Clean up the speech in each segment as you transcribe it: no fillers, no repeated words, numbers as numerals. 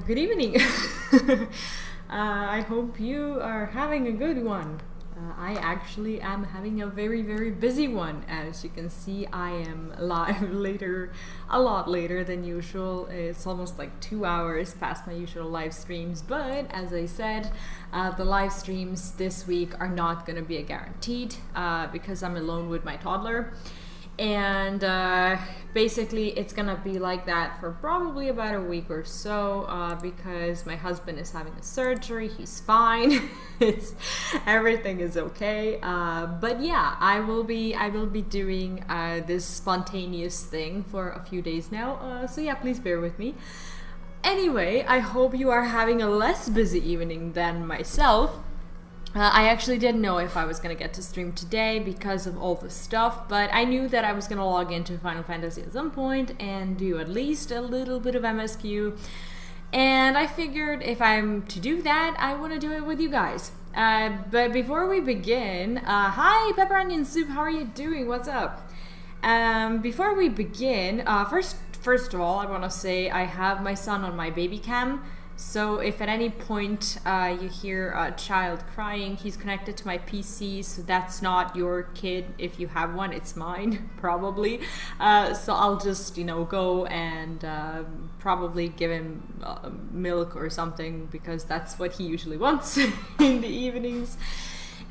good evening. I hope you are having a good one. I actually am having a very, very busy one. As you can see, I am live a lot later than usual. It's almost like 2 hours past my usual live streams, but as I said, the live streams this week are not going to be a guaranteed because I'm alone with my toddler. And basically it's gonna be like that for probably about a week or so because my husband is having a surgery. He's fine. Everything is okay, but yeah, I will be doing this spontaneous thing for a few days now, so yeah, please bear with me. Anyway, I hope you are having a less busy evening than myself. I actually didn't know if I was going to get to stream today because of all the stuff, but I knew that I was going to log into Final Fantasy at some point and do at least a little bit of MSQ. And I figured if I'm to do that, I want to do it with you guys. But before we begin, hi Pepper Onion Soup, how are you doing? What's up? Before we begin, first of all, I want to say I have my son on my baby cam. So if at any point you hear a child crying, he's connected to my PC, so that's not your kid. If you have one, it's mine, probably. So I'll just, go and probably give him milk or something, because that's what he usually wants in the evenings.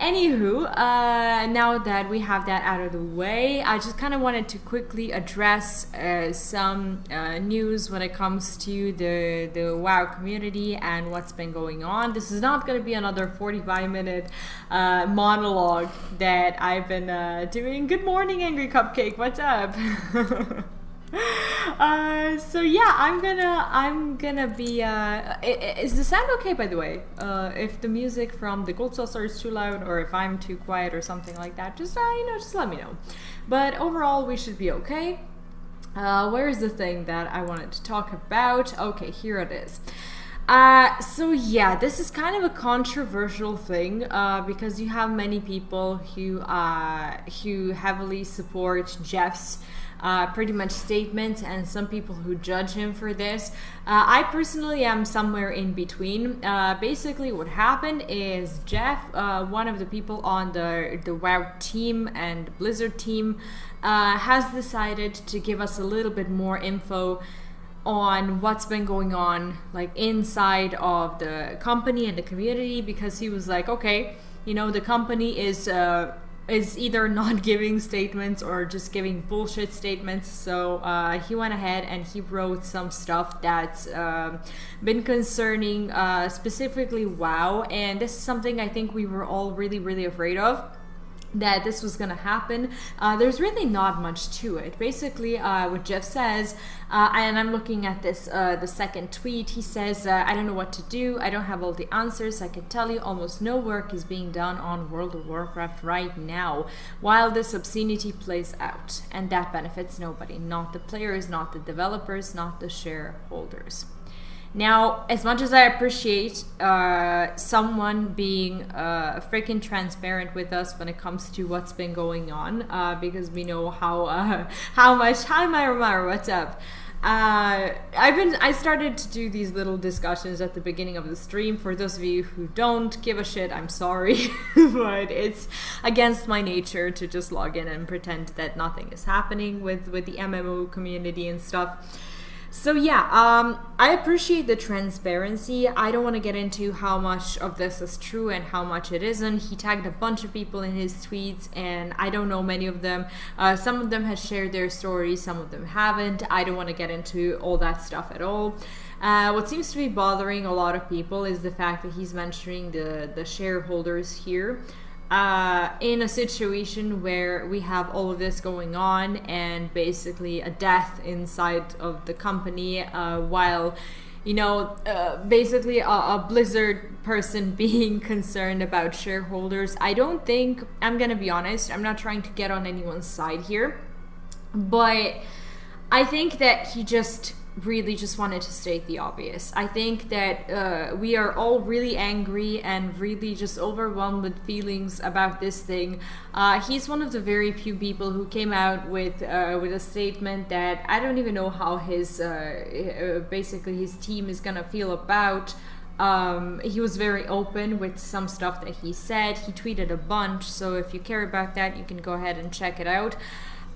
Anywho, now that we have that out of the way, I just kind of wanted to quickly address some news when it comes to the WoW community and what's been going on. This is not going to be another 45-minute monologue that I've been doing. Good morning, Angry Cupcake. What's up? So yeah, I'm gonna be is the sound okay, by the way? If the music from the Gold Saucer is too loud, or if I'm too quiet or something like that, just just let me know. But overall, we should be okay. Where's the thing that I wanted to talk about? Okay, here it is. So yeah, this is kind of a controversial thing because you have many people who heavily support Jeff's pretty much statements, and some people who judge him for this. I personally am somewhere in between. Basically what happened is Jeff, one of the people on the WoW team and Blizzard team, has decided to give us a little bit more info on what's been going on like inside of the company and the community, because he was like, okay, the company is either not giving statements or just giving bullshit statements. So he went ahead and he wrote some stuff that's been concerning specifically WoW, and this is something I think we were all really, really afraid of, that this was gonna happen. There's really not much to it. Basically, what Jeff says, and I'm looking at this, the second tweet, he says, I don't know what to do. I don't have all the answers. I can tell you almost no work is being done on World of Warcraft right now while this obscenity plays out. And that benefits nobody. Not the players, not the developers, not the shareholders. Now, as much as I appreciate someone being freaking transparent with us when it comes to what's been going on, because we know how much. Hi, Myra, what's up? I started to do these little discussions at the beginning of the stream. For those of you who don't give a shit, I'm sorry, but it's against my nature to just log in and pretend that nothing is happening with the MMO community and stuff. So yeah, I appreciate the transparency. I don't want to get into how much of this is true and how much it isn't. He tagged a bunch of people in his tweets, and I don't know many of them. Some of them have shared their stories, some of them haven't. I don't want to get into all that stuff at all. What seems to be bothering a lot of people is the fact that he's mentioning the shareholders here. In a situation where we have all of this going on and basically a death inside of the company, while basically a Blizzard person being concerned about shareholders. I don't think, I'm gonna be honest, I'm not trying to get on anyone's side here, but I think that he just really just wanted to state the obvious. I think that we are all really angry and really just overwhelmed with feelings about this thing. He's one of the very few people who came out with a statement that I don't even know how his basically his team is gonna feel about. He was very open with some stuff that he said. He tweeted a bunch, so if you care about that, you can go ahead and check it out.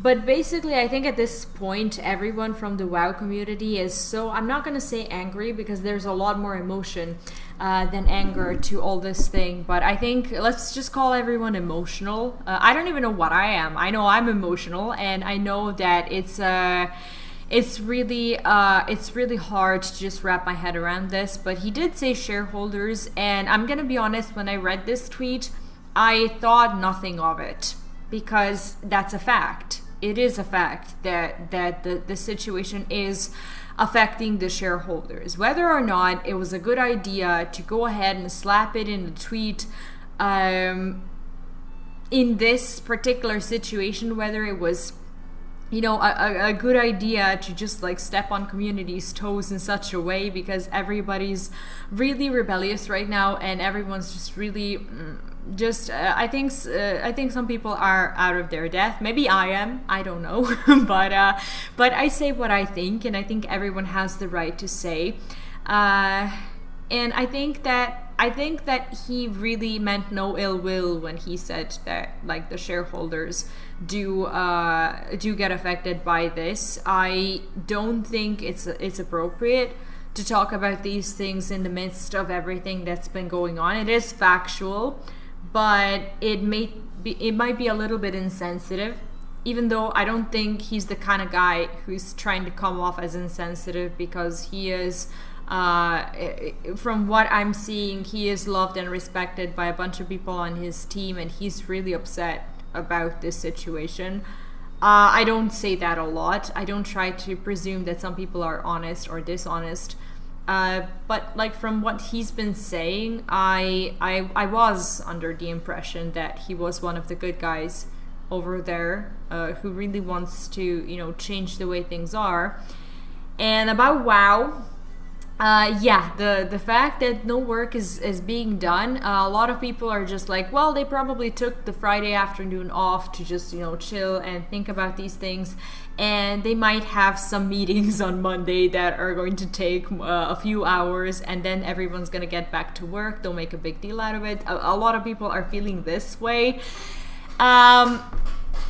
But basically, I think at this point, everyone from the WoW community is so, I'm not going to say angry because there's a lot more emotion than anger to all this thing. But I think let's just call everyone emotional. I don't even know what I am. I know I'm emotional, and I know that it's really hard to just wrap my head around this. But he did say shareholders, and I'm going to be honest, when I read this tweet, I thought nothing of it because that's a fact. It is a fact that the situation is affecting the shareholders. Whether or not it was a good idea to go ahead and slap it in the tweet in this particular situation, whether it was, you know, a good idea to just like step on community's toes in such a way, because everybody's really rebellious right now and everyone's just really I think some people are out of their depth. Maybe I am. I don't know. but I say what I think, and I think everyone has the right to say. And I think that he really meant no ill will when he said that like the shareholders do get affected by this. I don't think it's appropriate to talk about these things in the midst of everything that's been going on. It is factual, but it might be a little bit insensitive, even though I don't think he's the kind of guy who's trying to come off as insensitive, because he is, from what I'm seeing, he is loved and respected by a bunch of people on his team, and he's really upset about this situation. I don't say that a lot. I don't try to presume that some people are honest or dishonest. But like from what he's been saying, I was under the impression that he was one of the good guys over there, who really wants to, you know, change the way things are. And about WoW, the fact that no work is being done, a lot of people are just like, well, they probably took the Friday afternoon off to just, you know, chill and think about these things, and they might have some meetings on Monday that are going to take a few hours, and then everyone's gonna get back to work. They'll make a big deal out of it. A lot of people are feeling this way.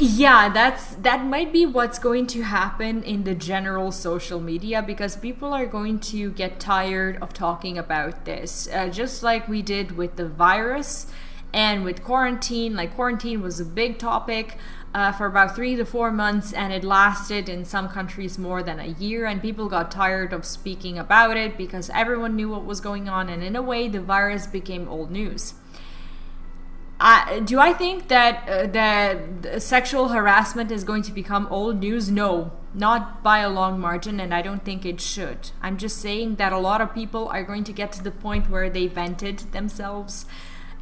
Yeah, that might be what's going to happen in the general social media, because people are going to get tired of talking about this, just like we did with the virus and with quarantine. Like, quarantine was a big topic for about 3 to 4 months, and it lasted in some countries more than a year, and people got tired of speaking about it because everyone knew what was going on, and in a way the virus became old news. Do I think that sexual harassment is going to become old news? No, not by a long margin, and I don't think it should. I'm just saying that a lot of people are going to get to the point where they vented themselves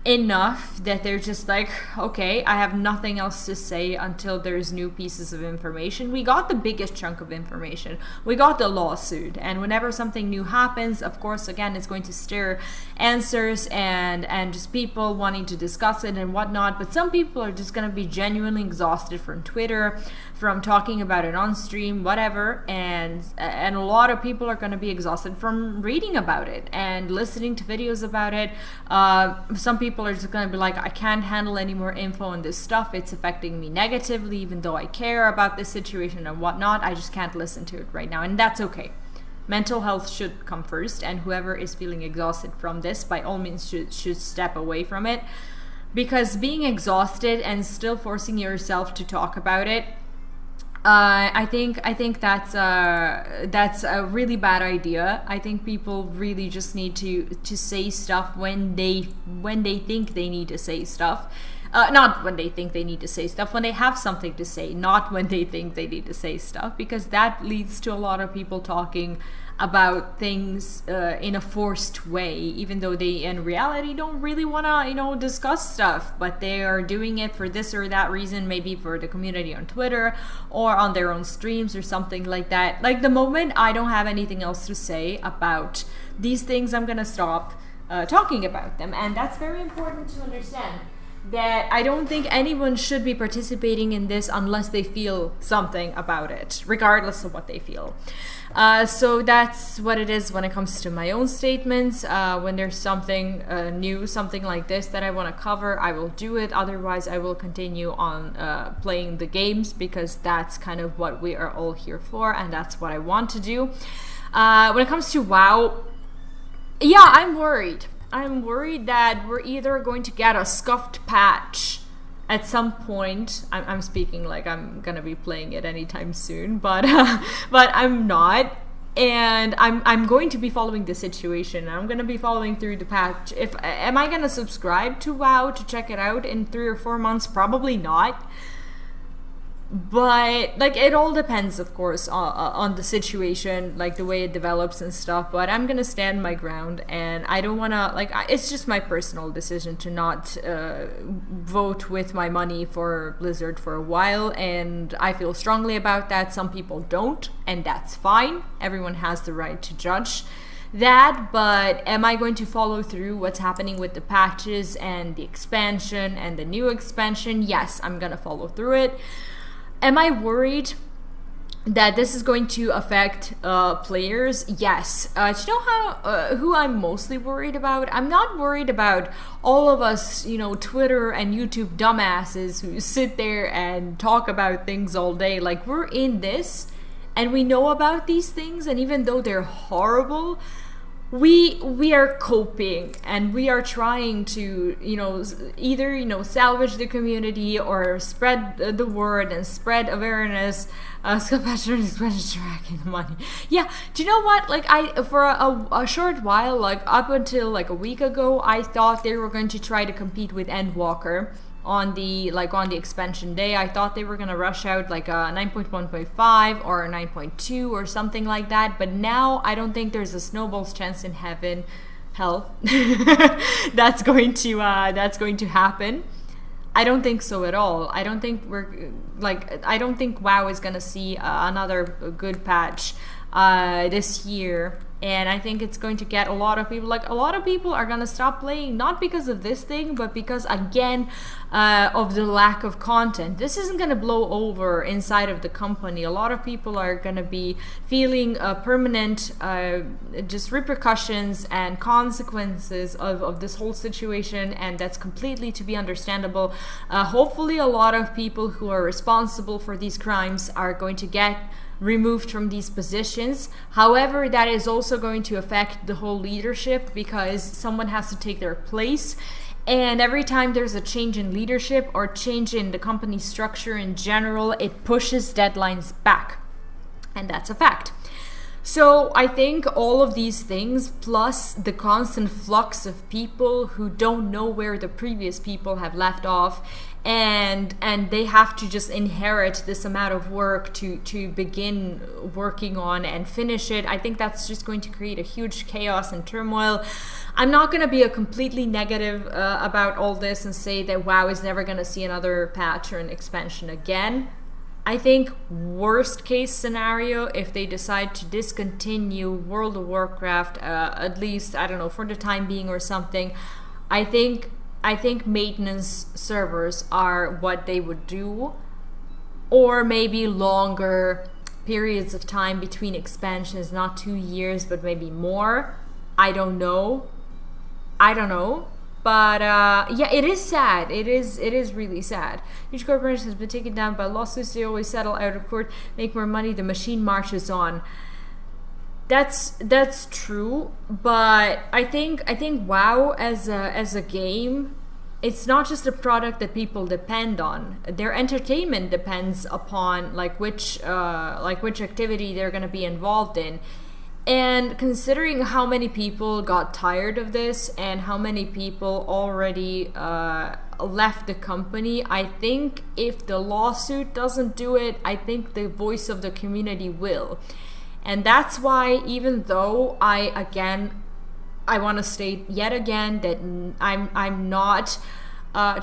enough that they're just like, okay, I have nothing else to say until there's new pieces of information. We got the biggest chunk of information. We got the lawsuit, and whenever something new happens, of course, again, it's going to stir answers and just people wanting to discuss it and whatnot. But some people are just going to be genuinely exhausted from Twitter, from talking about it on stream, whatever, and a lot of people are going to be exhausted from reading about it and listening to videos about it. Some people are just going to be like, I can't handle any more info on this stuff. It's affecting me negatively, even though I care about this situation and whatnot. I just can't listen to it right now, and that's okay. Mental health should come first, and whoever is feeling exhausted from this, by all means, should step away from it, because being exhausted and still forcing yourself to talk about it, I think that's a really bad idea. I think people really just need to say stuff when they think they need to say stuff. Not when they think they need to say stuff, when they have something to say, not when they think they need to say stuff, because that leads to a lot of people talking about things in a forced way, even though they in reality don't really want to discuss stuff, but they are doing it for this or that reason, maybe for the community on Twitter or on their own streams or something like that. Like, the moment I don't have anything else to say about these things, I'm gonna stop talking about them. And that's very important to understand, that I don't think anyone should be participating in this unless they feel something about it, regardless of what they feel. So that's what it is when it comes to my own statements. When there's something new, something like this that I want to cover, I will do it. Otherwise, I will continue on playing the games, because that's kind of what we are all here for, and that's what I want to do. When it comes to WoW, yeah, I'm worried. I'm worried that we're either going to get a scuffed patch at some point. I'm speaking like I'm gonna be playing it anytime soon, but but I'm not, and I'm going to be following the situation. I'm gonna be following through the patch. Am I gonna subscribe to WoW to check it out in 3 or 4 months? Probably not. But like, it all depends, of course, on the situation, like the way it develops and stuff. But I'm gonna stand my ground, and I don't wanna, like, it's just my personal decision to not vote with my money for Blizzard for a while, and I feel strongly about that. Some people don't, and that's fine. Everyone has the right to judge that. But am I going to follow through what's happening with the patches and the expansion and the new expansion? Yes, I'm gonna follow through it. Am I worried that this is going to affect players? Yes. Do you know who I'm mostly worried about? I'm not worried about all of us, Twitter and YouTube dumbasses who sit there and talk about things all day. Like, we're in this and we know about these things, and even though they're horrible, we are coping, and we are trying to either salvage the community or spread the word and spread awareness. Tracking the money. Yeah, do you know what? Like, for a short while, like up until like a week ago, I thought they were going to try to compete with Endwalker on the expansion day. I thought they were gonna rush out like a 9.1.5 or a 9.2 or something like that, but now I don't think there's a snowball's chance in hell that's going to happen. I don't think so at all. I don't think I don't think WoW is gonna see another good patch this year. And I think it's going to get a lot of people are going to stop playing, not because of this thing, but because, again, of the lack of content. This isn't going to blow over inside of the company. A lot of people are going to be feeling permanent just repercussions and consequences of this whole situation, and that's completely to be understandable. Hopefully a lot of people who are responsible for these crimes are going to get removed from these positions. However, that is also going to affect the whole leadership, because someone has to take their place, and every time there's a change in leadership or change in the company structure in general, it pushes deadlines back, and that's a fact. So I think all of these things, plus the constant flux of people who don't know where the previous people have left off, and they have to just inherit this amount of work to begin working on and finish it. I think that's just going to create a huge chaos and turmoil. I'm not going to be a completely negative about all this and say that WoW is never going to see another patch or an expansion again. I think worst case scenario, if they decide to discontinue World of Warcraft, at least, I don't know, for the time being or something, I think maintenance servers are what they would do, or maybe longer periods of time between expansions, not 2 years, but maybe more. I don't know. But yeah, it is sad. It is really sad. Huge corporation has been taken down by lawsuits. They always settle out of court, make more money. The machine marches on. That's true, but I think WoW as a game, it's not just a product that people depend on. Their entertainment depends upon which activity they're going to be involved in. And considering how many people got tired of this and how many people already left the company, I think if the lawsuit doesn't do it, I think the voice of the community will. And that's why, even though I want to state yet again that I'm not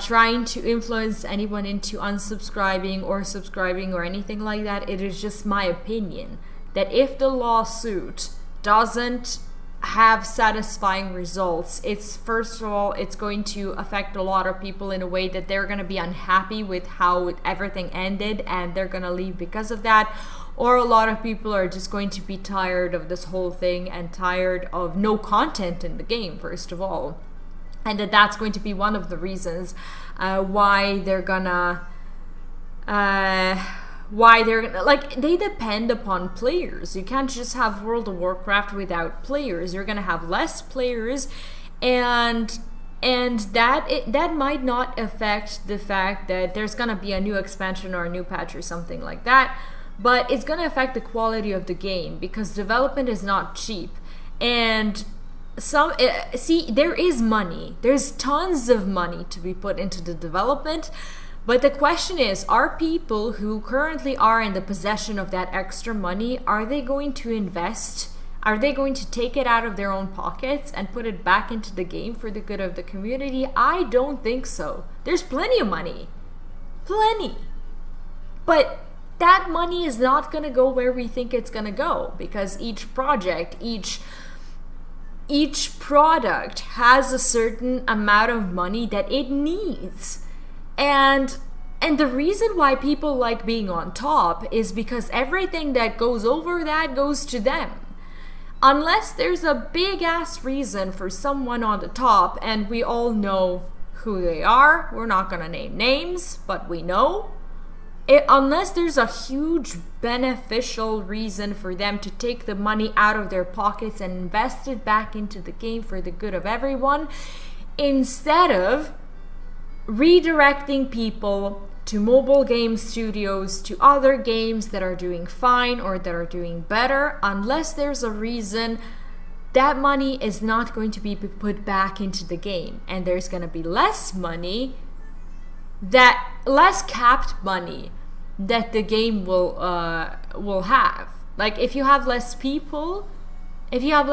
trying to influence anyone into unsubscribing or subscribing or anything like that. It is just my opinion that if the lawsuit doesn't have satisfying results, it's first of all, it's going to affect a lot of people in a way that they're going to be unhappy with how everything ended and they're going to leave because of that. Or a lot of people are just going to be tired of this whole thing and tired of no content in the game, first of all. And that's going to be one of the reasons why they're gonna like, they depend upon players. You can't just have World of Warcraft without players. You're gonna have less players, and that might not affect the fact that there's gonna be a new expansion or a new patch or something like that, but it's gonna affect the quality of the game because development is not cheap. And there is money. There's tons of money to be put into the development. But the question is, are people who currently are in the possession of that extra money, are they going to invest? Are they going to take it out of their own pockets and put it back into the game for the good of the community? I don't think so. There's plenty of money. Plenty. But that money is not going to go where we think it's going to go, because each project, each product has a certain amount of money that it needs. And the reason why people like being on top is because everything that goes over that goes to them. Unless there's a big ass reason for someone on the top, and we all know who they are. We're not gonna name names, but we know. Unless there's a huge beneficial reason for them to take the money out of their pockets and invest it back into the game for the good of everyone, instead of redirecting people to mobile game studios, to other games that are doing fine or that are doing better, unless there's a reason, that money is not going to be put back into the game. And there's going to be less money, less capped money that the game will have. Like, if you have less people, you have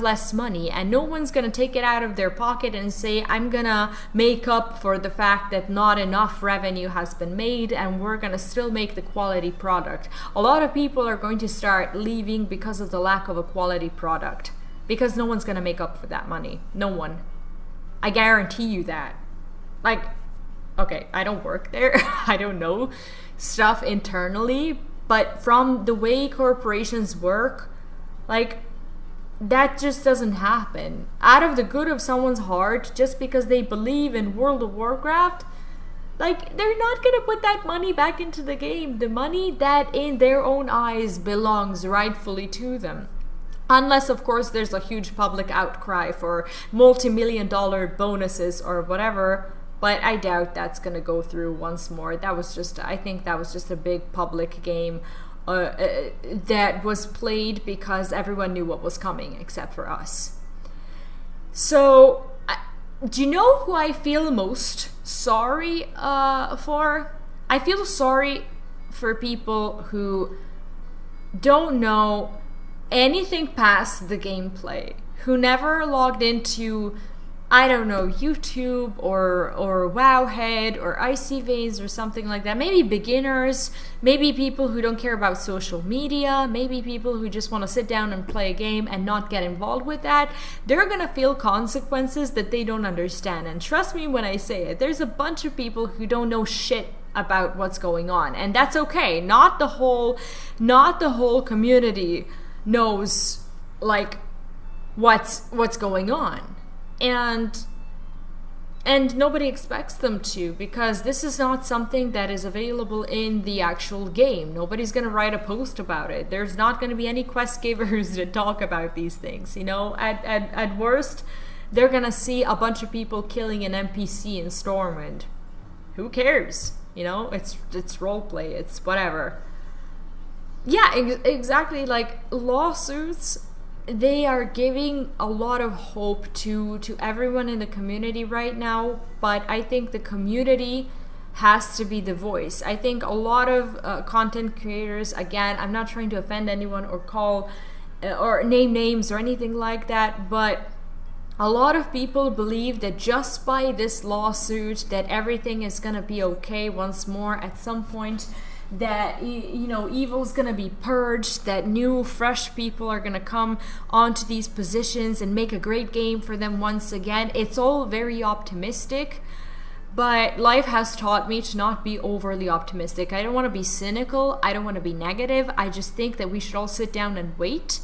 less money, and no one's gonna take it out of their pocket and say, I'm gonna make up for the fact that not enough revenue has been made and we're gonna still make the quality product. A lot of people are going to start leaving because of the lack of a quality product, because no one's gonna make up for that money. No one. I guarantee you that. Like, okay, I don't work there. I don't know stuff internally, but from the way corporations work, like, that just doesn't happen. Out of the good of someone's heart, just because they believe in World of Warcraft, like, they're not gonna put that money back into the game. The money that in their own eyes belongs rightfully to them. Unless, of course, there's a huge public outcry for multi-million-dollar bonuses or whatever. But I doubt that's gonna go through once more. I think that was just a big public game that was played because everyone knew what was coming except for us. So, do you know who I feel most sorry for? I feel sorry for people who don't know anything past the gameplay, who never logged into, I don't know, YouTube or Wowhead or Icy Veins or something like that. Maybe beginners, maybe people who don't care about social media, maybe people who just want to sit down and play a game and not get involved with that. They're gonna feel consequences that they don't understand. And trust me when I say it, there's a bunch of people who don't know shit about what's going on, and that's okay. Not the whole community knows, like, what's going on. And nobody expects them to, because this is not something that is available in the actual game. Nobody's gonna write a post about it. There's not gonna be any quest givers that talk about these things. You know, at worst, they're gonna see a bunch of people killing an NPC in Stormwind. Who cares? You know, it's roleplay. It's whatever. Yeah, exactly. Like lawsuits, they are giving a lot of hope to everyone in the community right now. But I think the community has to be the voice. I think a lot of content creators. Again, I'm not trying to offend anyone or call or name names or anything like that, but a lot of people believe that just by this lawsuit that everything is going to be okay once more at some point, that evil's going to be purged, that new fresh people are going to come onto these positions and make a great game for them once again. It's all very optimistic, but life has taught me to not be overly optimistic. I don't want to be cynical, I don't want to be negative. I just think that we should all sit down and wait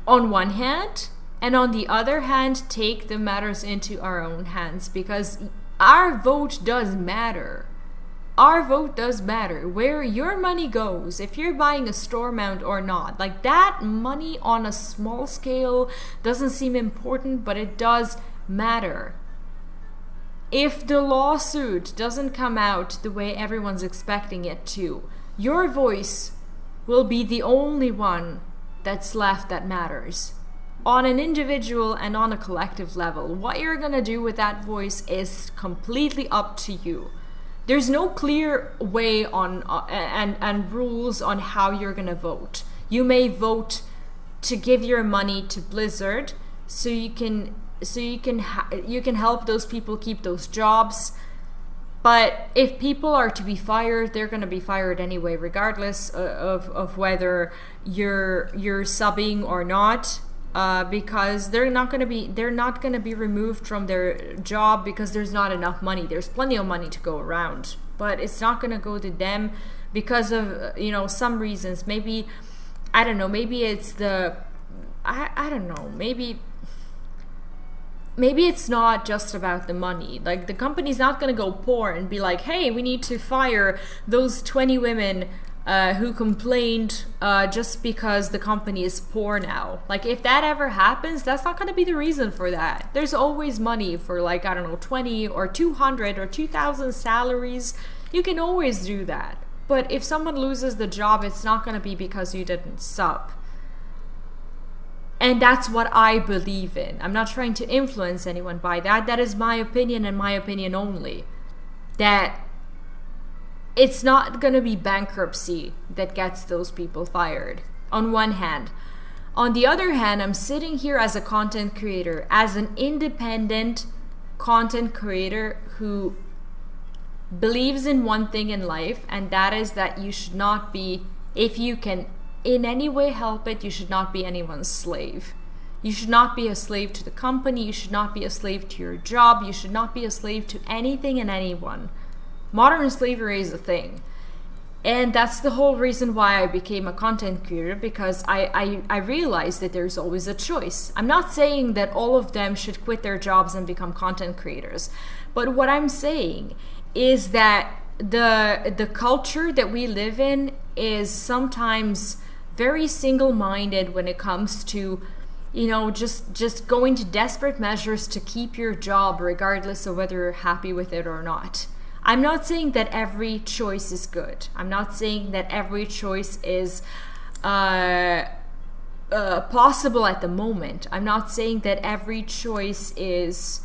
on one hand, and on the other hand, take the matters into our own hands, because our vote does matter. Our vote does matter. Where your money goes, if you're buying a store mount or not, like that money on a small scale doesn't seem important, but it does matter. If the lawsuit doesn't come out the way everyone's expecting it to, your voice will be the only one that's left that matters. On an individual and on a collective level, what you're gonna do with that voice is completely up to you. There's no clear way on and rules on how you're gonna vote. You may vote to give your money to Blizzard so you can help those people keep those jobs. But if people are to be fired, they're going to be fired anyway, regardless of whether you're subbing or not, because they're not going to be removed from their job because there's not enough money. There's plenty of money to go around, but it's not going to go to them because of some reasons. Maybe I don't know. Maybe it's I don't know. Maybe it's not just about the money. Like, the company's not going to go poor and be like, hey, we need to fire those 20 women who complained just because the company is poor now. Like, if that ever happens, that's not going to be the reason for that. There's always money for, like, I don't know, 20 or 200 or 2,000 salaries. You can always do that. But if someone loses the job, it's not going to be because you didn't sub. And that's what I believe in. I'm not trying to influence anyone by that. That is my opinion and my opinion only. That it's not going to be bankruptcy that gets those people fired, on one hand. On the other hand, I'm sitting here as a content creator, as an independent content creator who believes in one thing in life, and that is that you should not be, if you can in any way help it, you should not be anyone's slave. You should not be a slave to the company. You should not be a slave to your job. You should not be a slave to anything and anyone. Modern slavery is a thing. And that's the whole reason why I became a content creator, because I realized that there's always a choice. I'm not saying that all of them should quit their jobs and become content creators. But what I'm saying is that the culture that we live in is sometimes very single-minded when it comes to just going to desperate measures to keep your job regardless of whether you're happy with it or not. I'm not saying that every choice is good. I'm not saying that every choice is possible at the moment. I'm not saying that every choice is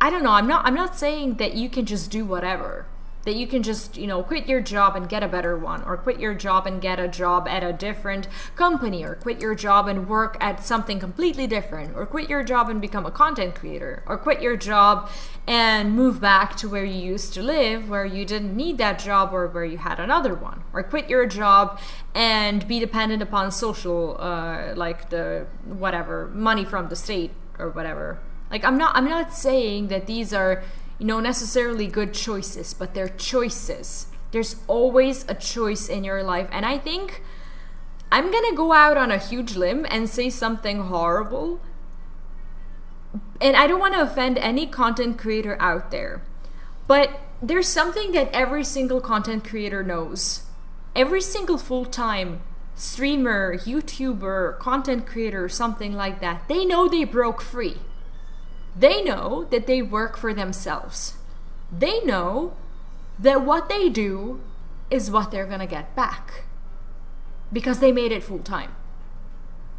I don't know. I'm not saying that you can just do whatever. That you can just, quit your job and get a better one, or quit your job and get a job at a different company, or quit your job and work at something completely different, or quit your job and become a content creator, or quit your job and move back to where you used to live, where you didn't need that job or where you had another one, or quit your job and be dependent upon social, like the whatever, money from the state or whatever. Like, I'm not saying that these are necessarily good choices, but they're choices. There's always a choice in your life. And I think I'm gonna go out on a huge limb and say something horrible. And I don't want to offend any content creator out there, but there's something that every single content creator knows. Every single full-time streamer, YouTuber, content creator, something like that, they know they broke free. They know that they work for themselves. They know that what they do is what they're gonna get back. Because they made it full-time.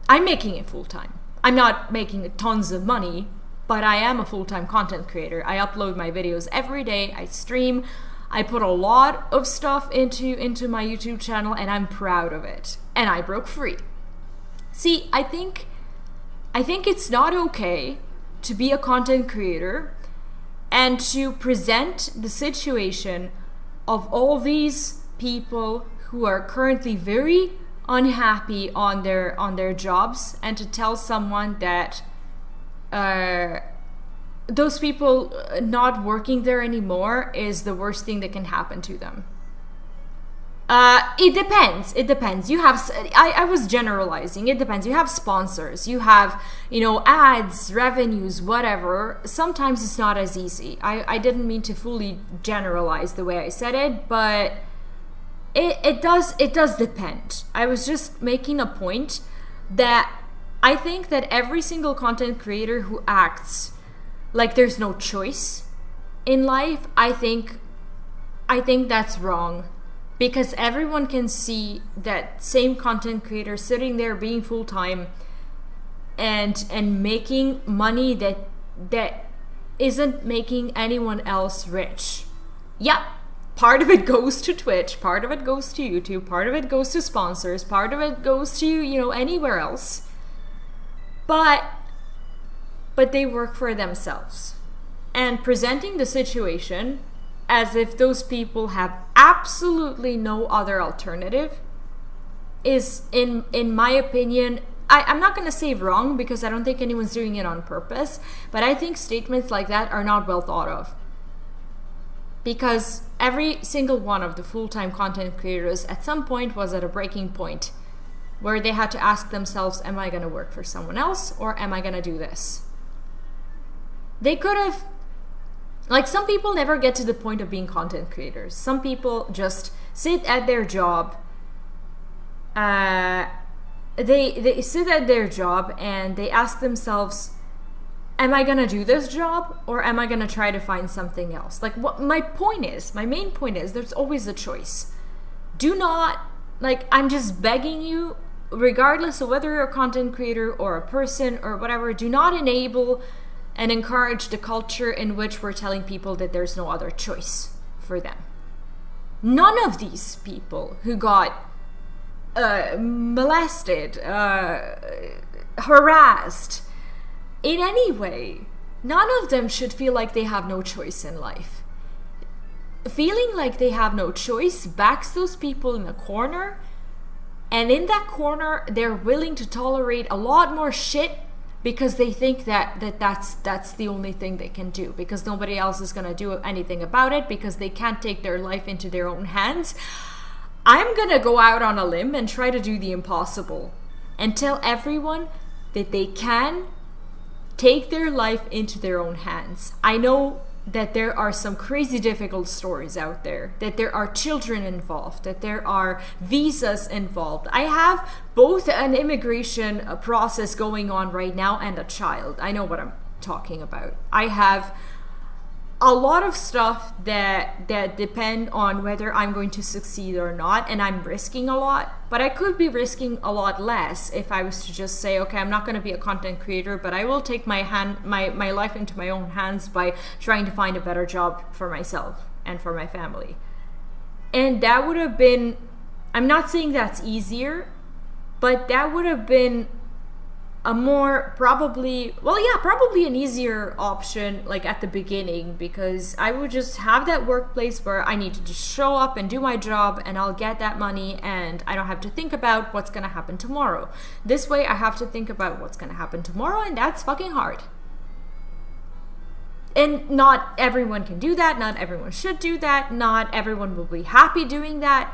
I'm making it full-time. I'm not making tons of money, but I am a full-time content creator. I upload my videos every day. I stream. I put a lot of stuff into my YouTube channel, and I'm proud of it. And I broke free. See, I think it's not okay to be a content creator and to present the situation of all these people who are currently very unhappy on their jobs, and to tell someone that those people not working there anymore is the worst thing that can happen to them. It depends. You have, I was generalizing. It depends. You have sponsors, you have, ads, revenues, whatever. Sometimes it's not as easy. I didn't mean to fully generalize the way I said it, but it does depend. I was just making a point that I think that every single content creator who acts like there's no choice in life, I think that's wrong. Because everyone can see that same content creator sitting there being full-time and making money that isn't making anyone else rich. Yep, part of it goes to Twitch, part of it goes to YouTube, part of it goes to sponsors, part of it goes to, anywhere else. But they work for themselves. And presenting the situation as if those people have absolutely no other alternative is, in my opinion, I'm not going to say wrong, because I don't think anyone's doing it on purpose, but I think statements like that are not well thought of. Because every single one of the full-time content creators at some point was at a breaking point where they had to ask themselves, am I going to work for someone else, or am I going to do this? They could have, some people never get to the point of being content creators. Some people just sit at their job. They sit at their job and they ask themselves, am I gonna do this job, or am I gonna try to find something else? What my main point is, there's always a choice. Do not, I'm just begging you, regardless of whether you're a content creator or a person or whatever, do not enable and encourage the culture in which we're telling people that there's no other choice for them. None of these people who got molested, harassed in any way, none of them should feel like they have no choice in life. Feeling like they have no choice backs those people in a corner, and in that corner they're willing to tolerate a lot more shit because they think that's the only thing they can do, because nobody else is going to do anything about it, because they can't take their life into their own hands. I'm going to go out on a limb and try to do the impossible and tell everyone that they can take their life into their own hands. I know that there are some crazy difficult stories out there, that there are children involved, that there are visas involved. I have both an immigration process going on right now and a child. I know what I'm talking about. I have a lot of stuff that depend on whether I'm going to succeed or not, and I'm risking a lot, but I could be risking a lot less if I was to just say, okay, I'm not going to be a content creator, but I will take my life into my own hands by trying to find a better job for myself and for my family. And that would have been, I'm not saying that's easier, but that would have been a more probably an easier option at the beginning, because I would just have that workplace where I need to just show up and do my job and I'll get that money, and I don't have to think about what's going to happen tomorrow. This way I have to think about what's going to happen tomorrow, and that's fucking hard. And not everyone can do that, not everyone should do that, not everyone will be happy doing that,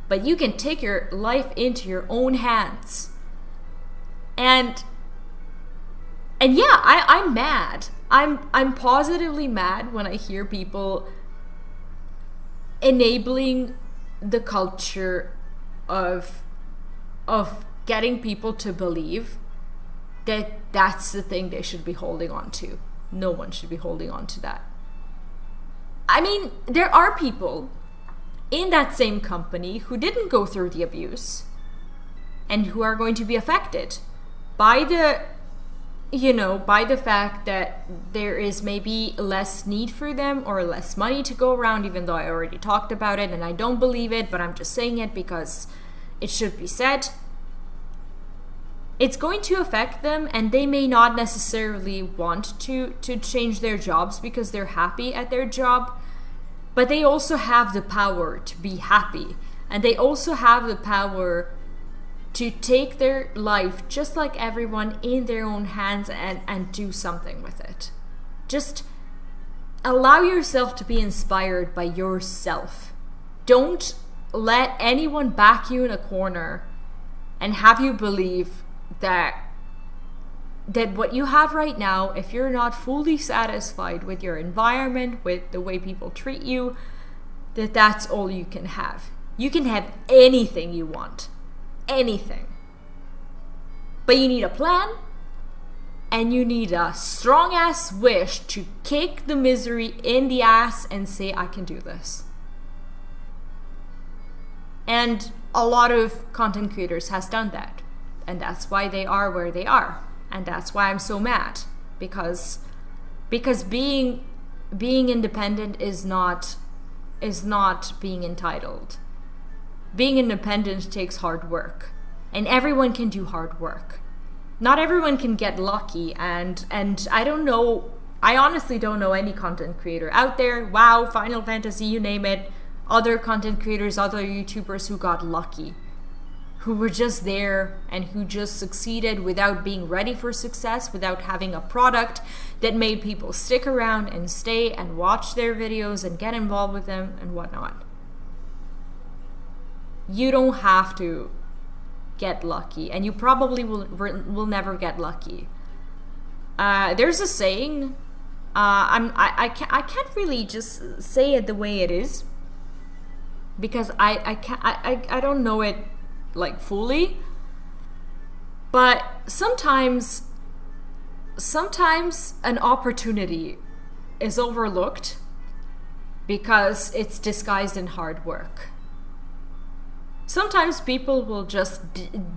but you can take your life into your own hands. And yeah, I'm mad. I'm positively mad when I hear people enabling the culture of getting people to believe that that's the thing they should be holding on to. No one should be holding on to that. I mean, there are people in that same company who didn't go through the abuse and who are going to be affected by the, you know, by the fact that there is maybe less need for them or less money to go around, even though I already talked about it and I don't believe it, but I'm just saying it because it should be said. It's going to affect them, and they may not necessarily want to change their jobs because they're happy at their job, but they also have the power to be happy, and they also have the power to take their life just like everyone in their own hands and do something with it. Just allow yourself to be inspired by yourself. Don't let anyone back you in a corner and have you believe that what you have right now, if you're not fully satisfied with your environment, with the way people treat you, that's all you can have. You can have anything you want. Anything. But you need a plan, and you need a strong ass wish to kick the misery in the ass and say, I can do this. And a lot of content creators has done that. And that's why they are where they are. And that's why I'm so mad. Because being independent is not being entitled. Being independent takes hard work. And everyone can do hard work. Not everyone can get lucky, and I don't know, I honestly don't know any content creator out there, WoW, Final Fantasy, you name it, other content creators, other YouTubers who got lucky, who were just there and who just succeeded without being ready for success, without having a product that made people stick around and stay and watch their videos and get involved with them and whatnot. You don't have to get lucky, and you probably will never get lucky. There's a saying, I can't really just say it the way it is, because I don't know it like fully, but sometimes an opportunity is overlooked because it's disguised in hard work. Sometimes people will just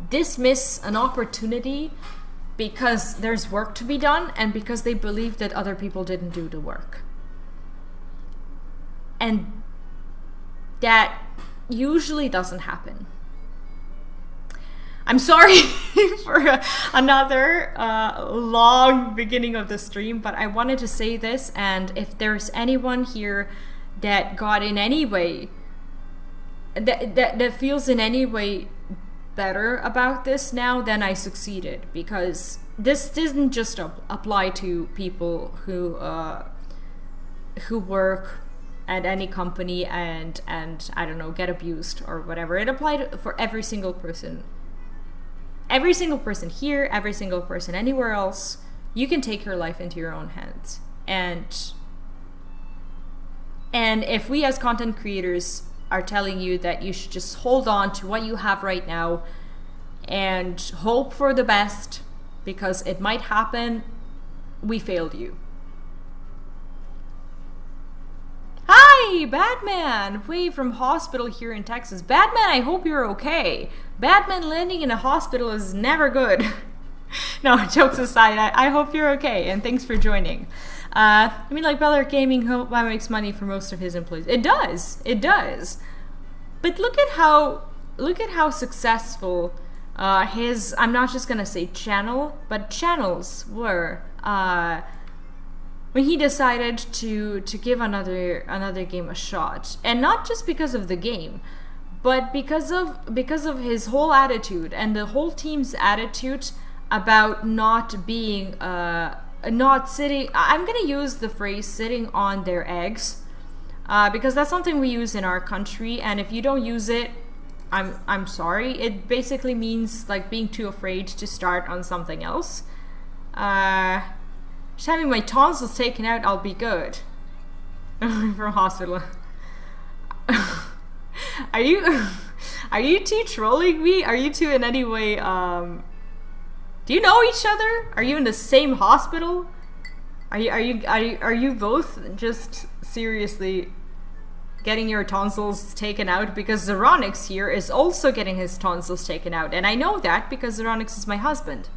dismiss an opportunity because there's work to be done and because they believe that other people didn't do the work. And that usually doesn't happen. I'm sorry for another long beginning of the stream, but I wanted to say this, and if there's anyone here that got in any way that feels in any way better about this now, then I succeeded, because this doesn't just apply to people who work at any company and I don't know, get abused or whatever. It applied for every single person here, every single person anywhere else. You can take your life into your own hands, and if we as content creators are telling you that you should just hold on to what you have right now and hope for the best because it might happen, we failed you. Hi, Batman! Way from hospital here in Texas. Batman, I hope you're okay. Batman landing in a hospital is never good. No, jokes aside, I hope you're okay, and thanks for joining. I mean, like, Bel Gaming makes money for most of his employees. It does. But look at how successful his, I'm not just gonna say channel, but channels were when he decided to give another game a shot, and not just because of the game, but because of his whole attitude and the whole team's attitude about not being not sitting, I'm gonna use the phrase sitting on their eggs, because that's something we use in our country, and if you don't use it, I'm sorry. It basically means like being too afraid to start on something else. Just having my tonsils taken out, I'll be good. From hospital. Are you two trolling me? Are you two in any way do you know each other? Are you in the same hospital? Are you both just seriously getting your tonsils taken out because Zeronix here is also getting his tonsils taken out. And I know that because Zeronix is my husband.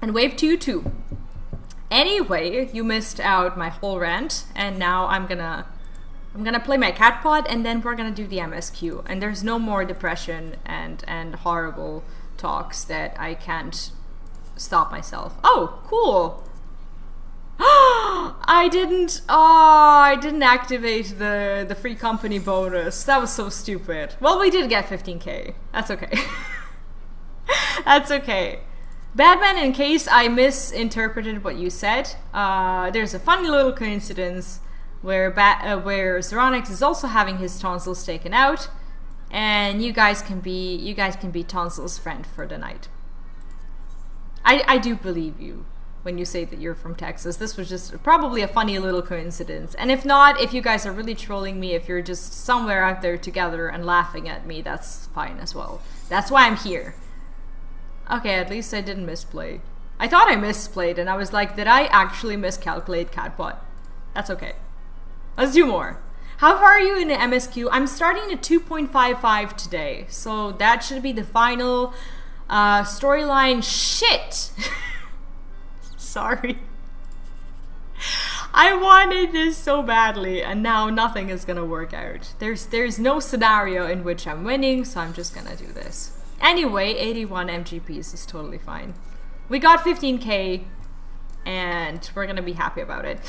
And wave to you too. Anyway, you missed out my whole rant, and now I'm gonna play my cat pod, and then we're gonna do the MSQ. And there's no more depression and horrible talks that I can't stop myself. Oh, cool. I didn't activate the free company bonus. That was so stupid. Well, we did get 15k. That's okay. That's okay. Batman, in case I misinterpreted what you said, there's a funny little coincidence where Zeronix is also having his tonsils taken out, and you guys can be Tonsils' friend for the night. I do believe you when you say that you're from Texas. This was just probably a funny little coincidence. And if not, if you guys are really trolling me, if you're just somewhere out there together and laughing at me, that's fine as well. That's why I'm here. Okay, at least I didn't misplay. I thought I misplayed, and I was like, did I actually miscalculate catbot? That's okay. Let's do more. How far are you in the MSQ? I'm starting at 2.55 today, so that should be the final storyline. Shit! Sorry. I wanted this so badly, and now nothing is gonna work out. There's no scenario in which I'm winning, so I'm just gonna do this. Anyway, 81 MGPs is totally fine. We got 15k, and we're gonna be happy about it.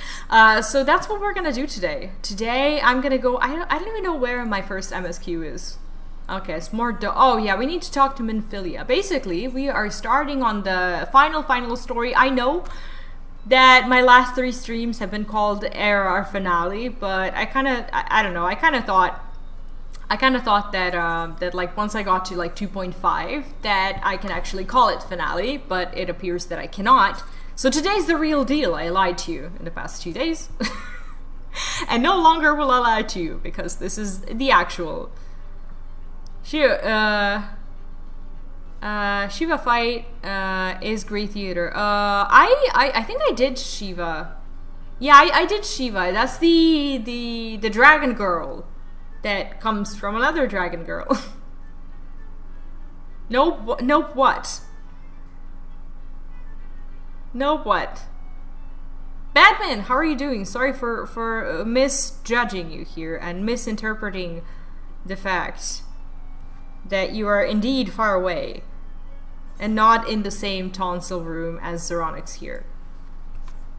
So that's what we're gonna do today. Today, I'm gonna go... I don't even know where my first MSQ is. Okay, it's more... oh, yeah, we need to talk to Minfilia. Basically, we are starting on the final story. I know that my last 3 streams have been called ARR Finale, but I don't know, I kind of thought that that like once I got to like 2.5 that I can actually call it finale, but it appears that I cannot. So today's the real deal. I lied to you in the past 2 days. And no longer will I lie to you, because this is the actual Shiva fight is great theater. I think I did Shiva. Yeah, I did Shiva. That's the dragon girl that comes from another dragon girl. Nope, what? Nope, what? Batman, how are you doing? Sorry for misjudging you here and misinterpreting the fact that you are indeed far away and not in the same tonsil room as Zeronix here.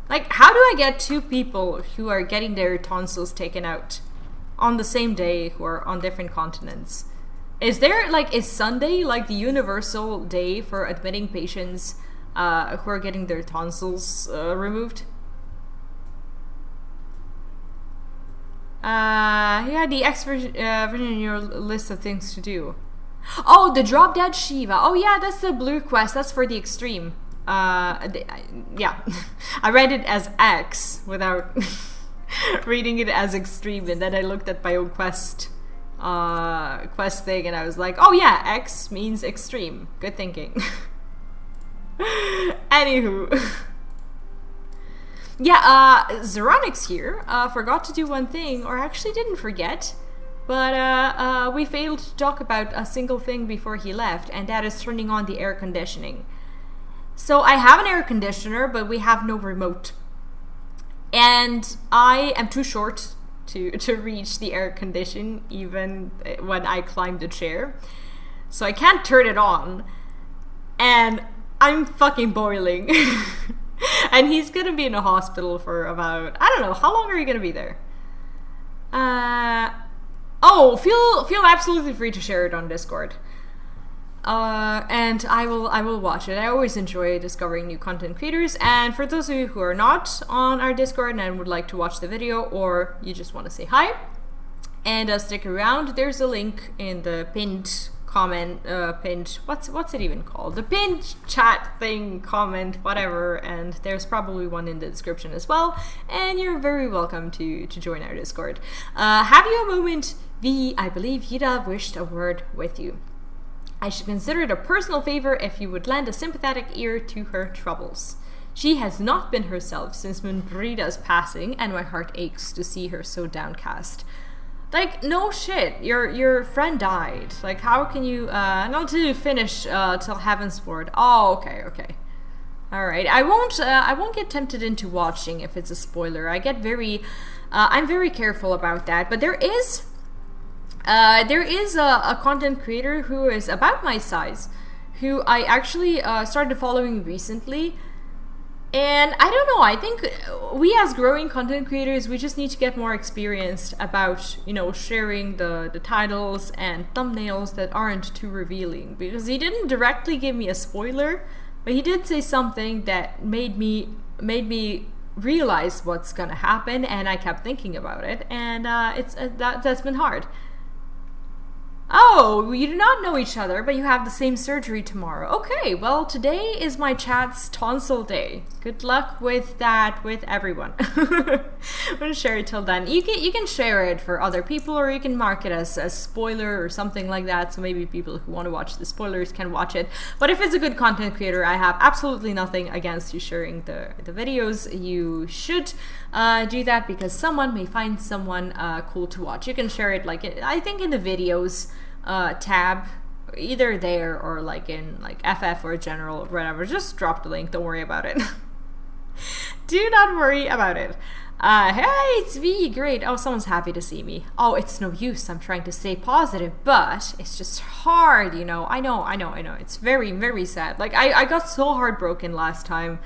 Like, how do I get 2 people who are getting their tonsils taken out on the same day who are on different continents? Is Sunday like the universal day for admitting patients who are getting their tonsils removed? Yeah, the X version in your list of things to do. Oh, the Drop Dead Shiva. Oh yeah, that's the blue quest. That's for the extreme. Yeah. I read it as X without reading it as extreme, and then I looked at my own quest thing, and I was like, oh yeah, X means extreme. Good thinking. Anywho. Yeah, Zeronix here forgot to do one thing, or actually didn't forget, but we failed to talk about a single thing before he left, and that is turning on the air conditioning. So I have an air conditioner, but we have no remote. And I am too short to reach the air condition even when I climb the chair. So I can't turn it on. And I'm fucking boiling. And he's gonna be in a hospital for about, I don't know, how long are you gonna be there? Oh, feel absolutely free to share it on Discord. And I will watch it. I always enjoy discovering new content creators, and for those of you who are not on our Discord and would like to watch the video, or you just want to say hi and stick around, there's a link in the pinned comment, what's it even called? The pinned chat thing, comment, whatever, and there's probably one in the description as well, and you're very welcome to join our Discord. Have you a moment? I believe Yida wished a word with you. I should consider it a personal favor if you would lend a sympathetic ear to her troubles. She has not been herself since Mundrida's passing, and my heart aches to see her so downcast. Like, no shit, your friend died. Like, how can you, not to finish, till Heavensward. Oh, okay. Alright, I won't get tempted into watching if it's a spoiler. I get I'm very careful about that, but there is a content creator who is about my size, who I actually started following recently. And I don't know, I think we as growing content creators, we just need to get more experienced about, you know, sharing the titles and thumbnails that aren't too revealing. Because he didn't directly give me a spoiler, but he did say something that made me realize what's gonna happen, and I kept thinking about it, and that's been hard. Oh, you do not know each other, but you have the same surgery tomorrow. Okay, well, today is my chat's tonsil day. Good luck with that, with everyone. I'm gonna share it till then. You can share it for other people, or you can mark it as a spoiler or something like that, so maybe people who want to watch the spoilers can watch it. But if it's a good content creator, I have absolutely nothing against you sharing the videos. You should do that, because someone may find someone cool to watch. You can share it, like, I think in the videos tab, either there or like in like FF or general or whatever. Just drop the link, don't worry about it. Do not worry about it. Hey, it's V, great. Oh, someone's happy to see me. Oh, it's no use, I'm trying to stay positive, but it's just hard, you know. I know. It's very, very sad. Like, I got so heartbroken last time.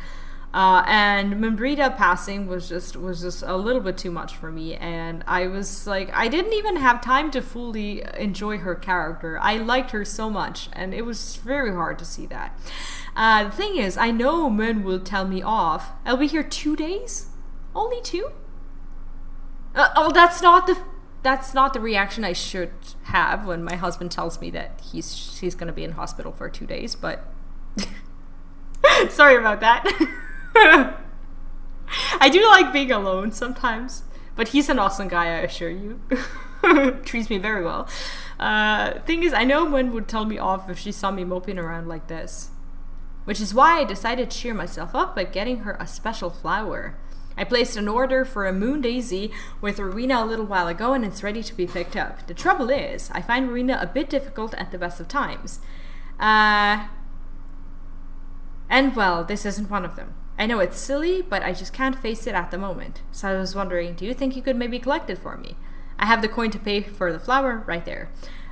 And Mundrida passing was just a little bit too much for me, and I was like, I didn't even have time to fully enjoy her character. I liked her so much, and it was very hard to see that. The thing is, I know Mun will tell me off. I'll be here 2 days? Only 2? Oh, that's not the reaction I should have when my husband tells me that he's gonna be in hospital for 2 days, but sorry about that. I do like being alone sometimes, but he's an awesome guy, I assure you. Treats me very well. Thing is, I know Mun would tell me off if she saw me moping around like this. Which is why I decided to cheer myself up by getting her a special flower. I placed an order for a moon daisy with Rowena a little while ago, and it's ready to be picked up. The trouble is, I find Rowena a bit difficult at the best of times. And well, this isn't one of them. I know it's silly, but I just can't face it at the moment. So I was wondering, do you think you could maybe collect it for me? I have the coin to pay for the flower right there.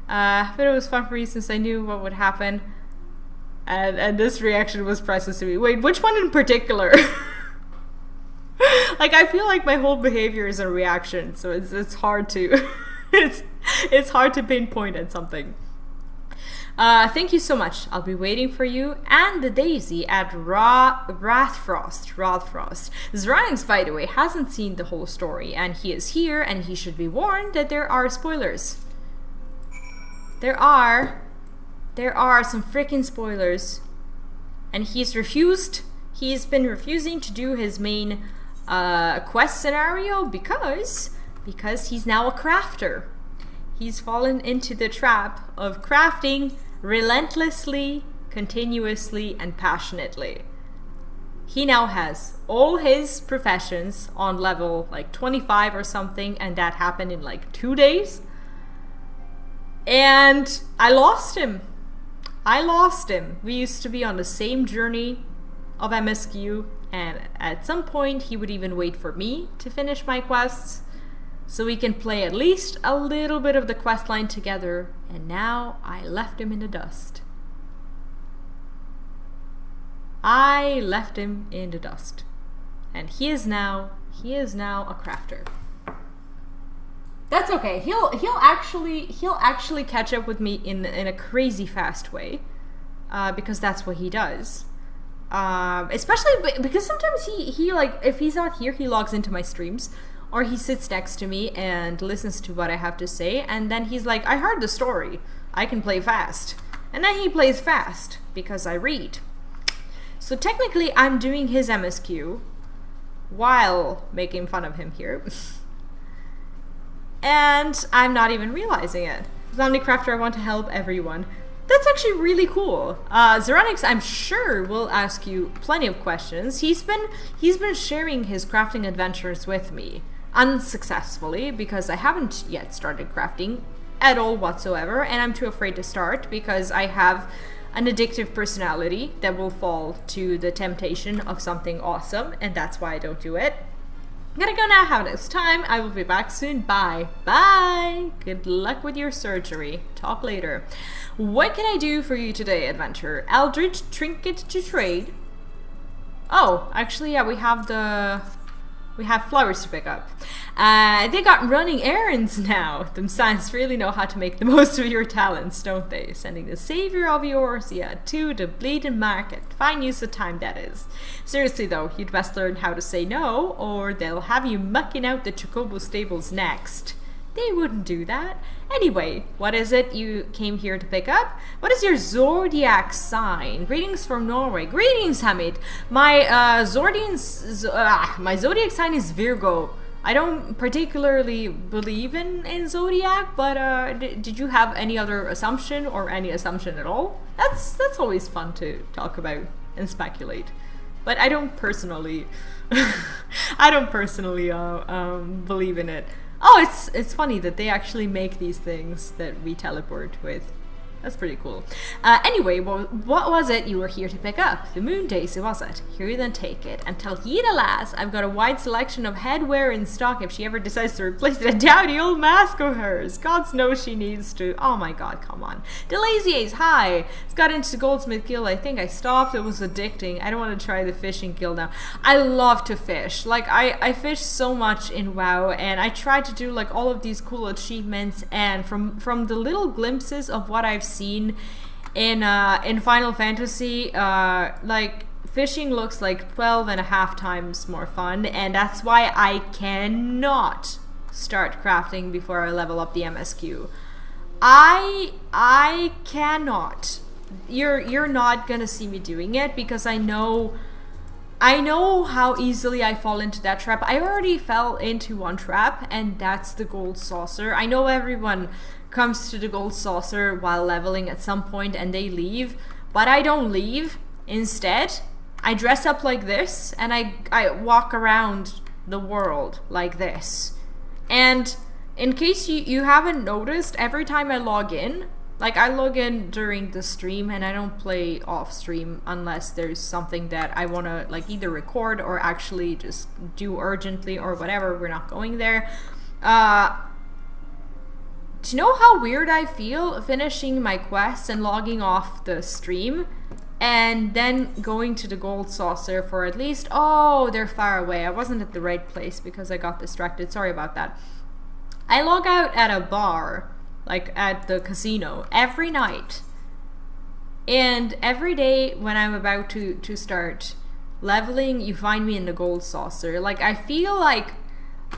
But it was fun for me since I knew what would happen. And this reaction was priceless to me. Wait, which one in particular? Like, I feel like my whole behavior is a reaction, so it's hard to it's hard to pinpoint at something. Thank you so much. I'll be waiting for you and the daisy at Rathfrost. Zranx, by the way, hasn't seen the whole story, and he is here, and he should be warned that there are spoilers. There are some freaking spoilers, and he's been refusing to do his main quest scenario because he's now a crafter. He's fallen into the trap of crafting relentlessly, continuously, and passionately. He now has all his professions on level like 25 or something, and that happened in like 2 days. And I lost him. We used to be on the same journey of MSQ, and at some point he would even wait for me to finish my quests so we can play at least a little bit of the quest line together, and now I left him in the dust. And he is now a crafter. That's okay. He'll actually catch up with me in a crazy fast way, because that's what he does. Especially because sometimes he like, if he's not here, he logs into my streams, or he sits next to me and listens to what I have to say, and then he's like, I heard the story, I can play fast. And then he plays fast because I read. So technically I'm doing his MSQ while making fun of him here. And I'm not even realizing it. As Omnicrafter, I want to help everyone. That's actually really cool. Zeronix, I'm sure, will ask you plenty of questions. He's been sharing his crafting adventures with me unsuccessfully because I haven't yet started crafting at all whatsoever, and I'm too afraid to start because I have an addictive personality that will fall to the temptation of something awesome, and that's why I don't do it. I'm gonna go now. Have a nice time. I will be back soon. Bye. Bye. Good luck with your surgery. Talk later. What can I do for you today, adventurer? Eldritch trinket to trade. Oh, actually, yeah, we have flowers to pick up. They got running errands now. Them signs really know how to make the most of your talents, don't they? Sending the savior of yours, yeah, to the bleeding market. Fine use of time, that is. Seriously though, you'd best learn how to say no, or they'll have you mucking out the Chocobo stables next. They wouldn't do that. Anyway, what is it you came here to pick up? What is your zodiac sign? Greetings from Norway. Greetings, Hamid. My zodiac sign is Virgo. I don't particularly believe in zodiac, but did you have any other assumption or any assumption at all? That's always fun to talk about and speculate. But I don't personally believe in it. Oh, it's funny that they actually make these things that we teleport with. That's pretty cool. Anyway, what was it you were here to pick up? The moon daisy, was it? Here, then take it. And tell Yida lass, I've got a wide selection of headwear in stock if she ever decides to replace that dowdy old mask of hers. God knows she needs to. Oh my god, come on. Delaziers, hi. It's got into the Goldsmith Guild. I think I stopped. It was addicting. I don't want to try the fishing guild now. I love to fish. Like, I fish so much in WoW, and I try to do like all of these cool achievements, and from the little glimpses of what I've seen in Final Fantasy, like fishing looks like 12 and a half times more fun, and that's why I cannot start crafting before I level up the MSQ. I cannot. You're not gonna see me doing it because I know how easily I fall into that trap. I already fell into one trap, and that's the gold saucer. I know everyone comes to the gold saucer while leveling at some point and they leave, but I don't leave. Instead, I dress up like this and I walk around the world like this. And in case you haven't noticed, every time I log in, like I log in during the stream and I don't play off stream unless there's something that I want to like either record or actually just do urgently or whatever. We're not going there. Do you know how weird I feel finishing my quests and logging off the stream and then going to the gold saucer for at least, oh, they're far away. I wasn't at the right place because I got distracted. Sorry about that. I log out at a bar, like at the casino, every night. And every day when I'm about to start leveling, you find me in the gold saucer. Like, I feel like,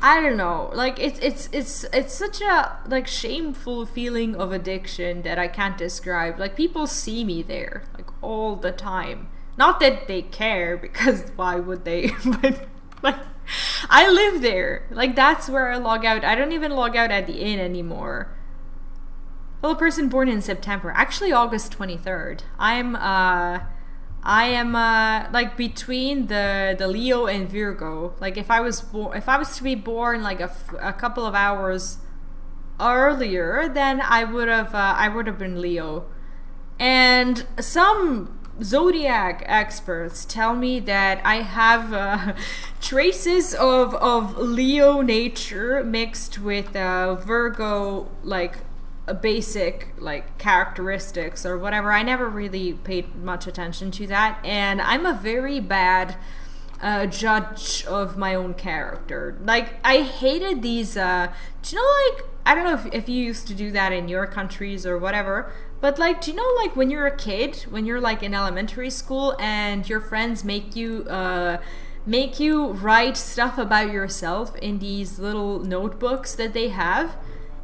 I don't know, like it's such a like shameful feeling of addiction that I can't describe. Like, people see me there like all the time. Not that they care, because why would they? But like, I live there. Like, that's where I log out. I don't even log out at the inn anymore. Well, a person born in September, actually August 23rd. I am like between the Leo and Virgo. Like, if I was to be born like a couple of hours earlier, then I would have been Leo. And some zodiac experts tell me that I have traces of Leo nature mixed with Virgo, like basic like characteristics or whatever. I never really paid much attention to that, and I'm a very bad judge of my own character. Like, I hated these do you know, like, I don't know if you used to do that in your countries or whatever, but like, do you know, like when you're a kid, when you're like in elementary school and your friends make you write stuff about yourself in these little notebooks that they have?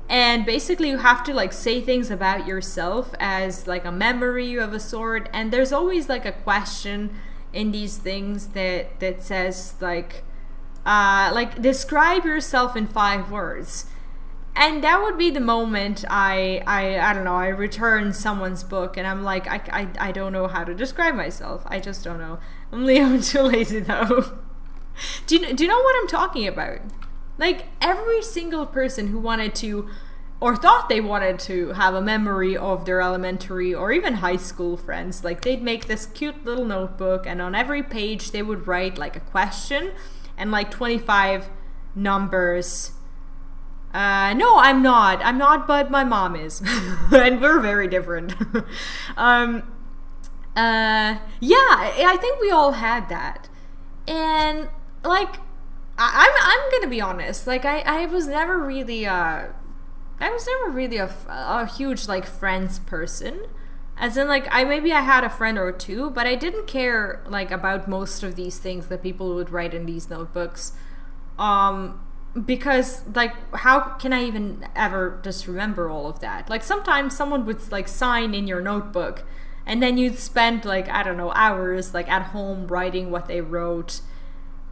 And basically you have to like say things about yourself as like a memory of a sort, and there's always like a question in these things that says like describe yourself in 5 words. And that would be the moment I don't know, I return someone's book and I'm like, I don't know how to describe myself. I just don't know. I'm too lazy though. Do you know what I'm talking about? Like, every single person who wanted to, or thought they wanted to have a memory of their elementary or even high school friends, like, they'd make this cute little notebook, and on every page they would write like a question and like 25 numbers. No, I'm not, but my mom is. And we're very different. Yeah, I think we all had that. And like, I'm gonna be honest, like, I was never really a huge like friends person, as in like I had a friend or two, but I didn't care like about most of these things that people would write in these notebooks, because like, how can I even ever just remember all of that? Like, sometimes someone would like sign in your notebook and then you'd spend like, I don't know, hours like at home writing what they wrote,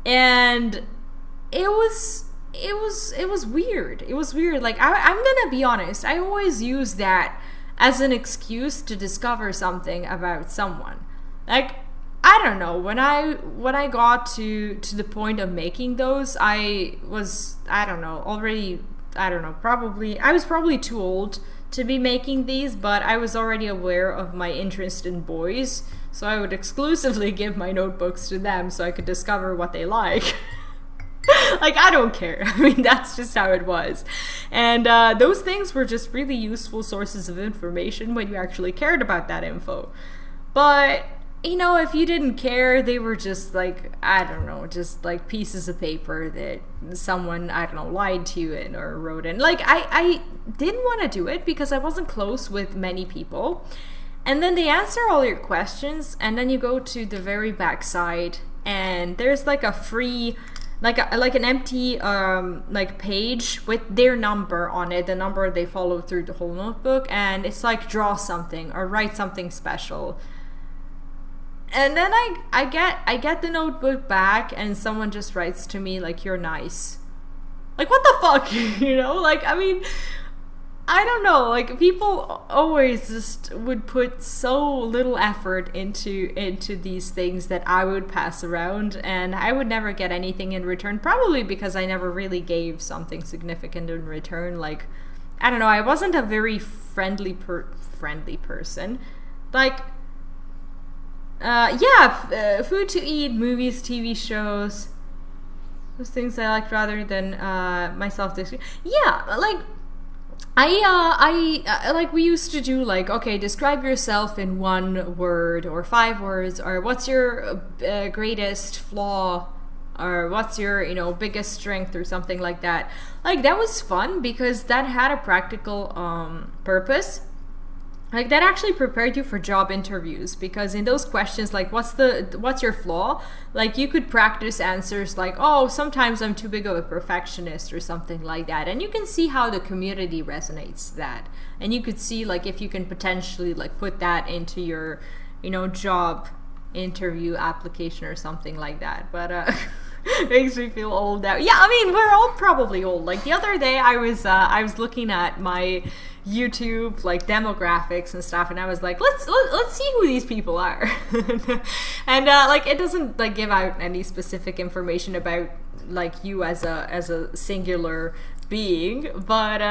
and it was weird. It was weird. Like, I'm gonna be honest, I always use that as an excuse to discover something about someone. Like, I don't know, when I got to the point of making those, I was, I don't know, I was probably too old to be making these, but I was already aware of my interest in boys, so I would exclusively give my notebooks to them so I could discover what they like. Like, I don't care. I mean, that's just how it was. And those things were just really useful sources of information when you actually cared about that info. But, you know, if you didn't care, they were just like, I don't know, just like pieces of paper that someone, I don't know, lied to you in or wrote in. Like, I didn't want to do it because I wasn't close with many people. And then they answer all your questions, and then you go to the very back side, and there's like a free, like an empty like page with their number on it, the number they followed through the whole notebook, and it's like, draw something or write something special. And then I get the notebook back, and someone just writes to me like, you're nice. Like, what the fuck? You know, like, I mean, I don't know, like, people always just would put so little effort into these things that I would pass around, and I would never get anything in return, probably because I never really gave something significant in return. Like, I don't know, I wasn't a very friendly person. Like, food to eat, movies, TV shows, those things I liked rather than myself. Yeah, like, I like, we used to do like, okay, describe yourself in 1 word or 5 words, or what's your greatest flaw, or what's your, you know, biggest strength, or something like that. Like, that was fun because that had a practical purpose. Like, that actually prepared you for job interviews, because in those questions, like, what's your flaw? Like, you could practice answers like, oh, sometimes I'm too big of a perfectionist, or something like that. And you can see how the community resonates that. And you could see, like, if you can potentially, like, put that into your, you know, job interview application or something like that. But makes me feel old now. Yeah, I mean, we're all probably old. Like, the other day I was looking at my YouTube like demographics and stuff, and I was like, let's see who these people are. And like, it doesn't like give out any specific information about like you as a singular being, but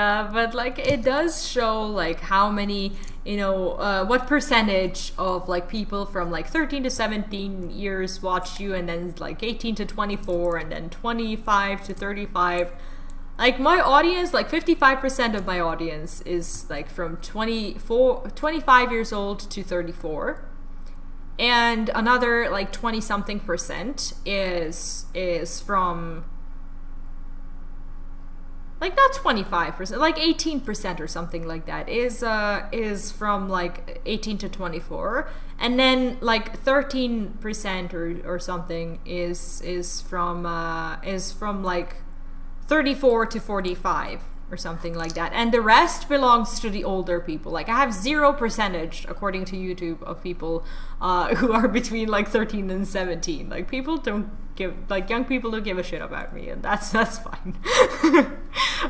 like, it does show like how many, you know, what percentage of like people from like 13 to 17 years watch you, and then like 18 to 24, and then 25 to 35. Like, my audience, like 55% of my audience is like from 25 years old to 34. And another like 20 something percent is from like, not 25%, like 18% or something like that is from like 18 to 24. And then like 13% or something is from like 34 to 45 or something like that. And the rest belongs to the older people. Like, I have 0% according to YouTube of people who are between like 13 and 17. Like, people don't young people don't give a shit about me, and that's fine.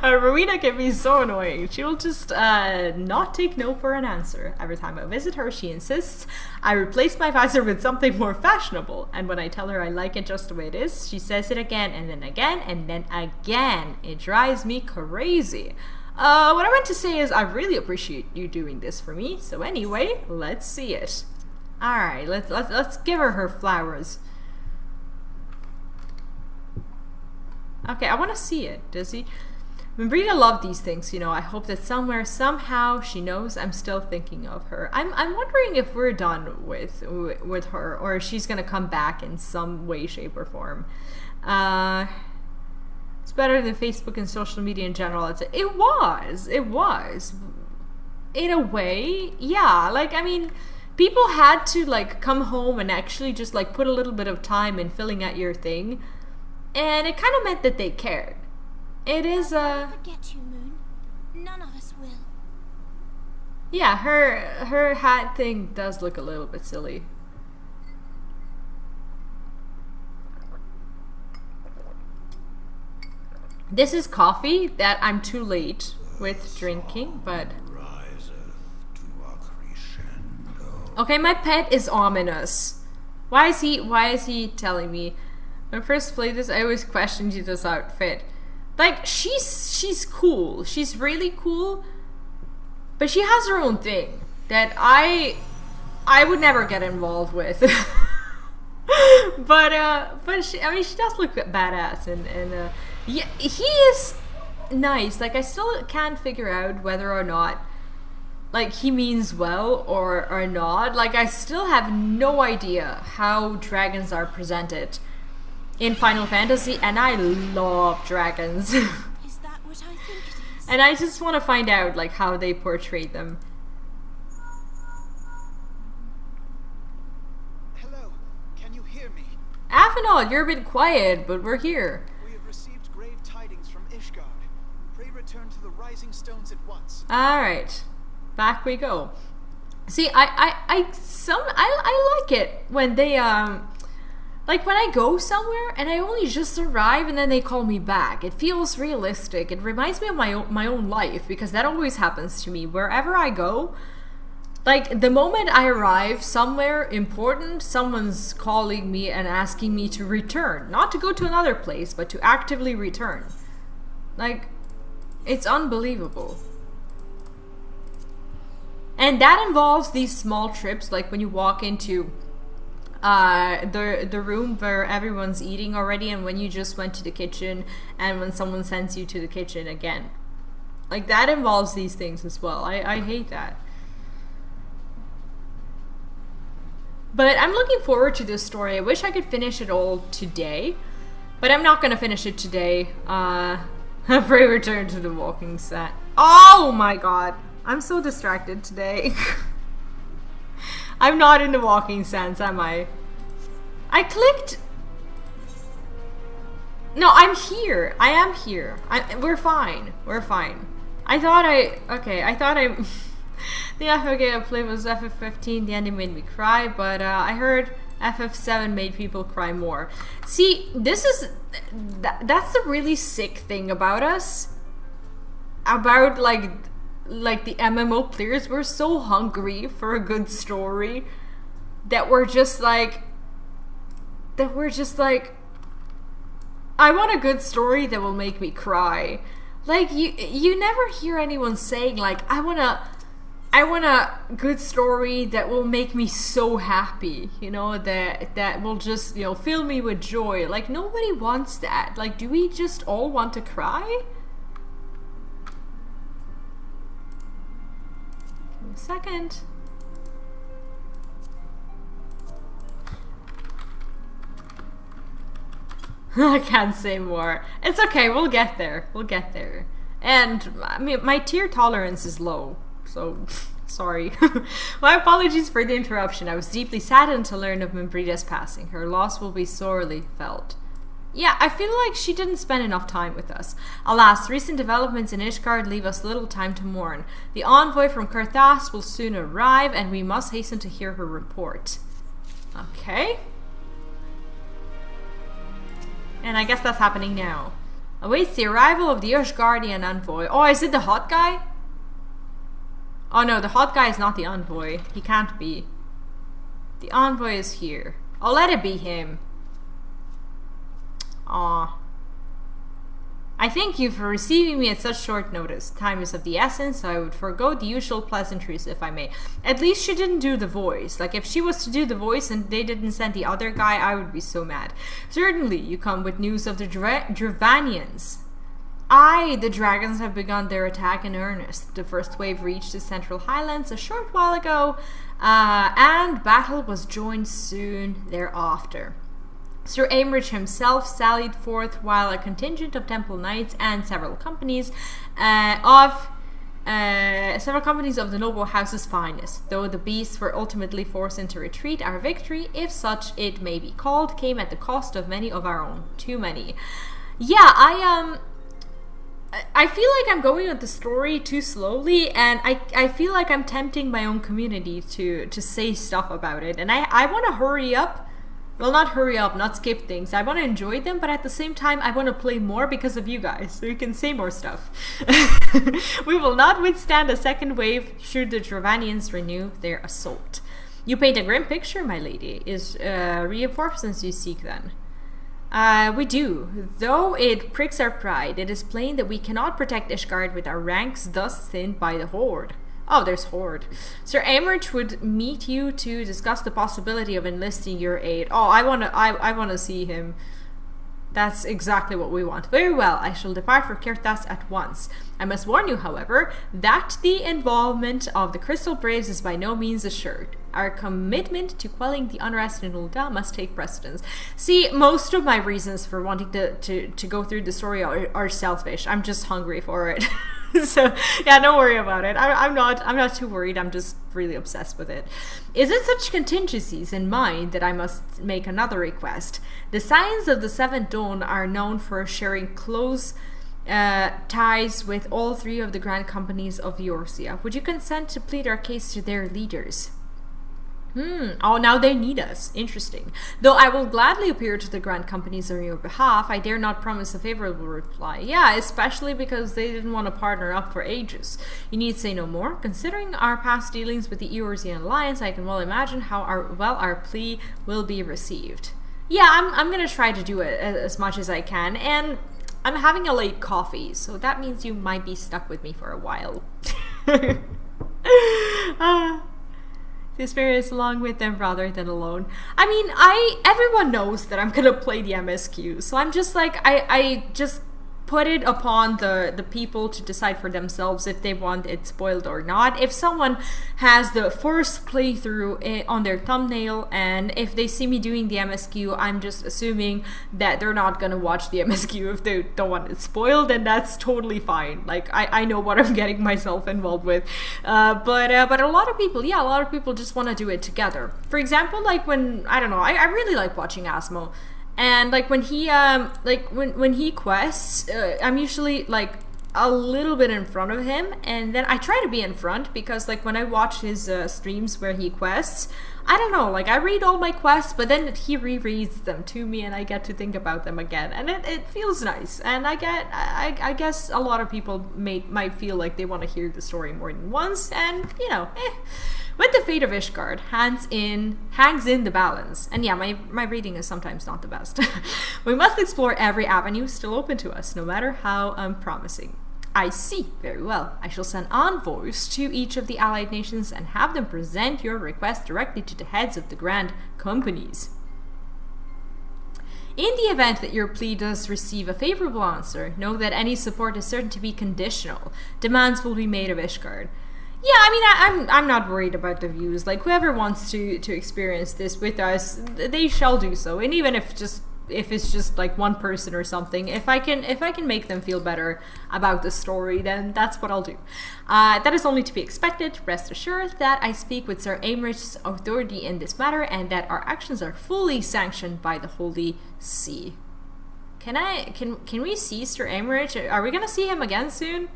Rowena can be so annoying. She will just not take no for an answer. Every time I visit her, she insists I replace my visor with something more fashionable, and when I tell her I like it just the way it is, she says it again and then again and then again. It drives me crazy. What I meant to say is I really appreciate you doing this for me. So anyway, let's see it. All right, let's give her flowers. Okay, I want to see it. Does he? Brita loved these things, you know. I hope that somewhere, somehow, she knows I'm still thinking of her. I'm wondering if we're done with her, or if she's gonna come back in some way, shape, or form. It's better than Facebook and social media in general. It was. In a way, yeah. Like, I mean, people had to, like, come home and actually just, like, put a little bit of time in filling out your thing. And it kind of meant that they cared. It is, I'll never forget you, Moon. None of us will. Yeah, her hat thing does look a little bit silly. This is coffee that I'm too late with drinking, but... Okay, my pet is ominous. Why is he telling me? When I first played this, I always questioned this outfit. Like, she's cool. She's really cool. But she has her own thing that I would never get involved with. but she, I mean, she does look badass, and yeah, he is nice. Like, I still can't figure out whether or not, like, he means well or not. Like, I still have no idea how dragons are presented in Final Fantasy, and I love dragons. Is that what I think it is? And I just want to find out, like, how they portray them. Hello, can you hear me? Afinal, you're a bit quiet, but we're here. We have received grave tidings from Ishgard. Pray return to the Rising Stones at once. Alright, back we go. See, I like it when they, like, when I go somewhere and I only just arrive and then they call me back. It feels realistic. It reminds me of my own life, because that always happens to me. Wherever I go, like, the moment I arrive somewhere important, someone's calling me and asking me to return. Not to go to another place, but to actively return. Like, it's unbelievable. And that involves these small trips, like when you walk into the room where everyone's eating already, and when you just went to the kitchen, and when someone sends you to the kitchen again. Like, that involves these things as well. I hate that. But I'm looking forward to this story. I wish I could finish it all today, but I'm not gonna finish it today. Pray return to the walking set. Oh my god, I'm so distracted today. I'm not in the walking sense, am I? I clicked... No, I'm here. I am here. We're fine. We're fine. I thought I... The FFG I played was FF15. The ending made me cry, but I heard FF7 made people cry more. See, this is... That's the really sick thing about us. About, like the MMO players. We're so hungry for a good story that we're just like, I want a good story that will make me cry. Like, you never hear anyone saying, like, I want a good story that will make me so happy, you know, that will just, you know, fill me with joy. Like, nobody wants that. Like, do we just all want to cry? Second. I can't say more. It's okay, we'll get there. We'll get there. And, I mean, my tear tolerance is low, so sorry. My apologies for the interruption. I was deeply saddened to learn of Membrida's passing. Her loss will be sorely felt. Yeah, I feel like she didn't spend enough time with us. Alas, recent developments in Ishgard leave us little time to mourn. The envoy from Kurthas will soon arrive, and we must hasten to hear her report. Okay. And I guess that's happening now. Awaits the arrival of the Guardian envoy. Oh, is it the hot guy? Oh no, the hot guy is not the envoy. He can't be. The envoy is here. Oh, let it be him. Aw. I thank you for receiving me at such short notice. Time is of the essence, so I would forego the usual pleasantries if I may. At least she didn't do the voice. Like, if she was to do the voice and they didn't send the other guy, I would be so mad. Certainly, you come with news of the Dravanians. Aye, the dragons have begun their attack in earnest. The first wave reached the Central Highlands a short while ago, and battle was joined soon thereafter. Sir Aimrich himself sallied forth while a contingent of Temple Knights and several companies of the noble house's finest. Though the beasts were ultimately forced into retreat, our victory, if such it may be called, came at the cost of many of our own. Too many. Yeah, I feel like I'm going with the story too slowly, and I feel like I'm tempting my own community to say stuff about it, and I want to hurry up. Well, not hurry up, not skip things. I want to enjoy them, but at the same time, I want to play more because of you guys, so you can say more stuff. We will not withstand a second wave should the Dravanians renew their assault. You paint a grim picture, my lady. Is reinforcements you seek then? We do. Though it pricks our pride, it is plain that we cannot protect Ishgard with our ranks thus thinned by the Horde. Oh, there's Horde. Sir Aimrich would meet you to discuss the possibility of enlisting your aid. Oh, I wanna see him. That's exactly what we want. Very well, I shall depart for Kirtas at once. I must warn you, however, that the involvement of the Crystal Braves is by no means assured. Our commitment to quelling the unrest in Ul'dah must take precedence. See, most of my reasons for wanting to go through the story are selfish. I'm just hungry for it. So yeah, don't worry about it. I'm not too worried. I'm just really obsessed with it. Is it such contingencies in mind that I must make another request? The Scions of the Seventh Dawn are known for sharing close ties with all three of the grand companies of Eorzea. Would you consent to plead our case to their leaders? Oh, now they need us. Interesting. Though I will gladly appear to the grand companies on your behalf, I dare not promise a favorable reply. Yeah, especially because they didn't want to partner up for ages. You need say no more. Considering our past dealings with the Eorzean Alliance, I can well imagine how our plea will be received. Yeah, I'm gonna try to do it as much as I can, and I'm having a late coffee, so that means you might be stuck with me for a while. To experience along with them rather than alone. I mean, everyone knows that I'm gonna play the MSQ, so I'm just like, I just put it upon the people to decide for themselves if they want it spoiled or not. If someone has the first playthrough on their thumbnail, and if they see me doing the MSQ, I'm just assuming that they're not gonna watch the MSQ if they don't want it spoiled, and that's totally fine. Like, I know what I'm getting myself involved with. But a lot of people just want to do it together. For example, like when, I don't know, I really like watching Asmo. And like when he when he quests, I'm usually like a little bit in front of him, and then I try to be in front because like when I watch his streams where he quests, I don't know, like I read all my quests, but then he rereads them to me and I get to think about them again, and it feels nice. And I guess a lot of people might feel like they want to hear the story more than once, and you know, With the fate of Ishgard hangs in the balance. And yeah, my reading is sometimes not the best. We must explore every avenue still open to us, no matter how unpromising. I see. Very well. I shall send envoys to each of the allied nations and have them present your request directly to the heads of the grand companies. In the event that your plea does receive a favorable answer, know that any support is certain to be conditional. Demands will be made of Ishgard. Yeah, I mean, I'm not worried about the views. Like, whoever wants to experience this with us, they shall do so. And even if it's just like one person or something, if I can make them feel better about the story, then that's what I'll do. That is only to be expected. Rest assured that I speak with Sir Aimrich's authority in this matter, and that our actions are fully sanctioned by the Holy See. Can we see Sir Aimrich? Are we gonna see him again soon?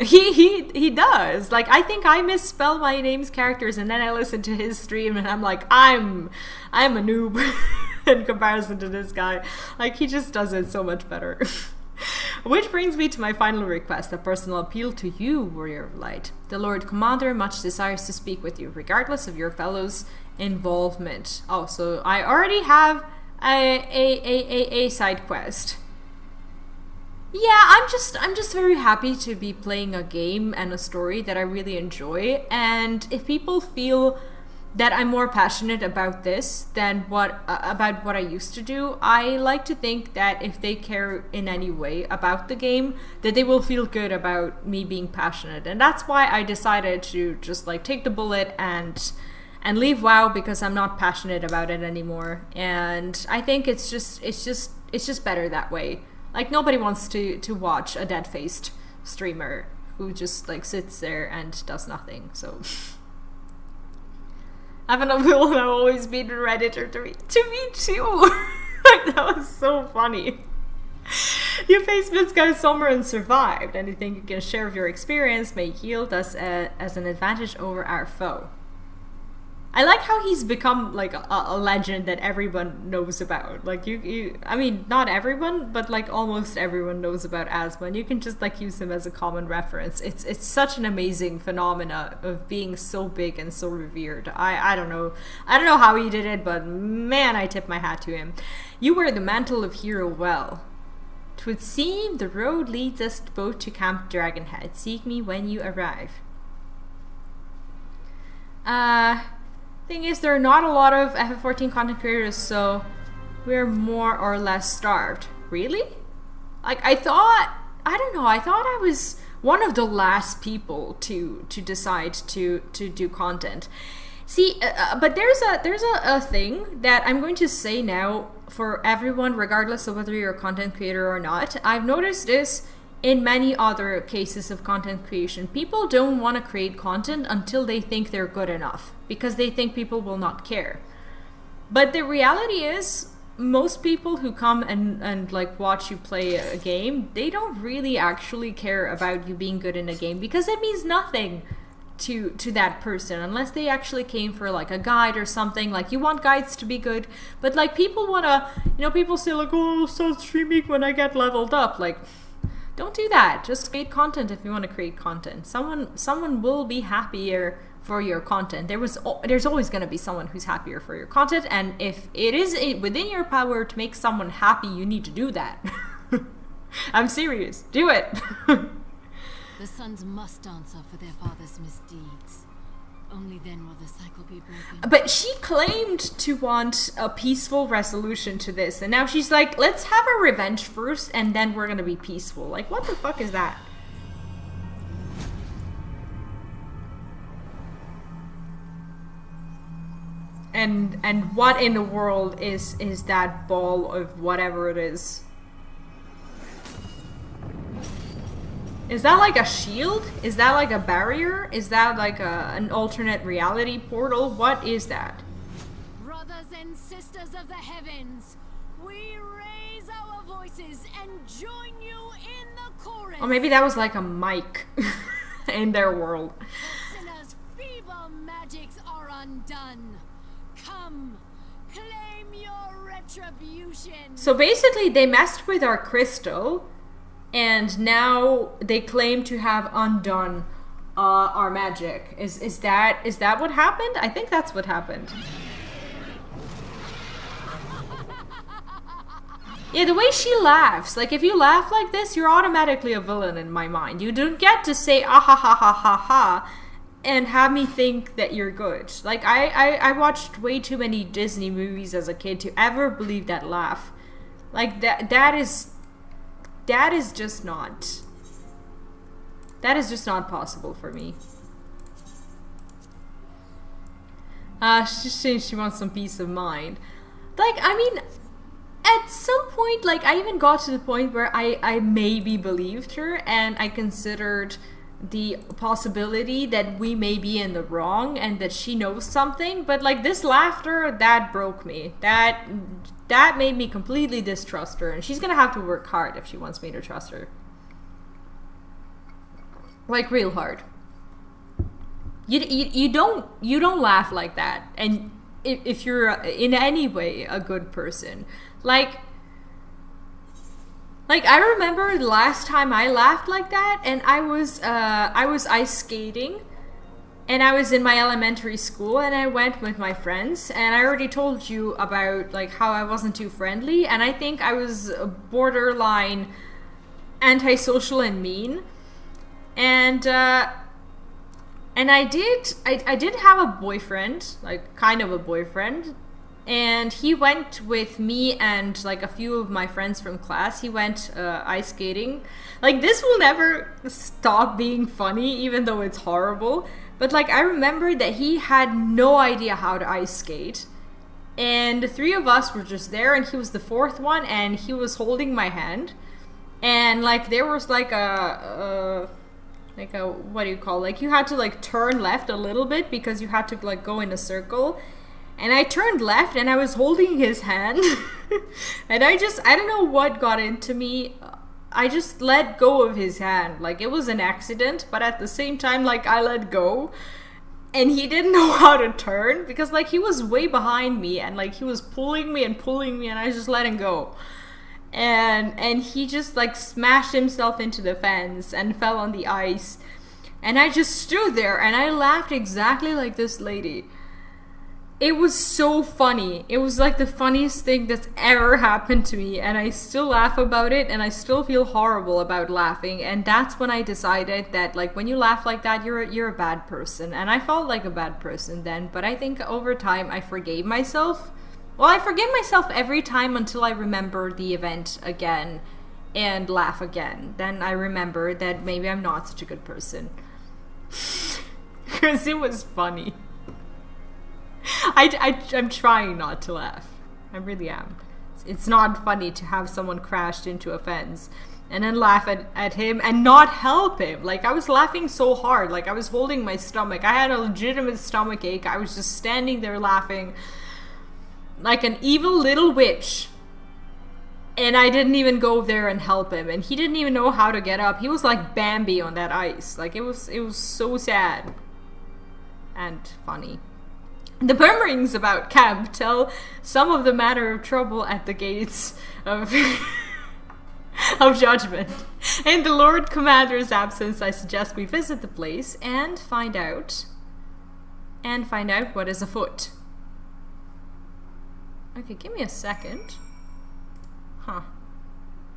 He does. Like, I think I misspell my name's characters, and then I listen to his stream and I'm like, I'm a noob. in comparison to this guy. Like, he just does it so much better. Which brings me to my final request, a personal appeal to you, Warrior of Light. The Lord Commander much desires to speak with you, regardless of your fellows' involvement. Oh, so I already have a side quest. Yeah, I'm just very happy to be playing a game and a story that I really enjoy, and if people feel that I'm more passionate about this than about what I used to do, I like to think that if they care in any way about the game, that they will feel good about me being passionate. And that's why I decided to just like take the bullet and leave WoW, because I'm not passionate about it anymore. And I think it's just better that way. Like, nobody wants to watch a dead-faced streamer who just like sits there and does nothing. So Avanel will have always been a Redditor to me too. Like, that was so funny. You faced Midsky Summer and survived. Anything you can share of your experience may yield us as an advantage over our foe. I like how he's become like a legend that everyone knows about. Like, I mean, not everyone, but like almost everyone knows about Asma, and you can just like use him as a common reference. It's such an amazing phenomena of being so big and so revered. I don't know how he did it, but man, I tip my hat to him. You wear the mantle of hero well. 'Twould seem the road leads us both to Camp Dragonhead. Seek me when you arrive. Thing is, there are not a lot of FF14 content creators, so we're more or less starved. Really? Like, I thought I was one of the last people to decide to do content. See, but there's a thing that I'm going to say now for everyone, regardless of whether you're a content creator or not. I've noticed this in many other cases of content creation. People don't want to create content until they think they're good enough, because they think people will not care. But the reality is, most people who come and like watch you play a game, they don't really actually care about you being good in a game, because it means nothing to that person unless they actually came for like a guide or something. Like, you want guides to be good, but like people want to, people say like, oh, I'll start streaming when I get leveled up. Like, don't do that. Just create content if you want to create content. Someone will be happier for your content. There's always going to be someone who's happier for your content, and if it is within your power to make someone happy, you need to do that. I'm serious. Do it. The sons must answer for their father's misdeeds. Only then will the cycle be broken. But she claimed to want a peaceful resolution to this, and now she's like, let's have a revenge first, and then we're gonna be peaceful. Like, what the fuck is that? And what in the world is that ball of whatever it is? Is that like a shield? Is that like a barrier? Is that like an alternate reality portal? What is that? Brothers and sisters of the heavens, we raise our voices and join you in the chorus. Or maybe that was like a mic in their world. The sinners' feeble magics are undone. Come, claim your retribution. So basically they messed with our crystal, and now they claim to have undone our magic. Is that what happened? I think that's what happened. Yeah, the way she laughs. Like, if you laugh like this, you're automatically a villain in my mind. You don't get to say ah ha ha ha ha ha and have me think that you're good. Like, I watched way too many Disney movies as a kid to ever believe that laugh. Like, that is just not possible for me. She's saying she wants some peace of mind. Like, I mean, at some point, like, I even got to the point where I maybe believed her, and I considered the possibility that we may be in the wrong and that she knows something. But like, this laughter, that broke me. That made me completely distrust her, and she's gonna have to work hard if she wants me to trust her. Like, real hard. You don't laugh like that, and if you're in any way a good person. Like I remember the last time I laughed like that, and I was ice skating, and I was in my elementary school, and I went with my friends, and I already told you about like how I wasn't too friendly, and I think I was borderline antisocial and mean, and I did have a boyfriend, like kind of a boyfriend, and he went with me and like a few of my friends from class. He went ice skating. Like, this will never stop being funny, even though it's horrible. But like, I remember that he had no idea how to ice skate. And the three of us were just there, and he was the fourth one, and he was holding my hand. And like, there was like a what do you call, like, you had to like turn left a little bit because you had to like go in a circle. And I turned left, and I was holding his hand. And I don't know what got into me. I just let go of his hand. Like, it was an accident, but at the same time, like, I let go. And he didn't know how to turn because like, he was way behind me, and like, he was pulling me, and I just let him go. And he just like smashed himself into the fence and fell on the ice. And I just stood there, and I laughed exactly like this lady. It was so funny. It was like the funniest thing that's ever happened to me, and I still laugh about it, and I still feel horrible about laughing. And that's when I decided that like, when you laugh like that, you're a bad person. And I felt like a bad person then, but I think over time I forgave myself. Well, I forgive myself every time until I remember the event again and laugh again. Then I remember that maybe I'm not such a good person. Because it was funny. I'm trying not to laugh. I really am. It's not funny to have someone crashed into a fence and then laugh at him and not help him. Like, I was laughing so hard. Like, I was holding my stomach. I had a legitimate stomach ache. I was just standing there laughing like an evil little witch. And I didn't even go there and help him. And he didn't even know how to get up. He was like Bambi on that ice. Like, it was so sad. And funny. The murmurings about camp tell some of the matter of trouble at the gates of of judgment. In the Lord Commander's absence, I suggest we visit the place and find out what is afoot. Okay, give me a second. Huh.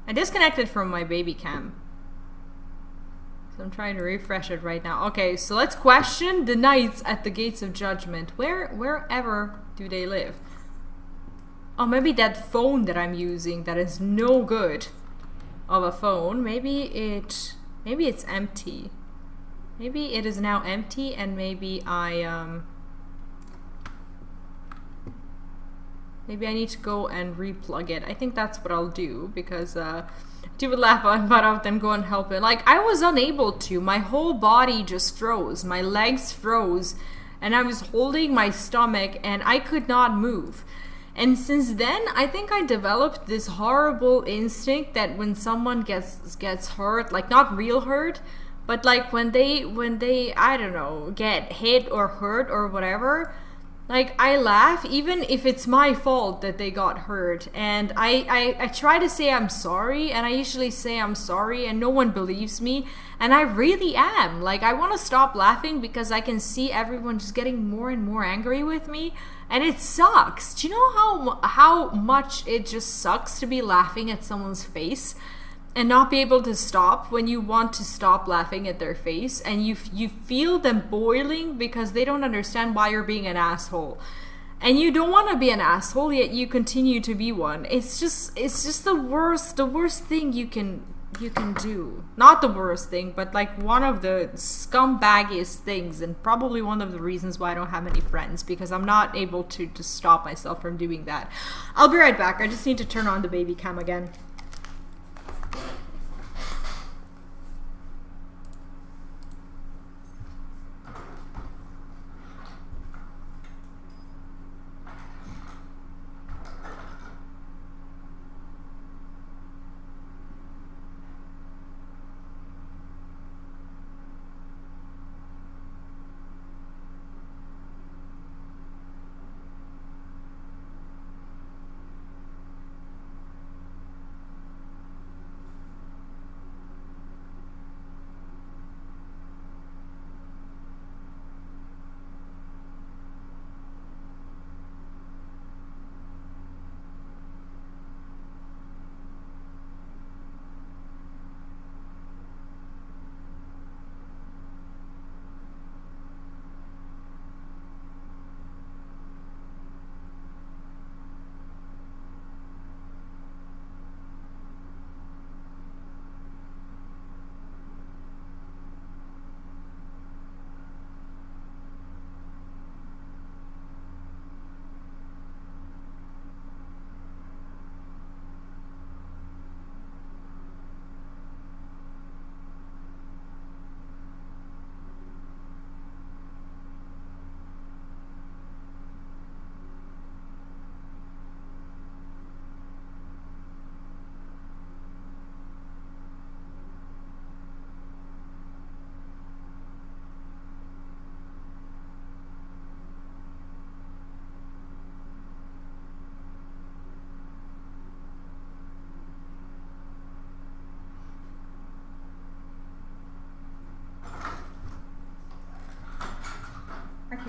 I disconnected from my baby cam. So I'm trying to refresh it right now. Okay, so let's question the knights at the gates of judgment. Wherever do they live? Oh, maybe that phone that I'm using that is no good of a phone. Maybe it's empty. Maybe it is now empty, and maybe I need to go and replug it. I think that's what I'll do, because he would laugh about them, go and help it. Like, I was unable to. My whole body just froze. My legs froze. And I was holding my stomach, and I could not move. And since then, I think I developed this horrible instinct that when someone gets hurt, like, not real hurt, but like when they I don't know, get hit or hurt or whatever, like, I laugh even if it's my fault that they got hurt. And I try to say I'm sorry, and I usually say I'm sorry, and no one believes me. And I really am. Like, I want to stop laughing because I can see everyone just getting more and more angry with me. And it sucks. Do you know how much it just sucks to be laughing at someone's face and not be able to stop when you want to stop laughing at their face, and you feel them boiling because they don't understand why you're being an asshole. And you don't want to be an asshole, yet you continue to be one. It's just the worst thing you can do. Not the worst thing, but like one of the scumbaggiest things, and probably one of the reasons why I don't have many friends, because I'm not able to stop myself from doing that. I'll be right back. I just need to turn on the baby cam again.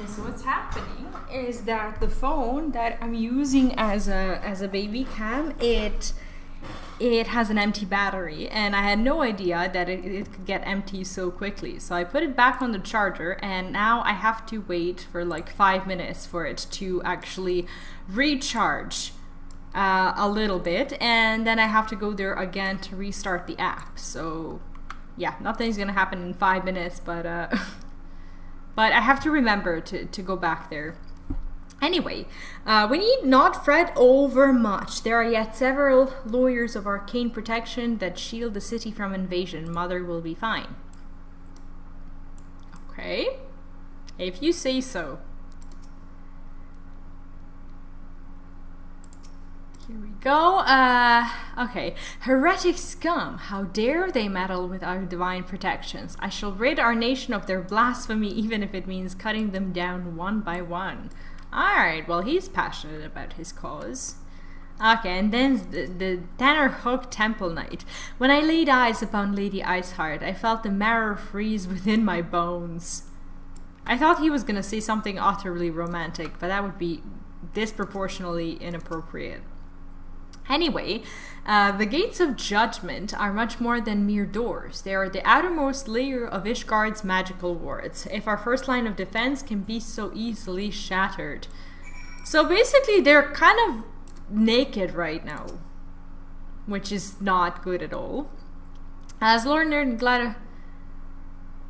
Okay, so what's happening is that the phone that I'm using as a baby cam, it has an empty battery, and I had no idea that it could get empty so quickly. So I put it back on the charger, and now I have to wait for like 5 minutes for it to actually recharge a little bit, and then I have to go there again to restart the app. So yeah, nothing's gonna happen in 5 minutes, but but I have to remember to go back there. Anyway, we need not fret over much. There are yet several lawyers of arcane protection that shield the city from invasion. Mother will be fine. Okay, if you say so. Here we go. Okay. Heretic scum, how dare they meddle with our divine protections? I shall rid our nation of their blasphemy, even if it means cutting them down one by one. Alright, well, he's passionate about his cause. Okay, and then the Tanner Hook Temple Knight. When I laid eyes upon Lady Iceheart, I felt the marrow freeze within my bones. I thought he was gonna say something utterly romantic, but that would be disproportionately inappropriate. Anyway, the gates of judgment are much more than mere doors. They are the outermost layer of Ishgard's magical wards. If our first line of defense can be so easily shattered. So basically they're kind of naked right now, which is not good at all. As Lord Nerd Glad...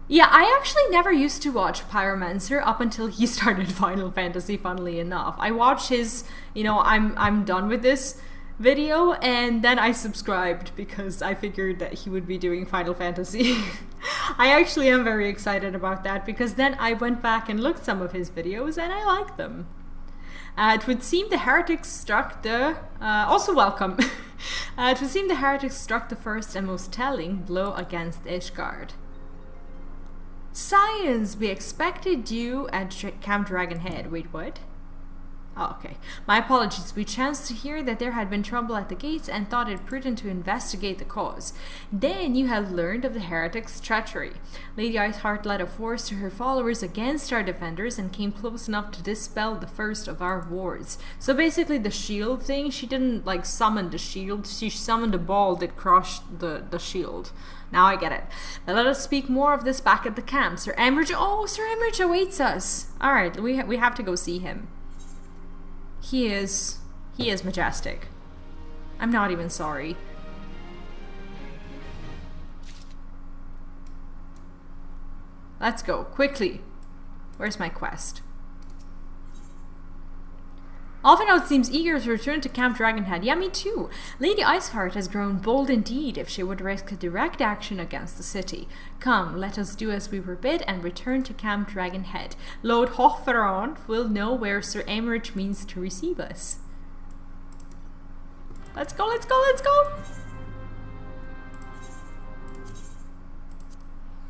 Yeah, I actually never used to watch Pyromancer up until he started Final Fantasy, funnily enough. I watched his, I'm done with this video, and then I subscribed because I figured that he would be doing Final Fantasy. I actually am very excited about that, because then I went back and looked some of his videos and I liked them. It would seem the heretics struck the... also welcome. It would seem the heretics struck the first and most telling blow against Ishgard. Science, we expected you at Camp Dragonhead. Wait, what? Oh, okay. My apologies. We chanced to hear that there had been trouble at the gates and thought it prudent to investigate the cause. Then you have learned of the heretics' treachery. Lady Iceheart led a force to her followers against our defenders and came close enough to dispel the first of our wards. So basically the shield thing, she didn't like summon the shield, she summoned a ball that crushed the shield. Now I get it. But let us speak more of this back at the camp. Sir Emmerich awaits us. Alright, we have to go see him. He is majestic. I'm not even sorry. Let's go, quickly. Where's my quest? Alphinaud seems eager to return to Camp Dragonhead. Yeah, me too. Lady Iceheart has grown bold indeed if she would risk a direct action against the city. Come, let us do as we were bid and return to Camp Dragonhead. Lord Hochferrand will know where Sir Emmerich means to receive us. Let's go, let's go, let's go!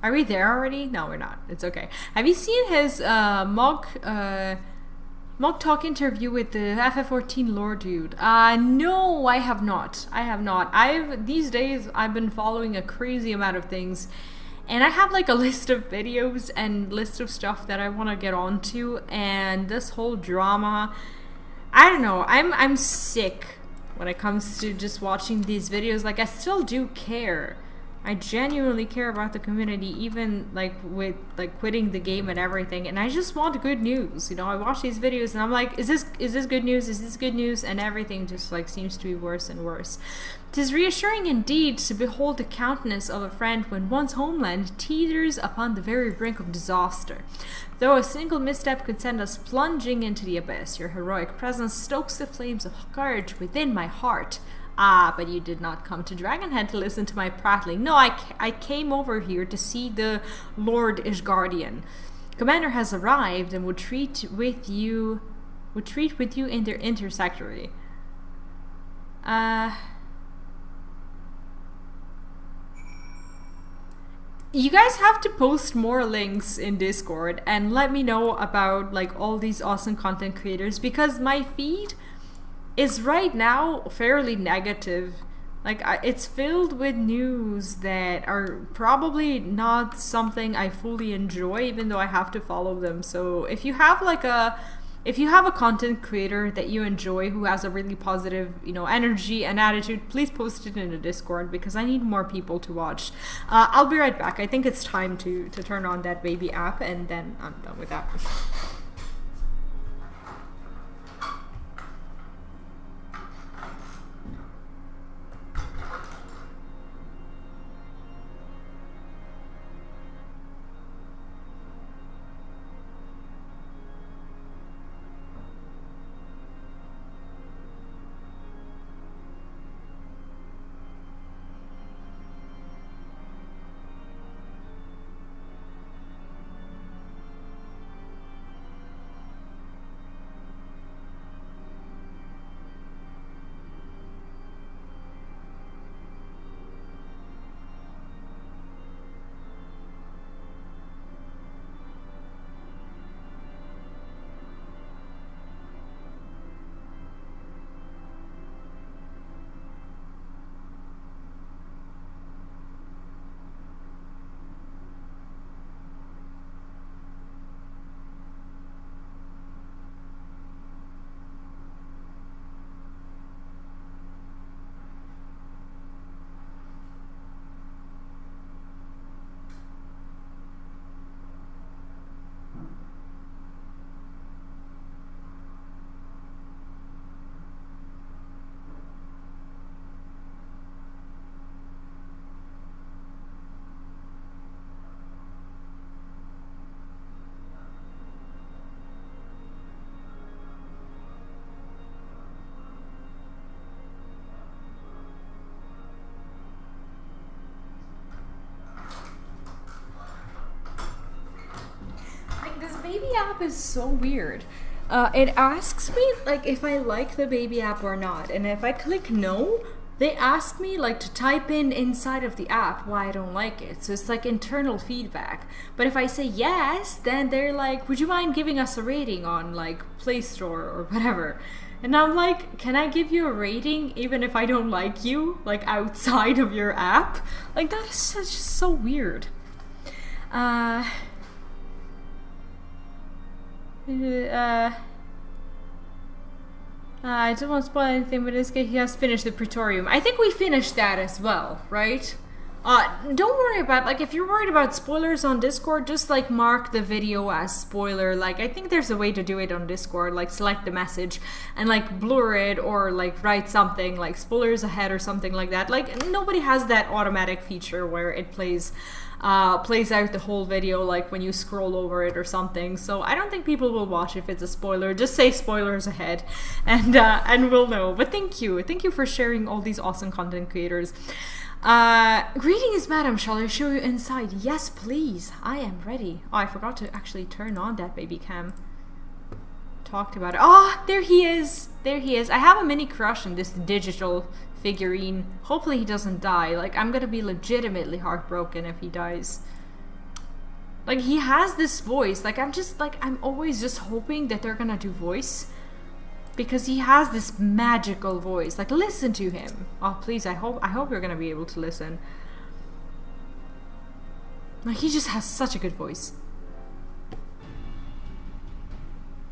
Are we there already? No, we're not. It's okay. Have you seen his Mock Talk interview with the FF14 lore dude? No, I have not. I have not. These days, I've been following a crazy amount of things, and I have like a list of videos and list of stuff that I want to get onto, and this whole drama, I don't know, I'm sick when it comes to just watching these videos. Like, I still do care. I genuinely care about the community, even like with like quitting the game and everything, and I just want good news. I watch these videos and I'm like, is this good news? Is this good news? And everything just like seems to be worse and worse. 'Tis reassuring indeed to behold the countenance of a friend when one's homeland teeters upon the very brink of disaster. Though a single misstep could send us plunging into the abyss, your heroic presence stokes the flames of courage within my heart. Ah, but you did not come to Dragonhead to listen to my prattling. No, I came over here to see the Lord Ishgardian. Commander has arrived and would treat with you in their intersectory. You guys have to post more links in Discord and let me know about like all these awesome content creators, because my feed is right now fairly negative Like, it's filled with news that are probably not something I fully enjoy, even though I have to follow them. So if you have a content creator that you enjoy who has a really positive, energy and attitude, please post it in the Discord because I need more people to watch. I'll be right back. I think it's time to turn on that baby app, and then I'm done with that. This baby app is so weird. It asks me like if I like the baby app or not, and if I click no, they ask me like to type in inside of the app why I don't like it. So it's like internal feedback. But if I say yes, then they're like, would you mind giving us a rating on like Play Store or whatever? And I'm like, can I give you a rating even if I don't like you, like outside of your app? Like that is just so weird. I don't want to spoil anything, but he has finished the Praetorium. I think we finished that as well, right? Don't worry about, like, if you're worried about spoilers on Discord, just, like, mark the video as spoiler. Like, I think there's a way to do it on Discord, like, select the message and, like, blur it or, like, write something, like, spoilers ahead or something like that. Like, nobody has that automatic feature where it plays out the whole video, like, when you scroll over it or something. So I don't think people will watch if it's a spoiler. Just say spoilers ahead and we'll know. But thank you for sharing all these awesome content creators. Greetings, madam. Shall I show you inside? Yes, please. I am ready. Oh, I forgot to actually turn on that baby cam. Talked about it. Oh, there he is. There he is. I have a mini crush on this digital figurine. Hopefully he doesn't die. Like, I'm gonna be legitimately heartbroken if he dies. Like, he has this voice. Like, I'm always just hoping that they're gonna do voice. Because he has this magical voice. Like, listen to him. Oh, please, I hope you're gonna be able to listen. Like, he just has such a good voice.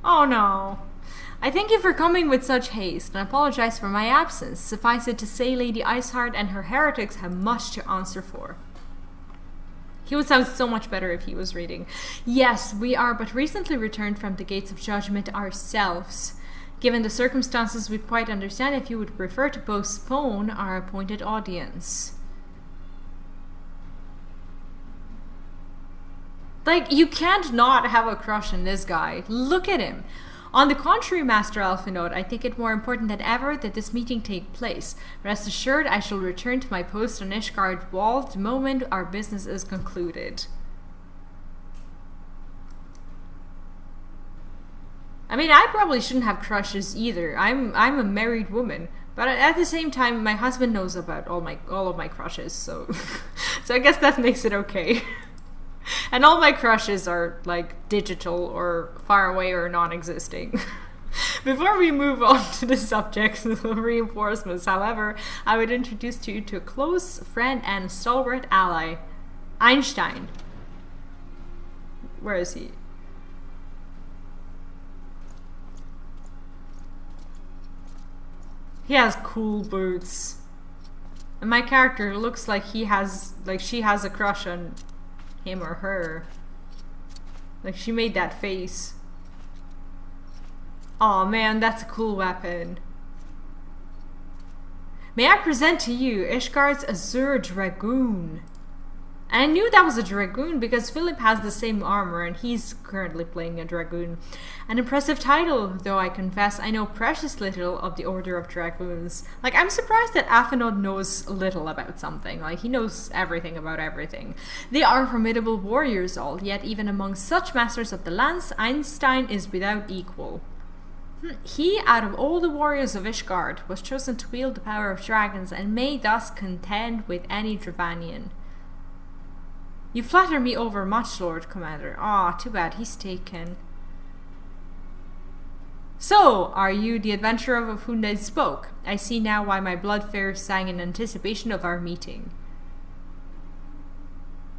Oh no. I thank you for coming with such haste, and apologize for my absence. Suffice it to say, Lady Iceheart and her heretics have much to answer for. He would sound so much better if he was reading. Yes, we are but recently returned from the gates of judgment ourselves. Given the circumstances, we'd quite understand if you would prefer to postpone our appointed audience. Like, you can't not have a crush on this guy. Look at him. On the contrary, Master Alphinaud, I think it more important than ever that this meeting take place. Rest assured, I shall return to my post on Ishgard Wall the moment our business is concluded. I mean, I probably shouldn't have crushes either. I'm a married woman, but at the same time, my husband knows about all of my crushes, so so I guess that makes it okay. And all my crushes are like digital or far away or non-existing. Before we move on to the subject of reinforcements, however, I would introduce you to a close friend and stalwart ally, Einstein. Where is he? He has cool boots. And my character looks like she has a crush on him or her. Like she made that face. Aw man, that's a cool weapon. May I present to you Ishgard's Azure Dragoon. And I knew that was a Dragoon because Philip has the same armor and he's currently playing a Dragoon. An impressive title, though I confess I know precious little of the Order of Dragoons. Like, I'm surprised that Afanod knows little about something. Like, he knows everything about everything. They are formidable warriors all, yet even among such masters of the lance, Einstein is without equal. He, out of all the warriors of Ishgard, was chosen to wield the power of dragons and may thus contend with any Dravanian. You flatter me over much, Lord Commander. Ah, too bad, he's taken. So, are you the adventurer of whom they spoke? I see now why my blood fair sang in anticipation of our meeting.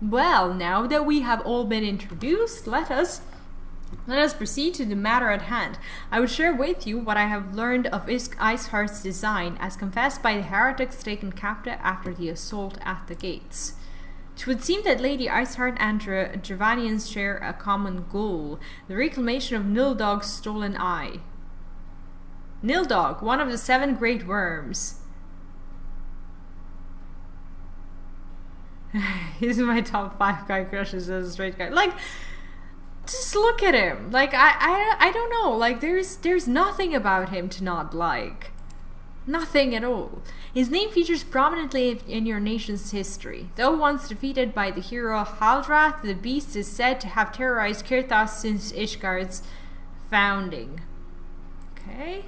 Well, now that we have all been introduced, let us proceed to the matter at hand. I will share with you what I have learned of Iceheart's design, as confessed by the heretics taken captive after the assault at the gates. It would seem that Lady Iceheart and Dravanians share a common goal, the reclamation of Nildog's stolen eye. Nildog, one of the 7 great worms. He's my top 5 guy crushes as a straight guy. Like, just look at him. Like, I don't know. Like, there's nothing about him to not like. Nothing at all. His name features prominently in your nation's history. Though once defeated by the hero Haldrath, the beast is said to have terrorized Kirthos since Ishgard's founding. Okay.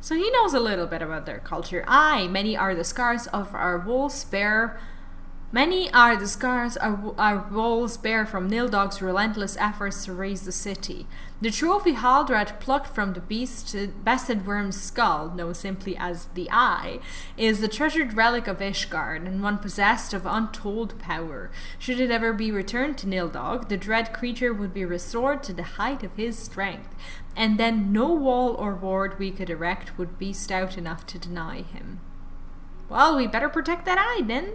So he knows a little bit about their culture. Aye, many are the scars our walls bear from Nildog's relentless efforts to raise the city. The trophy Haldrath plucked from the bested worm's skull, known simply as the Eye, is the treasured relic of Ishgard, and one possessed of untold power. Should it ever be returned to Nildog, the dread creature would be restored to the height of his strength, and then no wall or ward we could erect would be stout enough to deny him. Well, we better protect that eye, then.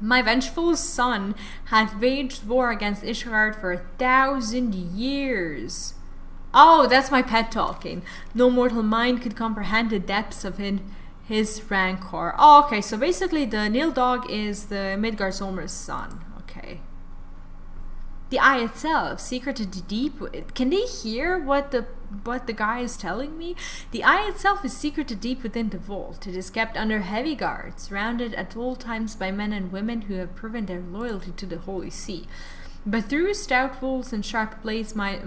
My vengeful son hath waged war against Ishgard for 1,000 years. Oh, that's my pet talking. No mortal mind could comprehend the depths of his rancor. Oh, okay, so basically the Nildog is the Midgard Solmer's son. Okay. The eye itself, secreted deep... Can they hear what the guy is telling me? The eye itself is secreted deep within the vault. It is kept under heavy guard, surrounded at all times by men and women who have proven their loyalty to the Holy See. But through stout walls and sharp blades might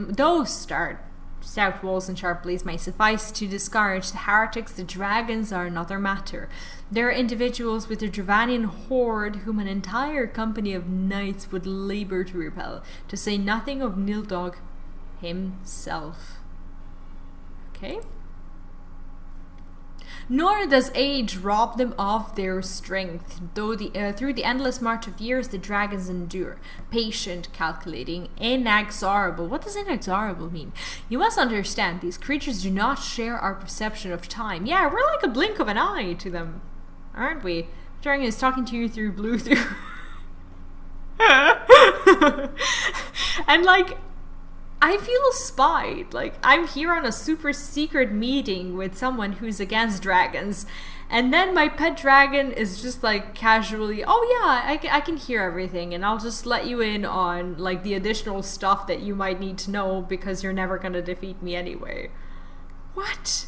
suffice to discourage the heretics. The dragons are another matter. There are individuals with a Dravanian horde whom an entire company of knights would labor to repel, to say nothing of Nildog himself. Okay. Nor does age rob them of their strength, though through the endless march of years the dragons endure. Patient, calculating, inexorable. What does inexorable mean? You must understand, these creatures do not share our perception of time. Yeah, we're like a blink of an eye to them, aren't we? Dragon is talking to you through Bluetooth. And like, I feel spied. Like, I'm here on a super secret meeting with someone who's against dragons, and then my pet dragon is just like casually, oh yeah, I can hear everything, and I'll just let you in on like the additional stuff that you might need to know because you're never gonna defeat me anyway. What?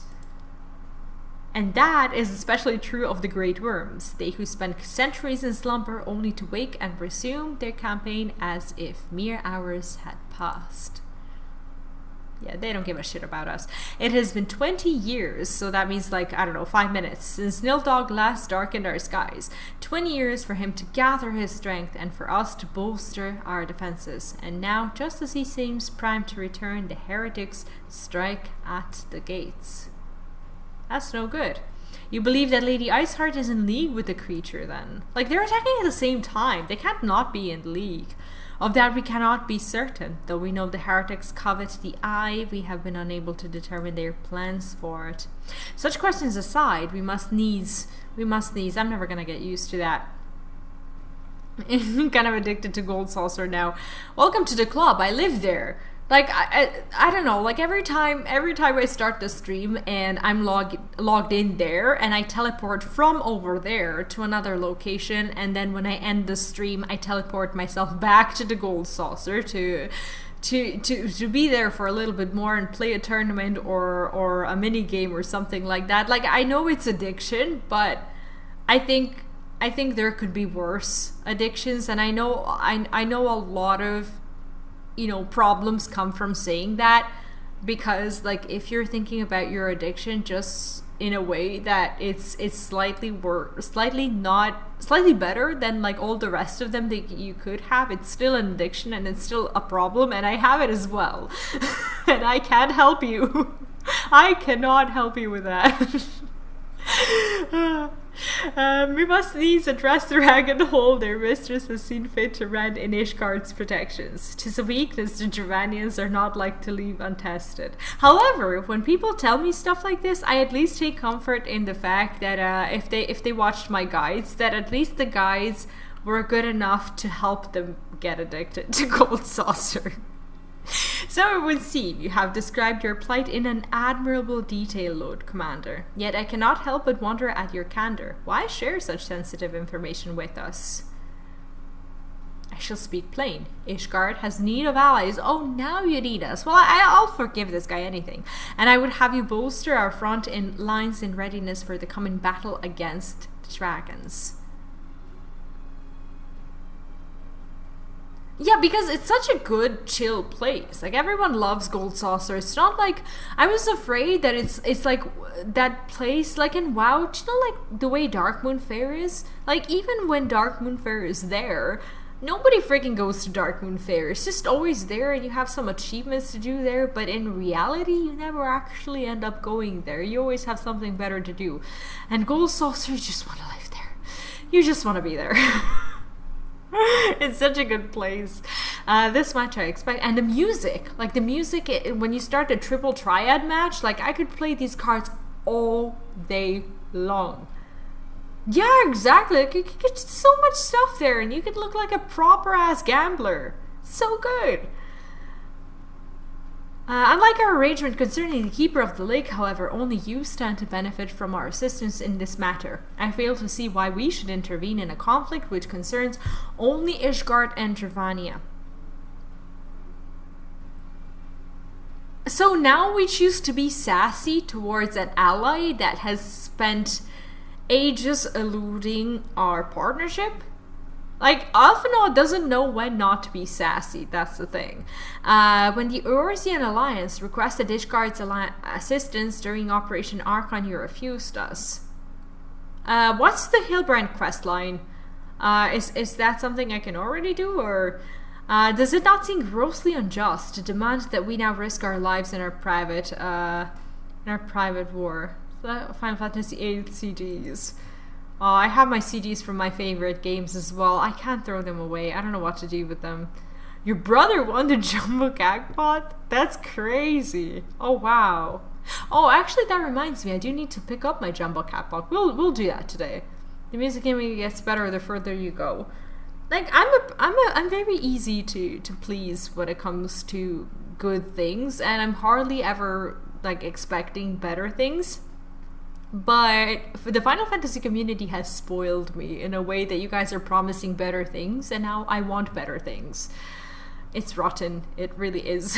And that is especially true of the great worms, they who spend centuries in slumber only to wake and resume their campaign as if mere hours had passed. Yeah, they don't give a shit about us. It has been 20 years, so that means like, I don't know, 5 minutes, since Nildog last darkened our skies. 20 years for him to gather his strength and for us to bolster our defenses. And now, just as he seems primed to return, the heretics strike at the gates. That's no good. You believe that Lady Iceheart is in league with the creature then? Like, they're attacking at the same time. They can't not be in league. Of that we cannot be certain. Though we know the heretics covet the eye, we have been unable to determine their plans for it. Such questions aside, we must needs, I'm never gonna get used to that. Kind of addicted to Gold Saucer now. Welcome to the club, I live there. Like, I don't know, like every time I start the stream and I'm logged in there and I teleport from over there to another location, and then when I end the stream I teleport myself back to the Gold Saucer to be there for a little bit more and play a tournament or a mini game or something like that. Like, I know it's addiction, but I think there could be worse addictions, and I know a lot of, you know, problems come from saying that, because like if you're thinking about your addiction just in a way that it's slightly better than like all the rest of them that you could have, it's still an addiction and it's still a problem, and I have it as well. And I can't help you. I cannot help you with that. We must needs address the rag and hole their mistress has seen fit to rend in Ishgard's protections. 'Tis a weakness the Jordanians are not like to leave untested. However, when people tell me stuff like this, I at least take comfort in the fact that if they watched my guides, that at least the guides were good enough to help them get addicted to Gold Saucer. So it would seem you have described your plight in an admirable detail, Lord Commander. Yet I cannot help but wonder at your candor. Why share such sensitive information with us? I shall speak plain. Ishgard has need of allies. Oh, now you need us. Well, I'll forgive this guy anything. And I would have you bolster our front in lines in readiness for the coming battle against the dragons. Yeah, because it's such a good, chill place. Like, everyone loves Gold Saucer. It's not like... I was afraid that it's like that place, like in WoW, do you know, like, the way Darkmoon Faire is? Like, even when Darkmoon Faire is there, nobody freaking goes to Darkmoon Faire. It's just always there, and you have some achievements to do there, but in reality, you never actually end up going there. You always have something better to do. And Gold Saucer, you just want to live there. You just want to be there. It's such a good place. This match I expect, and the music, like the music, when you start a triple triad match, like I could play these cards all day long. Yeah, exactly. Like, you could get so much stuff there, and you could look like a proper ass gambler. So good. Unlike our arrangement concerning the Keeper of the Lake, however, only you stand to benefit from our assistance in this matter. I fail to see why we should intervene in a conflict which concerns only Ishgard and Dravania. So now we choose to be sassy towards an ally that has spent ages eluding our partnership? Like, Alphinaud doesn't know when not to be sassy, that's the thing. When the Eorzean Alliance requested Ishgard's assistance during Operation Archon, you refused us. What's the Hilbrand questline? Is that something I can already do, or... does it not seem grossly unjust to demand that we now risk our lives in our private war? Final Fantasy VIII CDs. Oh, I have my CDs from my favorite games as well. I can't throw them away. I don't know what to do with them. Your brother won the Jumbo Jackpot? That's crazy. Oh, wow. Oh, actually, that reminds me. I do need to pick up my Jumbo Jackpot. We'll do that today. The music game gets better the further you go. Like, I'm very easy to please when it comes to good things, and I'm hardly ever like expecting better things. But the Final Fantasy community has spoiled me in a way that you guys are promising better things, and now I want better things. It's rotten. It really is.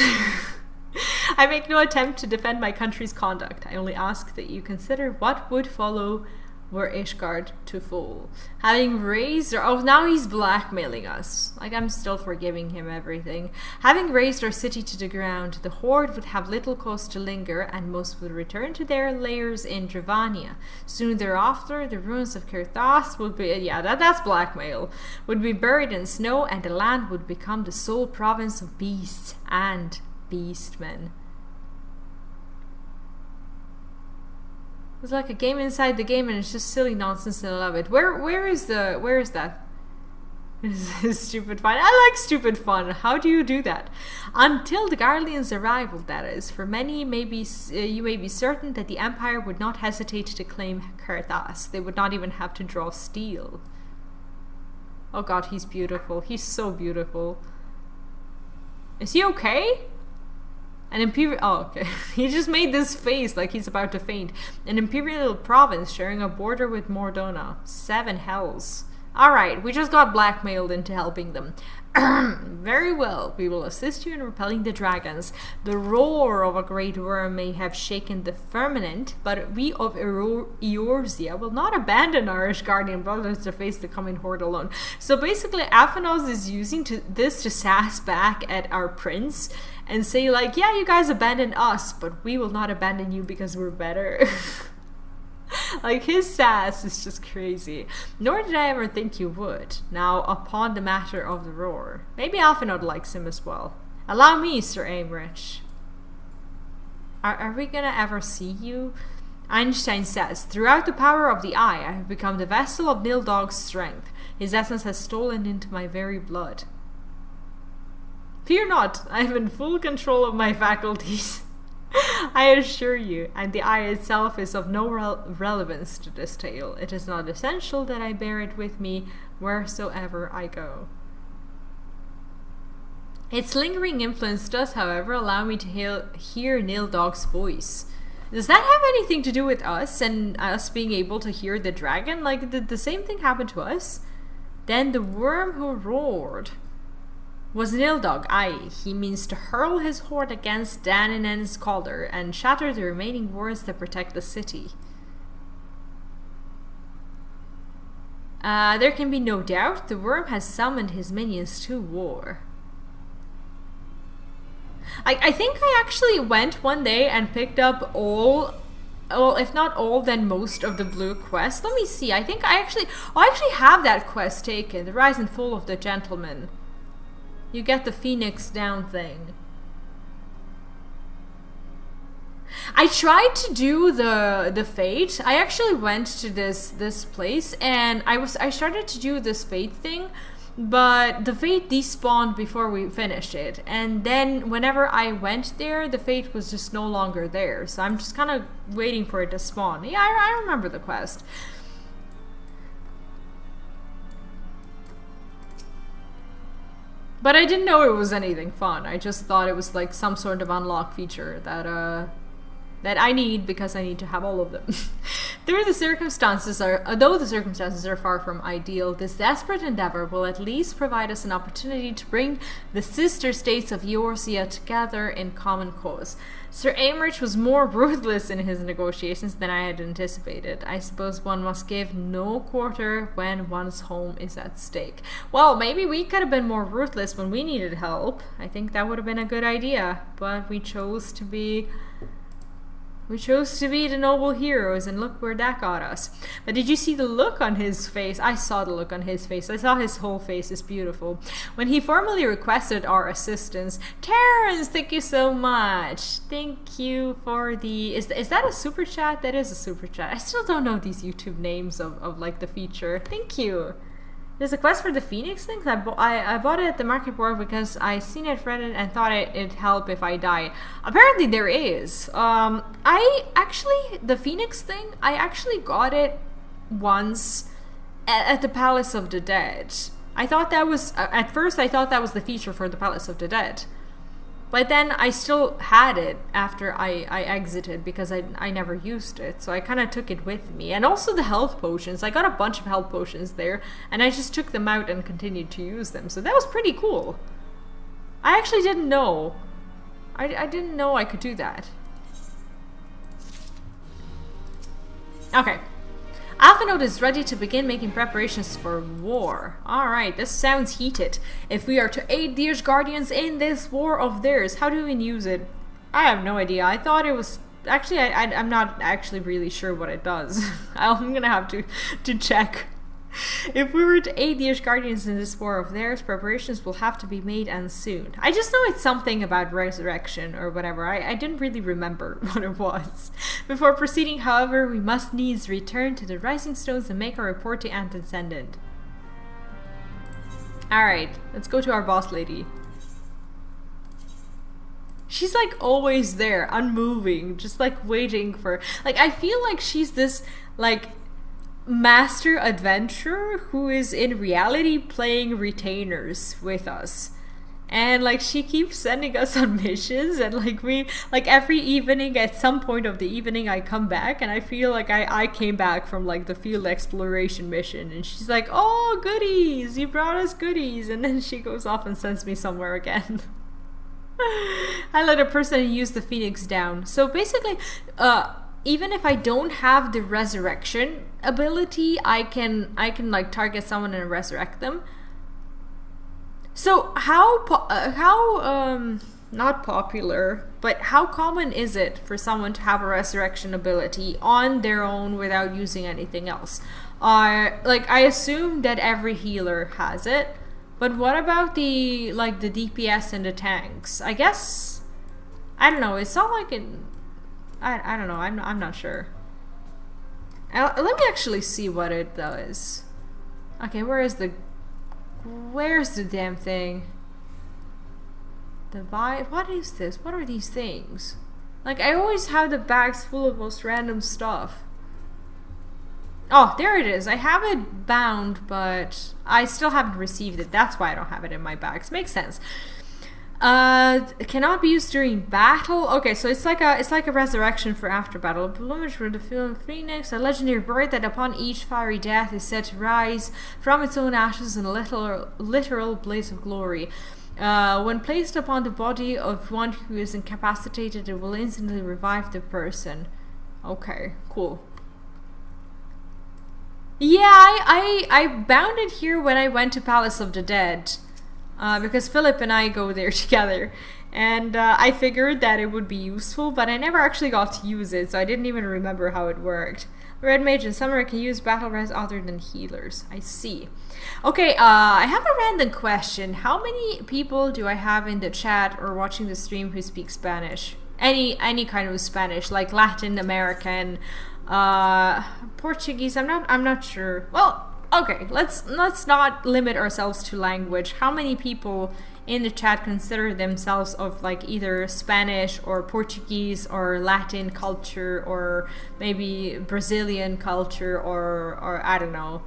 I make no attempt to defend my country's conduct. I only ask that you consider what would follow were Ishgard to fall. Having raised our... Oh, now he's blackmailing us. Like, I'm still forgiving him everything. Having raised our city to the ground, the Horde would have little cause to linger, and most would return to their lairs in Dravania. Soon thereafter, the ruins of Kirthas would be... Yeah, that's blackmail. Would be buried in snow, and the land would become the sole province of beasts and beastmen. It's like a game inside the game, and it's just silly nonsense, and I love it. Where is that? This is stupid fun. I like stupid fun. How do you do that? Until the Guardians' arrival, that is. For many, you may be certain that the Empire would not hesitate to claim Karthas. They would not even have to draw steel. Oh god, he's beautiful. He's so beautiful. Is he okay? An imperial... Oh, okay. He just made this face like he's about to faint. An imperial province sharing a border with Mordona. 7 hells. Alright, we just got blackmailed into helping them. Very well, we will assist you in repelling the dragons. The roar of a great worm may have shaken the firmament, but we of Eorzea will not abandon our Ishgardian brothers to face the coming horde alone. So basically, Aphanos is using this to sass back at our prince and say like, yeah, you guys abandoned us, but we will not abandon you because we're better. Like, his sass is just crazy. Nor did I ever think you would. Now, upon the matter of the roar. Maybe Alphanod likes him as well. Allow me, Sir Aimrich. Are we gonna ever see you? Einstein says, throughout the power of the eye, I have become the vessel of Nildog's strength. His essence has stolen into my very blood. Fear not, I am in full control of my faculties. I assure you, and the eye itself is of no relevance to this tale. It is not essential that I bear it with me wheresoever I go. Its lingering influence does, however, allow me to hear Nildog's voice. Does that have anything to do with us and us being able to hear the dragon? Like, did the same thing happen to us? Then the worm who roared was Nildog. Aye, he means to hurl his horde against Daninen's collar and shatter the remaining wards that protect the city. There can be no doubt the worm has summoned his minions to war. I think I actually went one day and picked up all, well, if not all, then most of the blue quests. Let me see. I think I actually have that quest taken. The rise and fall of the gentleman. You get the Phoenix down thing. I tried to do the fate. I actually went to this place and I started to do this fate thing, but the fate despawned before we finished it. And then whenever I went there, the fate was just no longer there. So I'm just kind of waiting for it to spawn. Yeah, I remember the quest. But I didn't know it was anything fun. I just thought it was like some sort of unlock feature that I need because I need to have all of them. Though the circumstances are far from ideal, this desperate endeavor will at least provide us an opportunity to bring the sister states of Eorzea together in common cause. Sir Aimrich was more ruthless in his negotiations than I had anticipated. I suppose one must give no quarter when one's home is at stake. Well, maybe we could have been more ruthless when we needed help. I think that would have been a good idea, but we chose to be the noble heroes, and look where that got us. But did you see the look on his face? I saw the look on his face. I saw his whole face. It's beautiful. When he formally requested our assistance. Terrence, thank you so much. Thank you for the... Is that a super chat? That is a super chat. I still don't know these YouTube names of like the feature. Thank you. There's a quest for the Phoenix things. I bought it at the market board because I seen it Reddit and thought it'd help if I die. Apparently there is. The Phoenix thing, I actually got it once at the Palace of the Dead. I thought that was, at first I thought that was the feature for the Palace of the Dead. But then I still had it after I exited because I never used it. So I kind of took it with me. And also the health potions. I got a bunch of health potions there. And I just took them out and continued to use them. So that was pretty cool. I actually didn't know. I didn't know I could do that. Okay. Alphanode is ready to begin making preparations for war. Alright, this sounds heated. If we are to aid the Guardians in this war of theirs, how do we use it? I have no idea. I thought it was... Actually, I'm not actually really sure what it does. I'm gonna have to check. If we were to aid the Guardians in this war of theirs, preparations will have to be made and soon. I just know it's something about resurrection or whatever. I didn't really remember what it was. Before proceeding, however, we must needs return to the Rising Stones and make our report to Antecedent. Alright, let's go to our boss lady. She's like always there, unmoving, just like waiting for... Like, I feel like she's this, like... master adventurer who is in reality playing retainers with us, and like she keeps sending us on missions, and like every evening at some point of the evening I come back and I feel like I came back from like the field exploration mission, and she's like, oh goodies, you brought us goodies, and then she goes off and sends me somewhere again. I let a person use the Phoenix down. So basically even if I don't have the resurrection ability, I can like target someone and resurrect them. So how not popular, but how common is it for someone to have a resurrection ability on their own without using anything else? Like I assume that every healer has it, but what about the DPS and the tanks? I guess I don't know. It's not like in I don't know. I'm not sure. Let me actually see what it does. Okay, where's the damn thing? What is this? What are these things? Like, I always have the bags full of most random stuff. Oh, there it is. I have it bound, but I still haven't received it. That's why I don't have it in my bags. Makes sense. It cannot be used during battle. Okay, so it's like a resurrection for after battle. A plumage for the Phoenix, a legendary bird that upon each fiery death is said to rise from its own ashes in a literal blaze of glory. When placed upon the body of one who is incapacitated, it will instantly revive the person. Okay, cool. Yeah, I bound it here when I went to Palace of the Dead. Because Philip and I go there together, and I figured that it would be useful, but I never actually got to use it, so I didn't even remember how it worked. Red Mage and Summoner can use battle res other than healers. I see. Okay, I have a random question. How many people do I have in the chat or watching the stream who speak Spanish? Any kind of Spanish, like Latin American, Portuguese. I'm not sure. Well, okay, let's not limit ourselves to language. How many people in the chat consider themselves of like either Spanish or Portuguese or Latin culture or maybe Brazilian culture or I don't know.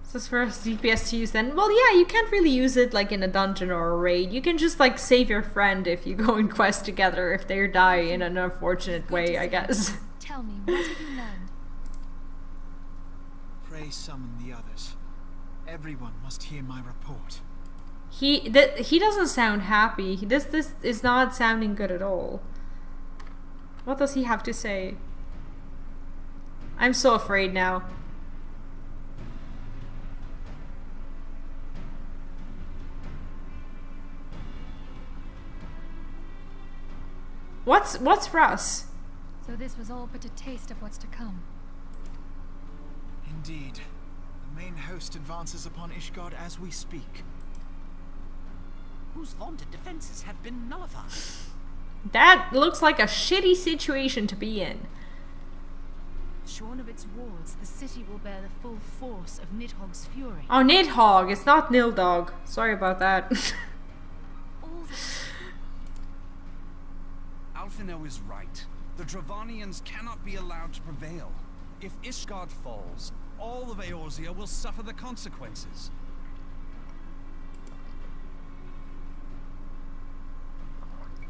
So as far as DPS to use then, well yeah, you can't really use it like in a dungeon or a raid. You can just like save your friend if you go in quest together if they die in an unfortunate way, I guess. Tell me, what have you learned? Pray summon the others. Everyone must hear my report. He doesn't sound happy. This is not sounding good at all. What does he have to say? I'm so afraid now. What's Russ? So this was all but a taste of what's to come. Indeed. The main host advances upon Ishgard as we speak. Whose vaunted defenses have been nullified. That looks like a shitty situation to be in. Shorn of its walls, the city will bear the full force of Nidhogg's fury. Oh, Nidhogg. It's not Nildog. Sorry about that. Alphino is right. The Dravanians cannot be allowed to prevail. If Ishgard falls, all of Eorzea will suffer the consequences.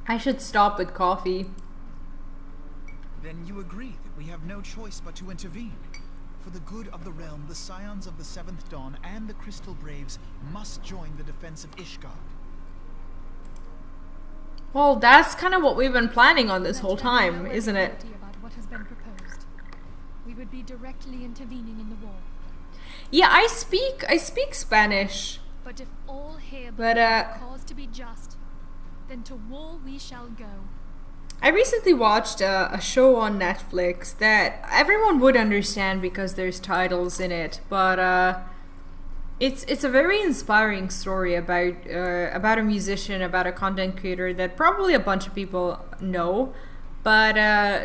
I should stop with coffee. Then you agree that we have no choice but to intervene. For the good of the realm, the Scions of the Seventh Dawn and the Crystal Braves must join the defense of Ishgard. Well, that's kind of what we've been planning on this whole Let there be time, no isn't it? ambiguity about what has been proposed. We would be directly intervening in the war. Yeah, I speak Spanish. But if all here But, believe our cause to be just, then to war we shall go. I recently watched a show on Netflix that everyone would understand because there's titles in it, but it's a very inspiring story about a musician, about a content creator that probably a bunch of people know, but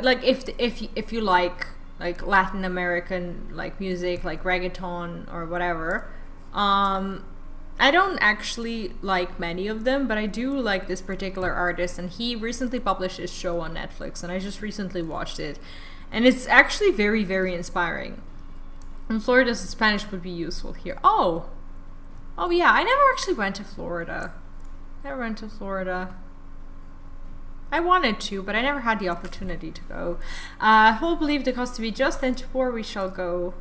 like if you like Latin American like music, like reggaeton or whatever, I don't actually like many of them, but I do like this particular artist, and he recently published his show on Netflix, and I just recently watched it, and it's actually very, very inspiring. In Florida, Spanish would be useful here. Oh yeah, I never actually went to Florida. I wanted to, but I never had the opportunity to go. Who'll believe the cause to be just, and to war we shall go.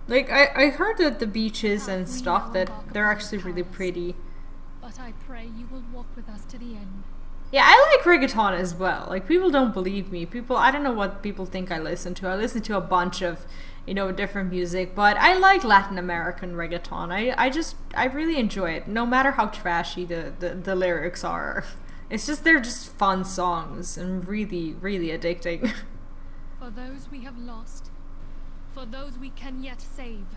Like, I heard that the beaches and stuff, that they're actually really pretty. But I pray you will walk with us to the end. Yeah, I like reggaeton as well. Like, people don't believe me. I don't know what people think I listen to. I listen to a bunch of, different music, but I like Latin American reggaeton. I really enjoy it, no matter how trashy the lyrics are. They're just fun songs and really, really addicting. For those we have lost, for those we can yet save.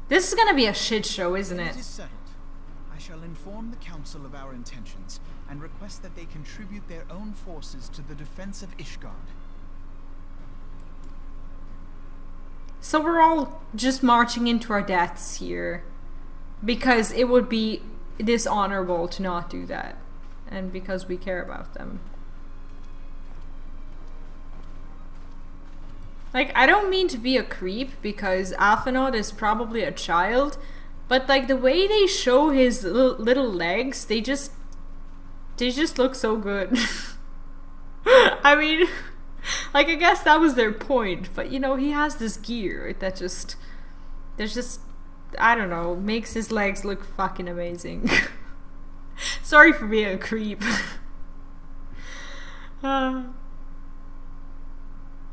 This is gonna be a shit show, isn't It it? is settled. I shall inform the council of our intentions and request that they contribute their own forces to the defense of Ishgard. So we're all just marching into our deaths here, because it would be dishonorable to not do that, and because we care about them. Like, I don't mean to be a creep, because Alphinaud is probably a child, but like the way they show his little legs, they just look so good. I mean, like, I guess that was their point, but he has this gear that I don't know, makes his legs look fucking amazing. Sorry for being a creep.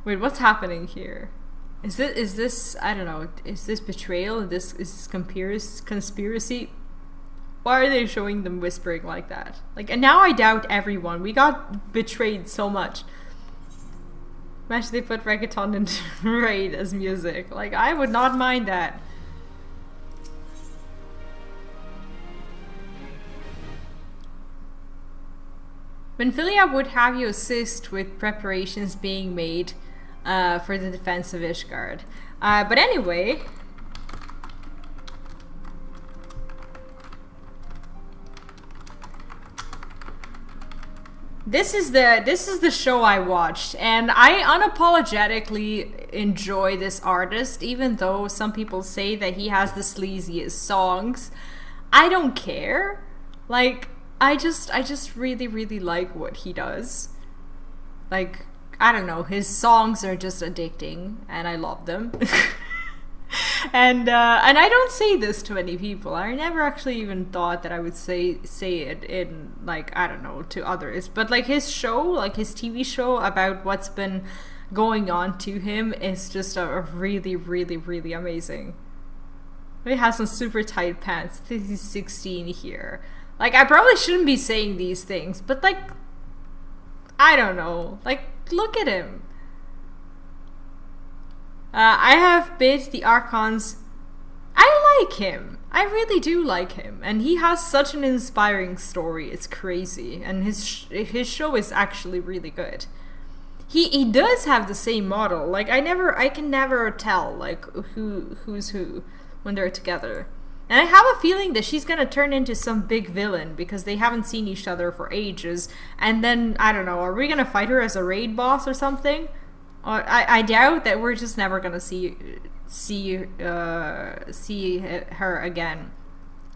Wait, what's happening here? Is this I don't know, is this betrayal? Is this conspiracy? Why are they showing them whispering like that? Like, and now I doubt everyone. We got betrayed so much. Imagine they put reggaeton into Raid as music. Like, I would not mind that. Benfilia would have you assist with preparations being made for the defense of Ishgard. But anyway, this is the show I watched, and I unapologetically enjoy this artist, even though some people say that he has the sleaziest songs. I don't care. Like, I just really, really like what he does. Like, I don't know, his songs are just addicting, and I love them. and I don't say this to many people. I never actually even thought that I would say it in, like, I don't know, to others. But like his show, like his TV show about what's been going on to him is just a really, really, really amazing. He has some super tight pants. He's 16 here. Like, I probably shouldn't be saying these things, but like, I don't know. Like, look at him. I have bid the Archons. I like him. I really do like him. And he has such an inspiring story. It's crazy. And his show is actually really good. He does have the same model. Like, I can never tell, like, who's who when they're together. And I have a feeling that she's gonna turn into some big villain because they haven't seen each other for ages. And then, I don't know, are we gonna fight her as a raid boss or something? Or I doubt that we're just never gonna see her again.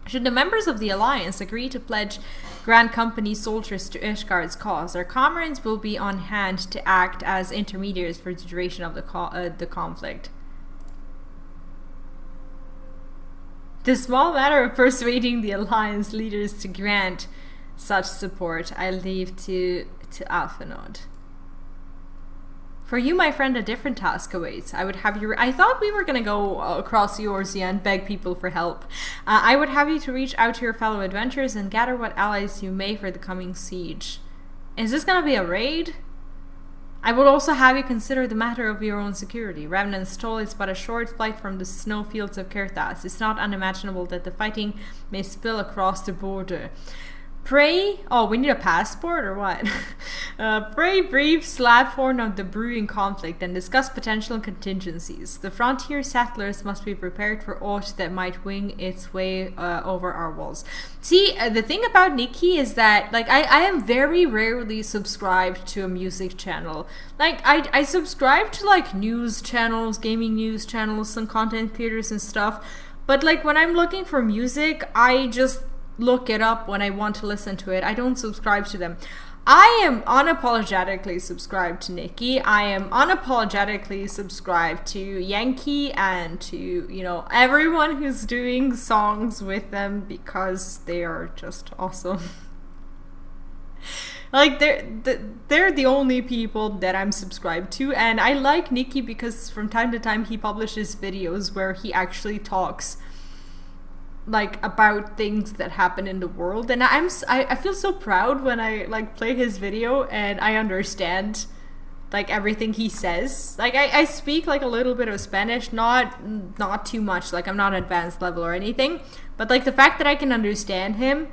Should the members of the Alliance agree to pledge Grand Company soldiers to Ishgard's cause, our comrades will be on hand to act as intermediaries for the duration of the conflict. The small matter of persuading the Alliance leaders to grant such support, I leave to Alphanod. For you, my friend, a different task awaits. I would have you... I thought we were going to go across Eorzea and beg people for help. I would have you to reach out to your fellow adventurers and gather what allies you may for the coming siege. Is this going to be a raid? I would also have you consider the matter of your own security. Remnant's Toll is but a short flight from the snowfields of Kerthas. It's not unimaginable that the fighting may spill across the border. Pray... Oh, we need a passport or what? Pray brief Slabhorn of the brewing conflict and discuss potential contingencies. The frontier settlers must be prepared for aught that might wing its way over our walls. See, the thing about Nikki is that, like, I am very rarely subscribed to a music channel. Like, I subscribe to, like, news channels, gaming news channels, some content creators and stuff. But, like, when I'm looking for music, I just look it up when I want to listen to it. I don't subscribe to them. I am unapologetically subscribed to Nikki. I am unapologetically subscribed to Yankee and to, you know, everyone who's doing songs with them because they are just awesome. Like, they're the only people that I'm subscribed to, and I like Nikki because from time to time he publishes videos where he actually talks like about things that happen in the world, and I feel so proud when I like play his video and I understand like everything he says. Like I speak like a little bit of Spanish, not too much, like I'm not advanced level or anything, but like the fact that I can understand him.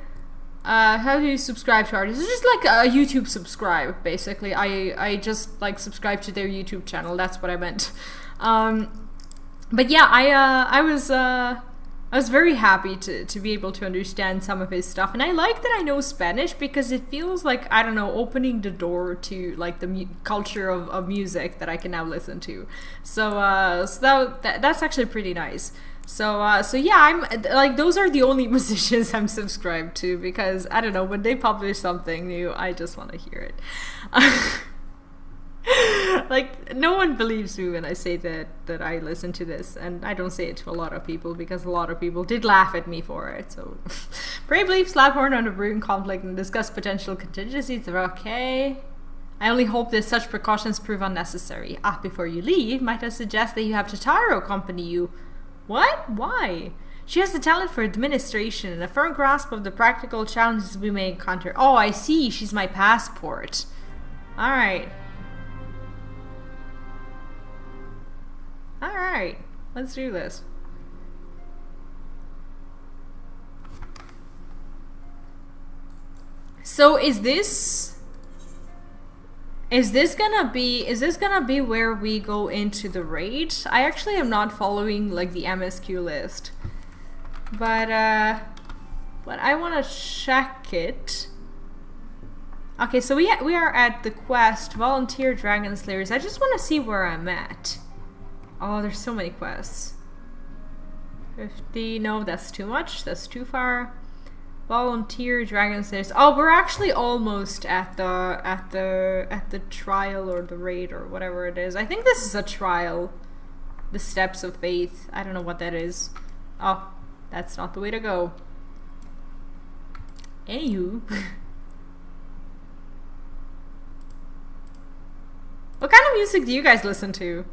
How do you subscribe to artists? It's just like a YouTube subscribe, basically. I just like subscribe to their YouTube channel. That's what I meant. But yeah, I was very happy to be able to understand some of his stuff, and I like that I know Spanish because it feels like, I don't know, opening the door to like the culture of music that I can now listen to. So that's actually pretty nice. So yeah, I'm like, those are the only musicians I'm subscribed to because I don't know, when they publish something new, I just want to hear it. Like, no one believes me when I say that I listen to this, and I don't say it to a lot of people because a lot of people did laugh at me for it. So Brave Leaf, Slabhorn on the brewing conflict and discuss potential contingencies. They're okay. I only hope that such precautions prove unnecessary. Before you leave, might I suggest that you have Totaro accompany you? What? Why? She has the talent for administration and a firm grasp of the practical challenges we may encounter. Oh, I see. She's my passport. Alright. Alright, let's do this. So is this gonna be where we go into the raid? I actually am not following like the MSQ list. But I wanna check it. Okay, so we are at the quest Volunteer Dragon Slayers. I just wanna see where I'm at. Oh, there's so many quests. 50, no, that's too much. That's too far. Volunteer Dragon Slayers. Oh, we're actually almost at the trial or the raid or whatever it is. I think this is a trial. The Steps of Faith. I don't know what that is. Oh, that's not the way to go. Anywho. What kind of music do you guys listen to?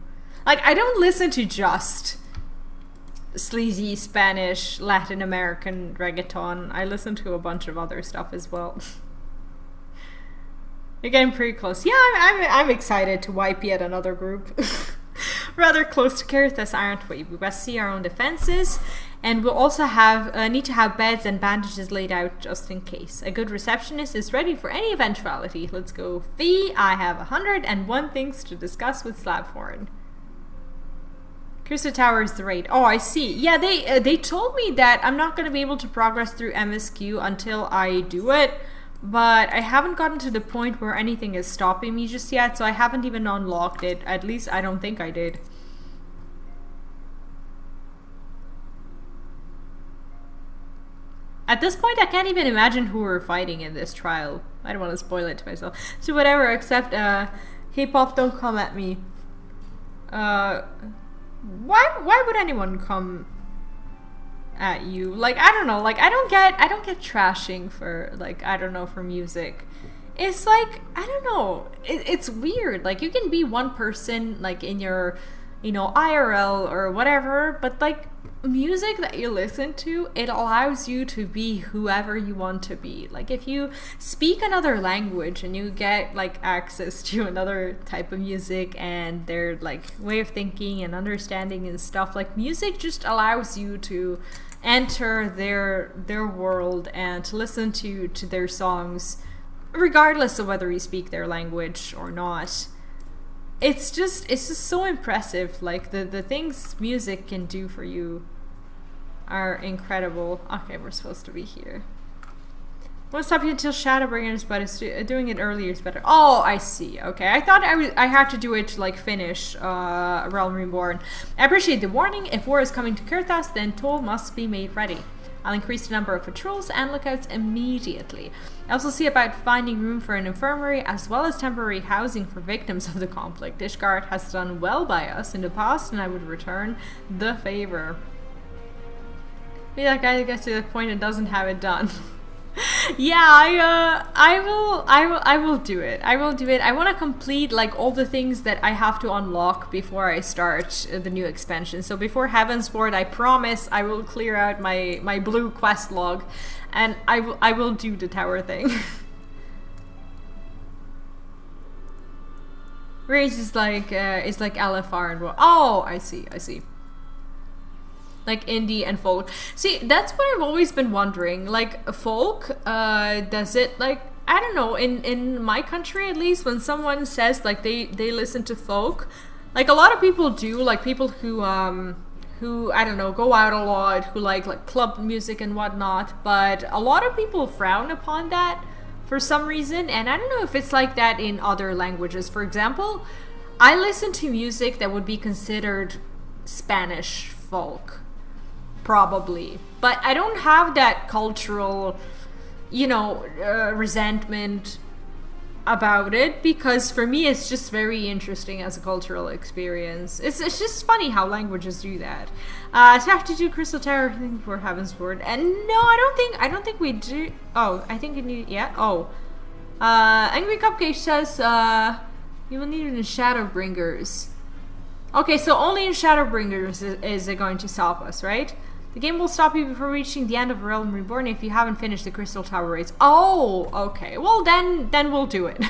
Like, I don't listen to just sleazy Spanish, Latin American reggaeton. I listen to a bunch of other stuff as well. You're getting pretty close. Yeah, I'm excited to wipe yet another group. Rather close to Kerthas, aren't we? We must see our own defenses, and we'll also need to have beds and bandages laid out just in case. A good receptionist is ready for any eventuality. Let's go. Fee, I have 101 things to discuss with Slabhorn. Crystal Tower is the raid. Oh, I see. Yeah, they told me that I'm not going to be able to progress through MSQ until I do it, but I haven't gotten to the point where anything is stopping me just yet, so I haven't even unlocked it. At least I don't think I did. At this point, I can't even imagine who we're fighting in this trial. I don't want to spoil it to myself. So whatever, except, K-pop, don't come at me. Why would anyone come at you? Like, I don't know, like, I don't get trashing for, like, I don't know, for music. It's like, I don't know, it's weird. Like, you can be one person, like, in your, you know, IRL or whatever, but, like, music that you listen to, it allows you to be whoever you want to be. Like, if you speak another language and you get, like, access to another type of music and their, like, way of thinking and understanding and stuff, like, music just allows you to enter their world and to listen to their songs, regardless of whether you speak their language or not. It's just so impressive. Like, the things music can do for you are incredible. Okay, we're supposed to be here. Won't stop you until Shadowbringers, but it's doing it earlier is better. Oh, I see. Okay, I thought I had to do it to, like, finish Realm Reborn. I appreciate the warning. If war is coming to Kurthas, then toll must be made ready. I'll increase the number of patrols and lookouts immediately. I also see about finding room for an infirmary as well as temporary housing for victims of the conflict. Ishgard has done well by us in the past, and I would return the favor. Be that guy that gets to that point and doesn't have it done. Yeah, I will do it. I will do it. I want to complete, like, all the things that I have to unlock before I start the new expansion. So before Heavensward, I promise I will clear out my blue quest log, and I will do the tower thing. Race is like LFR and oh, I see. Like indie and folk. See, that's what I've always been wondering. Like, folk, does it, like, I don't know, in my country at least, when someone says, like, they listen to folk, like, a lot of people do, like, people who I don't know, go out a lot, who like club music and whatnot, but a lot of people frown upon that for some reason, and I don't know if it's like that in other languages. For example, I listen to music that would be considered Spanish folk. Probably. But I don't have that cultural, you know, resentment about it, because for me it's just very interesting as a cultural experience. It's just funny how languages do that. So I have to do Crystal Tower thing for Heavensward. And no, I don't think we do. Oh, I think you need, yeah. Oh. Angry Cupcake says, you will need it in Shadowbringers. Okay, so only in Shadowbringers is it going to stop us, right? The game will stop you before reaching the end of Realm Reborn if you haven't finished the Crystal Tower raids. Oh, okay. Well, then we'll do it.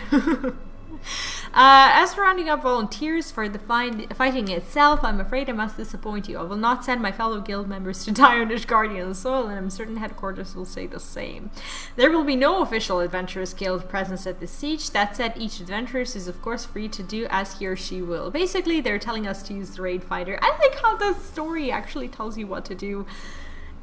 As for rounding up volunteers for the fighting itself, I'm afraid I must disappoint you. I will not send my fellow guild members to die on Ishgardian soil, and I'm certain headquarters will say the same. There will be no official Adventurers Guild presence at the siege. That said, each adventurer is of course free to do as he or she will. Basically, they're telling us to use the raid fighter. I like how the story actually tells you what to do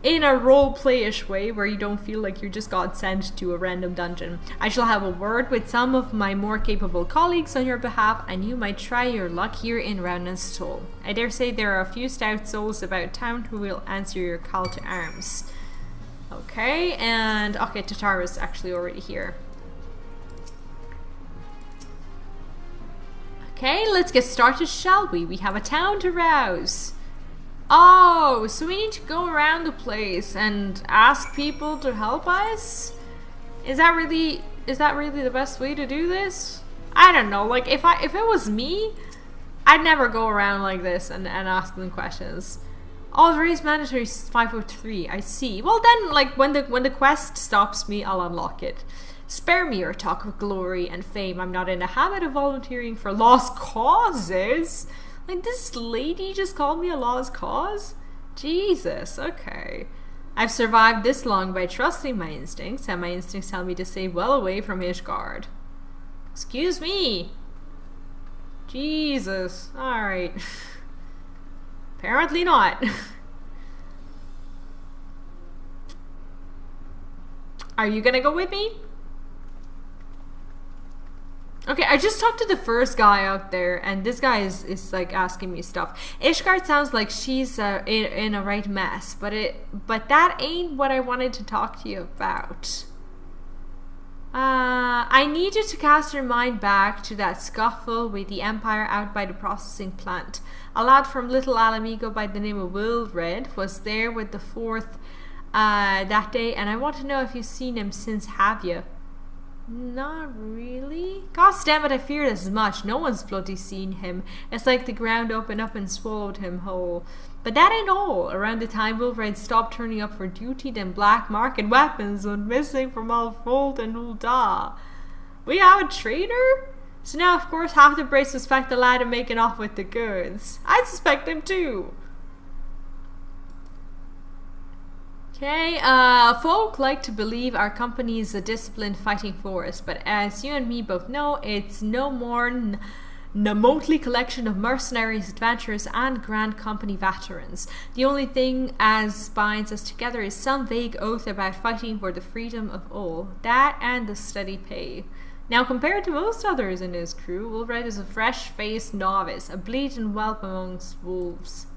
in a role-play-ish way, where you don't feel like you just got sent to a random dungeon. I shall have a word with some of my more capable colleagues on your behalf, and you might try your luck here in Roundness Toll. I dare say there are a few stout souls about town who will answer your call to arms. Okay, and okay, Tatara's actually already here. Okay, let's get started, shall we? We have a town to rouse. Oh, so we need to go around the place and ask people to help us? Is that really the best way to do this? I don't know. Like, if it was me, I'd never go around like this and ask them questions. Oh, the raise mandatory is 503. I see. Well then, like, when the quest stops me, I'll unlock it. Spare me your talk of glory and fame. I'm not in the habit of volunteering for lost causes. Like, this lady just called me a lost cause? Jesus, okay. I've survived this long by trusting my instincts, and my instincts tell me to stay well away from Ishgard. Excuse me. Jesus. Alright. Apparently not. Are you gonna go with me? Okay, I just talked to the first guy out there, and this guy is like asking me stuff. Ishgard sounds like she's in a right mess, but that ain't what I wanted to talk to you about. I need you to cast your mind back to that scuffle with the Empire out by the processing plant. A lad from Little Alamigo by the name of Wilred was there with the 4th that day, and I want to know if you've seen him since, have you? Not really. Gosh damn it, I feared as much. No one's bloody seen him. It's like the ground opened up and swallowed him whole. But that ain't all. Around the time Wilred stopped turning up for duty, then black market weapons went missing from Alfold and Ul'dah. We have a traitor? So now, of course, half the Brace suspect the lad of making off with the goods. I suspect him too. Okay, folk like to believe our company is a disciplined fighting force, but as you and me both know, it's no more than a motley collection of mercenaries, adventurers, and Grand Company veterans. The only thing as binds us together is some vague oath about fighting for the freedom of all. That and the steady pay. Now, compared to most others in his crew, Wilred is a fresh-faced novice, a bleating whelp amongst wolves.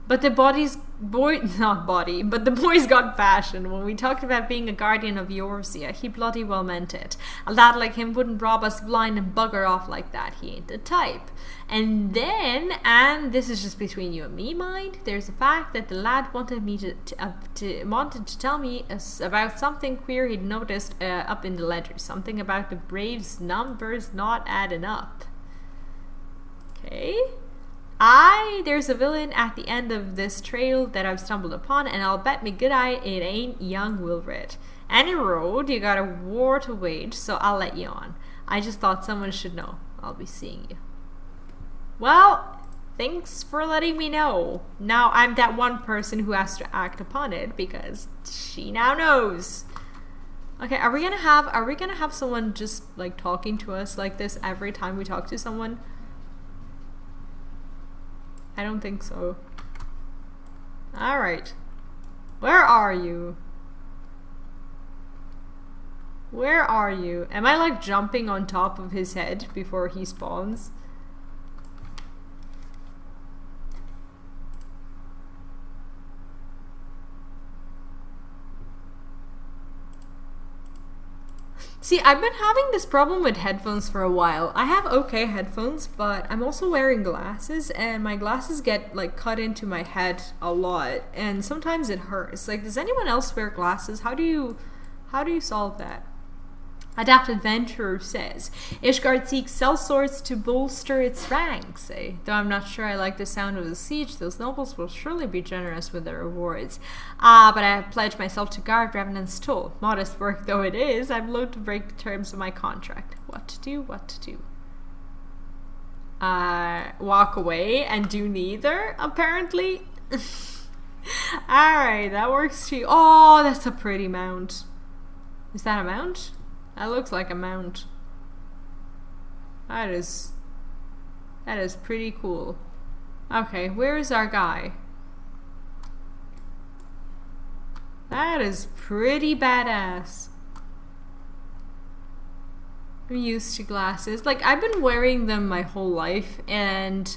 But the boys got passion. When we talked about being a guardian of Eorzea, he bloody well meant it. A lad like him wouldn't rob us blind and bugger off like that. He ain't the type. And then, and this is just between you and me, mind, there's the fact that the lad wanted me wanted to tell me about something queer he'd noticed up in the ledger. Something about the Braves' numbers not adding up. Okay. There's a villain at the end of this trail that I've stumbled upon, and I'll bet me good eye it ain't young Wilred. Any road, you got a war to wage, so I'll let you on. I just thought someone should know. I'll be seeing you. Well, thanks for letting me know. Now I'm that one person who has to act upon it, because she now knows. Okay, are we gonna have someone just like talking to us like this every time we talk to someone? I don't think so. Alright. Where are you? Where are you? Am I like jumping on top of his head before he spawns? See, I've been having this problem with headphones for a while. I have okay headphones, but I'm also wearing glasses, and my glasses get like cut into my head a lot, and sometimes it hurts. Like, does anyone else wear glasses? How do you solve that? Adapt Adventurer says, Ishgard seeks sellswords to bolster its ranks. Though I'm not sure I like the sound of the siege, those nobles will surely be generous with their rewards. But I have pledged myself to guard Revenant's toll. Modest work though it is, I'm loath to break the terms of my contract. What to do? Walk away and do neither, apparently. Alright, that works too. Oh, that's a pretty mount. Is that a mount? That looks like a mount. That is pretty cool. Okay, where's our guy? That is pretty badass. I'm used to glasses. Like, I've been wearing them my whole life, and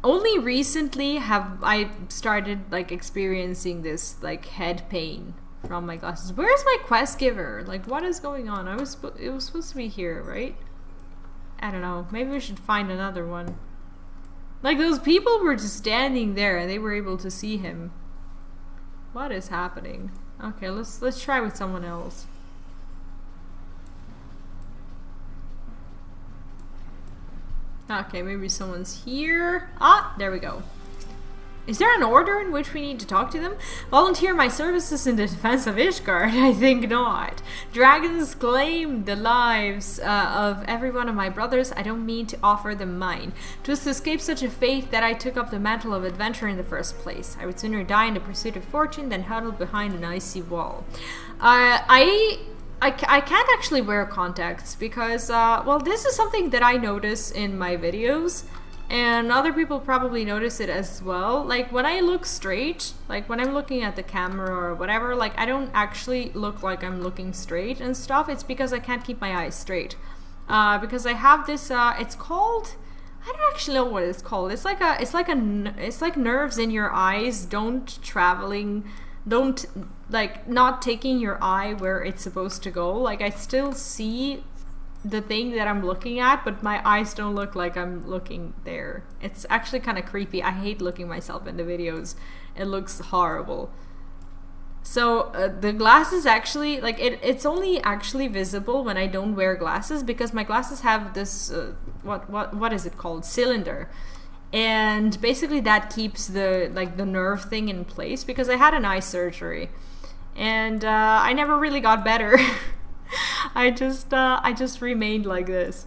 only recently have I started like experiencing this like head pain from my glasses. Where's my quest giver? Like, what is going on? It was supposed to be here, right? I don't know. Maybe we should find another one. Like, those people were just standing there and they were able to see him. What is happening? Okay, let's try with someone else. Okay, maybe someone's here. Ah, there we go. Is there an order in which we need to talk to them? Volunteer my services in the defense of Ishgard? I think not. Dragons claim the lives of every one of my brothers. I don't mean to offer them mine. 'Twas to escape such a fate that I took up the mantle of adventure in the first place. I would sooner die in the pursuit of fortune than huddle behind an icy wall. I can't actually wear contacts because, well, this is something that I notice in my videos. And other people probably notice it as well. Like, when I look straight, like when I'm looking at the camera or whatever, like I don't actually look like I'm looking straight and stuff. It's because I can't keep my eyes straight. because I have this. It's called. I don't actually know what it's called. It's like nerves in your eyes. Don't like not taking your eye where it's supposed to go. Like I still see the thing that I'm looking at, but my eyes don't look like I'm looking there. It's actually kind of creepy. I hate looking myself in the videos. It looks horrible. So the glasses actually, like it's only actually visible when I don't wear glasses, because my glasses have this what is it called, cylinder, and basically that keeps the nerve thing in place, because I had an eye surgery and I never really got better. I just remained like this.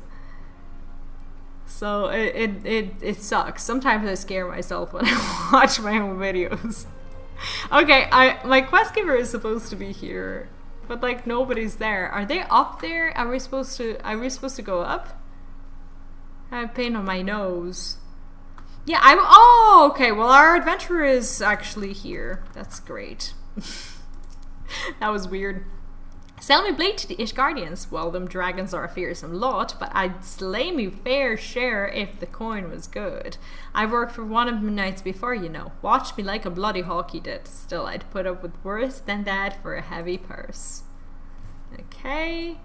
So it sucks. Sometimes I scare myself when I watch my own videos. Okay, my quest giver is supposed to be here, but like nobody's there. Are they up there? Are we supposed to go up? I have pain on my nose. Yeah, oh, okay. Well, our adventurer is actually here. That's great. That was weird. Sell me blade to the Ishgardians. Well, them dragons are a fearsome lot, but I'd slay me fair share if the coin was good. I worked for one of them nights before, you know. Watch me like a bloody hawk he did. Still, I'd put up with worse than that for a heavy purse. Okay.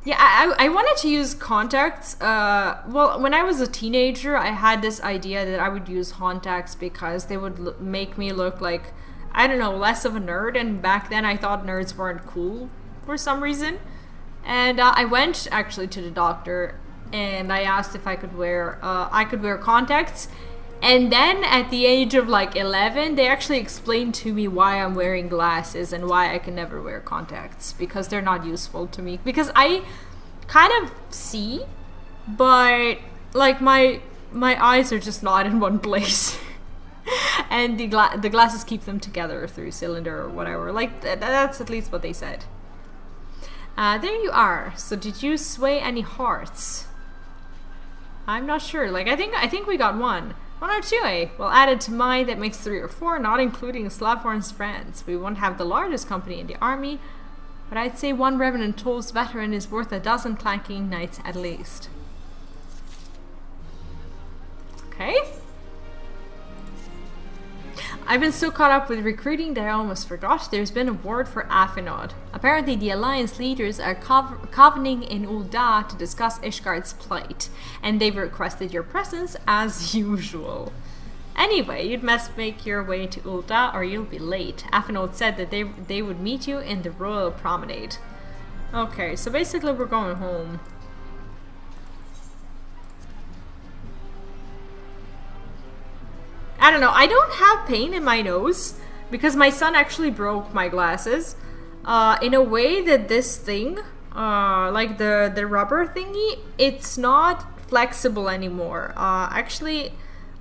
Yeah, I wanted to use contacts. Well, when I was a teenager, I had this idea that I would use contacts because they would make me look like, I don't know, less of a nerd, and back then I thought nerds weren't cool for some reason. And I went actually to the doctor and I asked if I could wear contacts. And then at the age of like 11, they actually explained to me why I'm wearing glasses and why I can never wear contacts, because they're not useful to me. Because I kind of see, but like my eyes are just not in one place. And the glasses keep them together through cylinder or whatever. Like that's at least what they said. There you are. So did you sway any hearts? I'm not sure. Like I think we got one or two. Well, added to mine, that makes 3 or 4, not including Slavhorn's friends. We won't have the largest company in the army, but I'd say 1 Revenant Toll's veteran is worth 12 clanking knights at least. Okay. I've been so caught up with recruiting that I almost forgot there's been a word for Afinod. Apparently the Alliance leaders are convening in Ul'dah to discuss Ishgard's plight, and they've requested your presence as usual. Anyway, you'd best make your way to Ul'dah or you'll be late. Afinod said that they would meet you in the Royal Promenade. Okay, so basically we're going home. I don't know, I don't have pain in my nose because my son actually broke my glasses in a way that this thing, like the rubber thingy, it's not flexible anymore. Actually,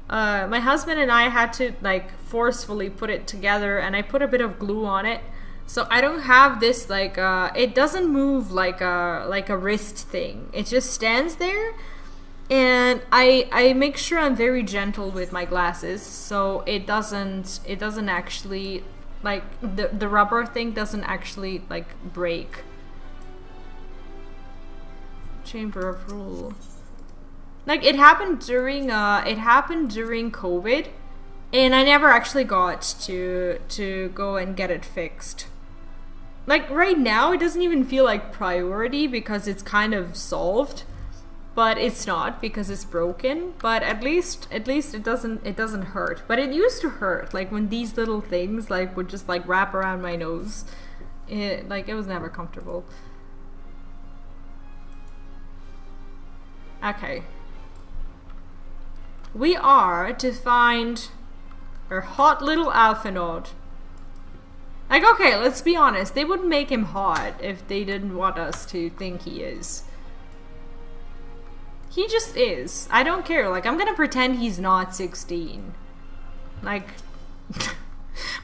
my husband and I had to like forcefully put it together, and I put a bit of glue on it. So I don't have this like, it doesn't move like a wrist thing. It just stands there. And I make sure I'm very gentle with my glasses, so it doesn't actually, like, the rubber thing doesn't actually, like, break. Chamber of Rule. Like, it happened during COVID, and I never actually got to go and get it fixed. Like, right now, it doesn't even feel like priority because it's kind of solved. But it's not because it's broken. But at least it doesn't hurt. But it used to hurt, like when these little things like would just like wrap around my nose. It was never comfortable. Okay. We are to find our hot little Alphanod. Like, okay, let's be honest. They wouldn't make him hot if they didn't want us to think he is. He just is. I don't care. Like, I'm gonna pretend he's not 16. Like,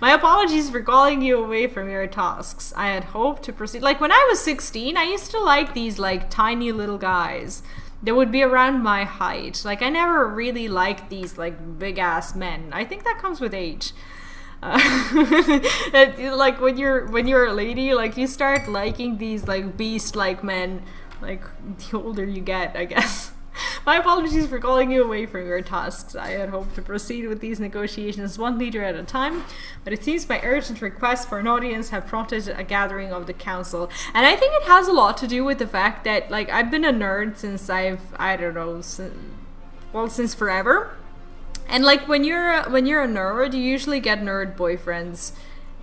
my apologies for calling you away from your tasks. I had hoped to proceed. Like, when I was 16, I used to like these, like, tiny little guys that would be around my height. Like, I never really liked these, like, big-ass men. I think that comes with age. Like, when you're a lady, like, you start liking these, like, beast-like men. like, the older you get, I guess. My apologies for calling you away from your tasks. I had hoped to proceed with these negotiations one leader at a time, but it seems my urgent request for an audience have prompted a gathering of the council. And I think it has a lot to do with the fact that, like, I've been a nerd since I don't know, since forever. And like, when you're a nerd, you usually get nerd boyfriends.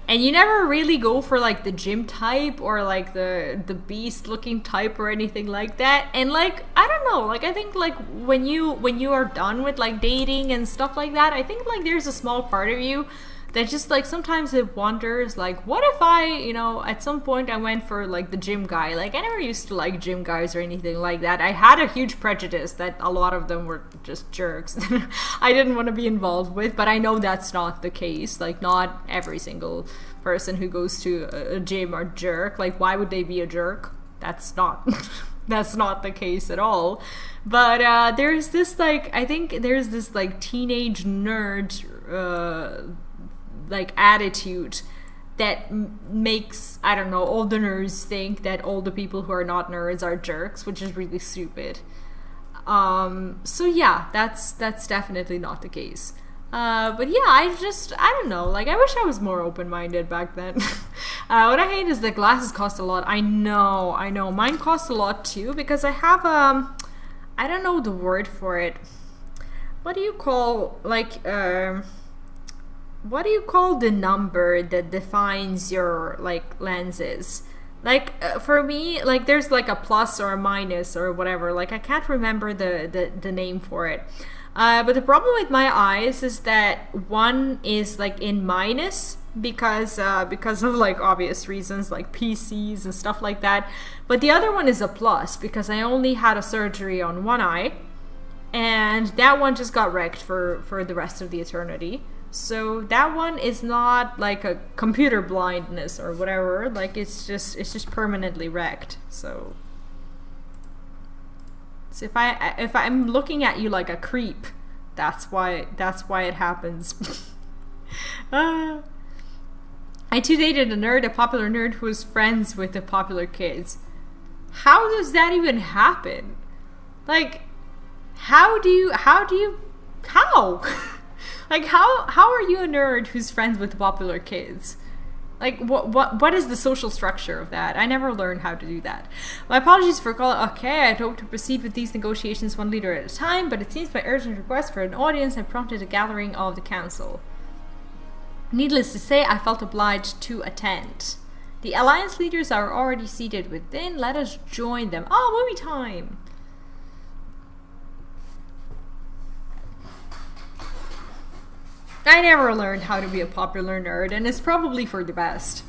And you never really go for like the gym type or like the beast looking type or anything like that. And like, I don't know, like I think like when you are done with like dating and stuff like that, I think like there's a small part of you that just like sometimes it wonders like, what if I, you know, at some point I went for like the gym guy. Like I never used to like gym guys or anything like that. I had a huge prejudice that a lot of them were just jerks. I didn't want to be involved with, but I know that's not the case. Like not every single person who goes to a gym are jerk. Like why would they be a jerk? That's not that's not the case at all. But there's this like, I think there's this like teenage nerd like attitude that makes, I don't know, all the nerds think that all the people who are not nerds are jerks, which is really stupid. So yeah, that's definitely not the case. But yeah, I don't know, like I wish I was more open-minded back then. What I hate is that glasses cost a lot. I know, mine cost a lot too, because I have I don't know the word for it. What do you call, like, what do you call the number that defines your like lenses? Like for me, like there's like a plus or a minus or whatever. Like I can't remember the name for it. But the problem with my eyes is that one is like in minus because of like obvious reasons like PCs and stuff like that. But the other one is a plus because I only had a surgery on one eye, and that one just got wrecked for the rest of the eternity. So that one is not like a computer blindness or whatever. Like it's just permanently wrecked. So if I'm looking at you like a creep, that's why it happens. I too dated a popular nerd who was friends with the popular kids. How does that even happen? Like, how? Like, how are you a nerd who's friends with popular kids? Like, what is the social structure of that? I never learned how to do that. My apologies for calling. Okay, I'd hoped to proceed with these negotiations one leader at a time, but it seems my urgent request for an audience had prompted a gathering of the council. Needless to say, I felt obliged to attend. The alliance leaders are already seated within. Let us join them. Oh, movie time! I never learned how to be a popular nerd, and it's probably for the best.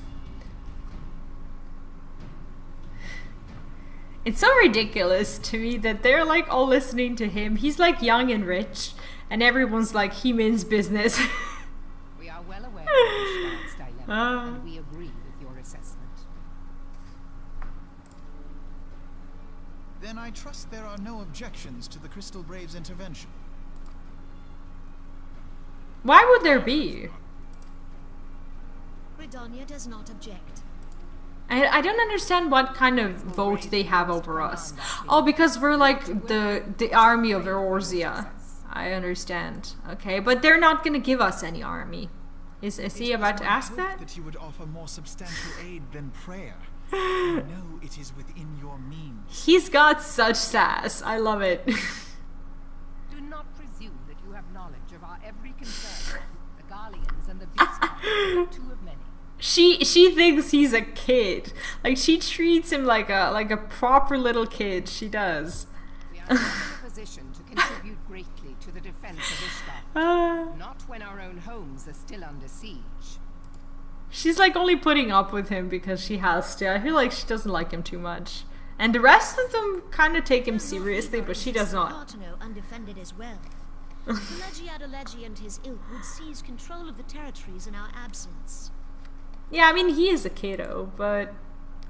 It's so ridiculous to me that they're like all listening to him. He's like young and rich, and everyone's like, he means business. We are well aware of Ishtar's dilemma, and we agree with your assessment. Then I trust there are no objections to the Crystal Brave's intervention. Why would there be? Britannia does not object. I don't understand what kind of vote they have over us. Oh, because we're like the army of Eorzea. I understand. Okay, but they're not gonna give us any army. Is he about to ask that? That you would offer more substantial aid than prayer. I know it is within your means. He's got such sass. I love it. Do not presume that you have knowledge of our every concern. The Garleans and the Beastmen are two of many. She thinks he's a kid. Like she treats him like a proper little kid. She does. We are not in a position to contribute greatly to the defense of Ishtar. Not when our own homes are still under siege. She's like only putting up with him because she has to. I feel like she doesn't like him too much. And the rest of them kind of take him seriously, but she does not. Partano undefended as well. Leggi Adalegi and his ilk would seize control of the territories in our absence. Yeah, I mean, he is a kiddo, but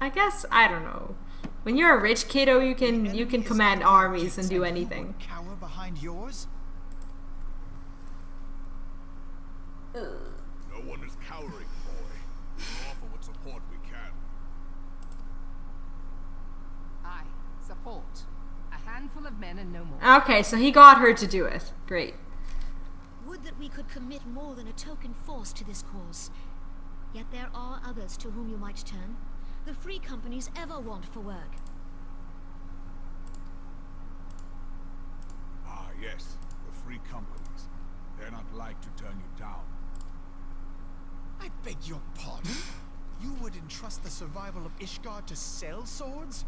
I guess, I don't know. When you're a rich kiddo, you can command armies and do anything. Cower behind yours? No one is cowering, boy. We will offer what support we can. Aye, Support. A handful of men and no more. Okay, so he got her to do it. Great. Would that we could commit more than a token force to this cause. Yet there are others to whom you might turn. The free companies ever want for work. Ah, yes, the free companies. They're not like to turn you down. I beg your pardon? You would entrust the survival of Ishgard to sell swords?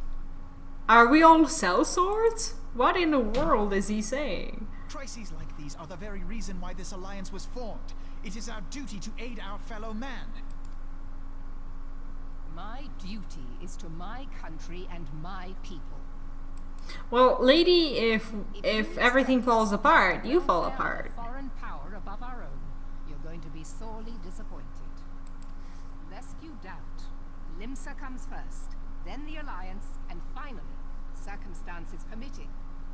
Are we all sell swords? What in the world is he saying? Crises like these are the very reason why this alliance was formed. It is our duty to aid our fellow man. My duty is to my country and my people. Well, lady, if you everything expect falls us to apart, you fall welfare of apart. a foreign power above our own, you're going to be sorely disappointed. Lest you doubt, Limsa comes first, then the Alliance, and finally, circumstances permitting,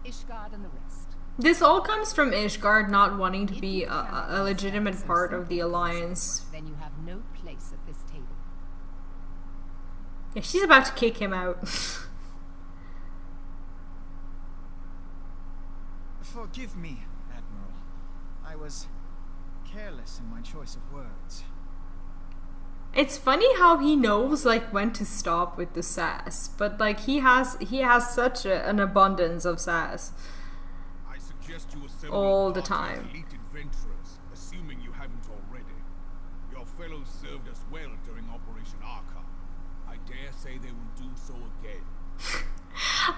Ishgard and the rest. This all comes from Ishgard not wanting to If be you a cannot legitimate accept part so of the simple, alliance. then you have no place at this table. Yeah, she's about to kick him out. Forgive me, Admiral. I was careless in my choice of words. It's funny how he knows like when to stop with the sass, but like he has such an abundance of sass. I suggest you assemble All a the party of time. elite adventurers, assuming you haven't already. Your fellows served us well during Operation Arca. I dare say they will do so again.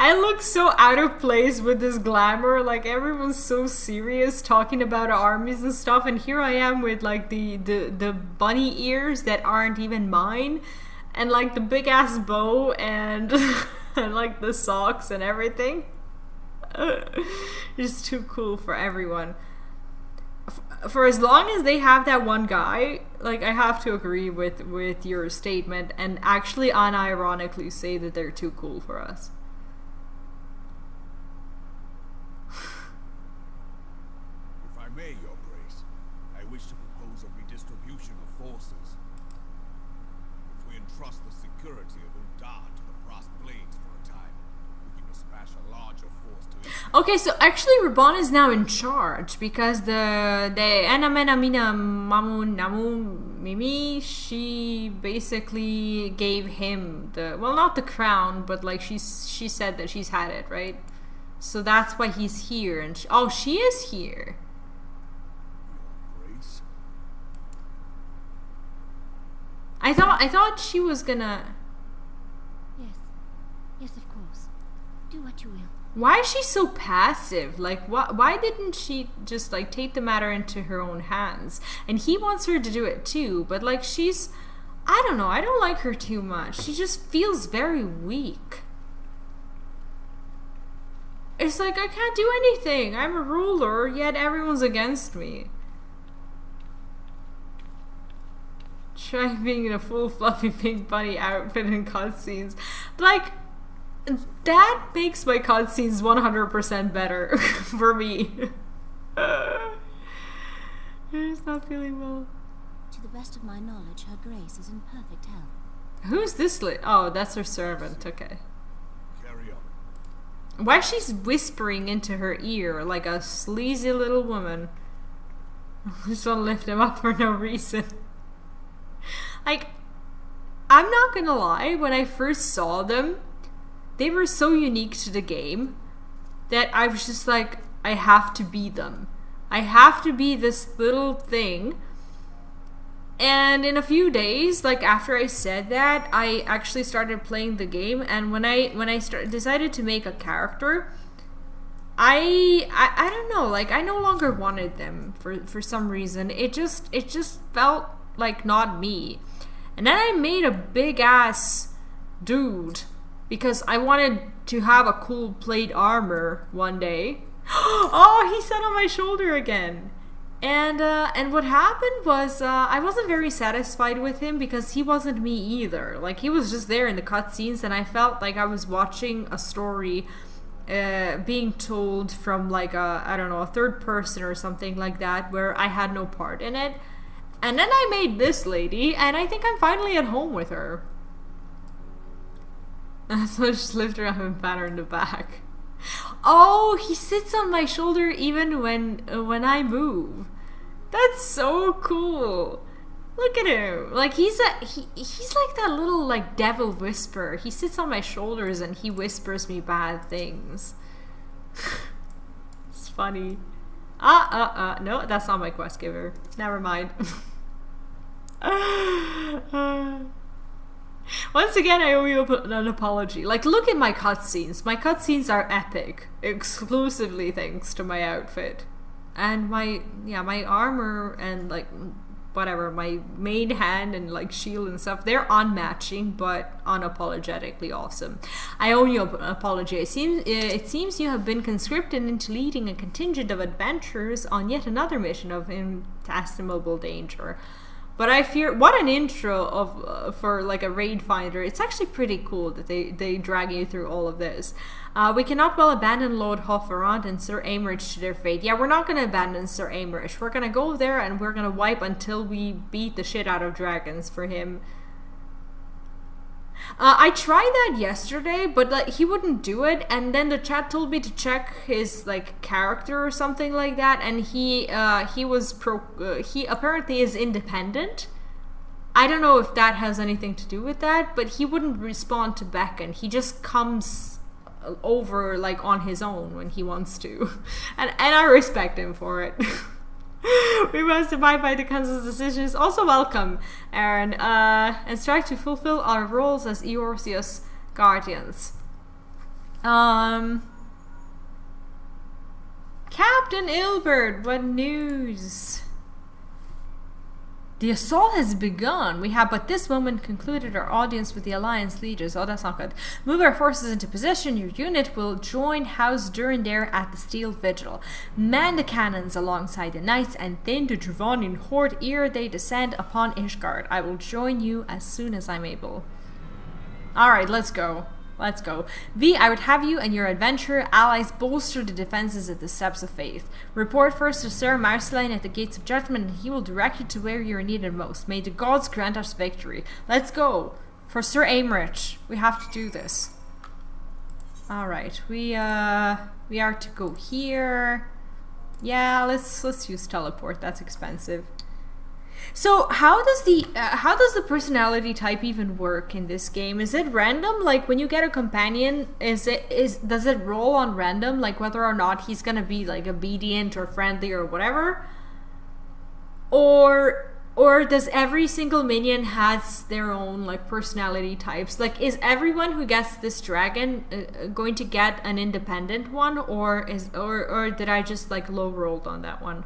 I look so out of place with this glamour, like everyone's so serious talking about armies and stuff, and here I am with like the bunny ears that aren't even mine, and like the big ass bow and and like the socks and everything. It's too cool for everyone. For as long as they have that one guy, like I have to agree with your statement and actually unironically say that they're too cool for us. If I may, Your Grace, I wish to propose a redistribution of forces. If we entrust the security of Uldar to the Brass Blades for a time, we can dispatch a larger force to its Okay, so actually Raban is now in charge because the Anamena Mina Mamun Namu Mimi, she basically gave him the, well, not the crown, but like she said that she's had it, right? So that's why he's here, and she is here. Your Grace. I thought she was gonna. Yes. Yes, of course. Do what you will. Why is she so passive? Like, why didn't she just like take the matter into her own hands? And he wants her to do it too, but like she's, I don't know, I don't like her too much. She just feels very weak. It's like, I can't do anything. I'm a ruler, yet everyone's against me. Try being in a full fluffy pink bunny outfit in cutscenes. Like, that makes my cutscenes 100% better for me. I'm just not feeling well. To the best of my knowledge, Her Grace is in perfect health. Who's this Oh, that's her servant. Okay. Carry on. Why she's whispering into her ear like a sleazy little woman. I just want to lift him up for no reason. Like, I'm not gonna lie, when I first saw them, they were so unique to the game that I was just like, I have to be them. I have to be this little thing. And in a few days, like after I said that, I actually started playing the game. And when I decided to make a character, I don't know, like I no longer wanted them for some reason. It just felt like not me. And then I made a big ass dude because I wanted to have a cool plate armor one day. Oh, he sat on my shoulder again. And what happened was I wasn't very satisfied with him because he wasn't me either. Like, he was just there in the cutscenes, and I felt like I was watching a story being told from like I don't know, a third person or something like that, where I had no part in it. And then I made this lady, and I think I'm finally at home with her. So I just lift her up and pat her in the back. Oh, he sits on my shoulder even when I move. That's so cool. Look at him. Like he's like that little like devil whisperer. He sits on my shoulders and he whispers me bad things. It's funny. No, that's not my quest giver. Never mind. Once again, I owe you an apology. Like, look at my cutscenes. My cutscenes are epic, exclusively thanks to my outfit. And my armor and, like, whatever, my main hand and, like, shield and stuff, they're unmatching, but unapologetically awesome. I owe you an apology. It seems you have been conscripted into leading a contingent of adventurers on yet another mission of inestimable danger. But I fear, what an intro of for like a raid finder. It's actually pretty cool that they drag you through all of this. We cannot well abandon Lord Hofferant and Sir Aimrich to their fate. Yeah, we're not going to abandon Sir Aimrich. We're going to go there and we're going to wipe until we beat the shit out of dragons for him. I tried that yesterday, but like he wouldn't do it, and then the chat told me to check his like character or something like that, and he apparently is independent. I don't know if that has anything to do with that, but he wouldn't respond to beckon. He just comes over like on his own when he wants to, and I respect him for it. We must abide by the council's decisions. Also welcome, Aaron, and strive to fulfill our roles as Eorzea's guardians. Captain Ilbert, what news? The assault has begun. We have but this moment concluded our audience with the Alliance leaders. Oh, that's not good. Move our forces into position. Your unit will join House Durandare at the Steel Vigil. Man the cannons alongside the knights and thin the Dravonian horde ere they descend upon Ishgard. I will join you as soon as I'm able. Alright, let's go. Let's go. V, I would have you and your adventurer allies bolster the defenses at the Steps of Faith. Report first to Sir Marceline at the Gates of Judgment, and he will direct you to where you are needed most. May the gods grant us victory. Let's go. For Sir Aimrich. We have to do this. Alright, we are to go here. Yeah, let's use teleport. That's expensive. So how does the personality type even work in this game? Is it random? Like when you get a companion, does it roll on random, like whether or not he's gonna be like obedient or friendly or whatever? Or does every single minion has their own like personality types? Like is everyone who gets this dragon going to get an independent one, or did I just like low rolled on that one?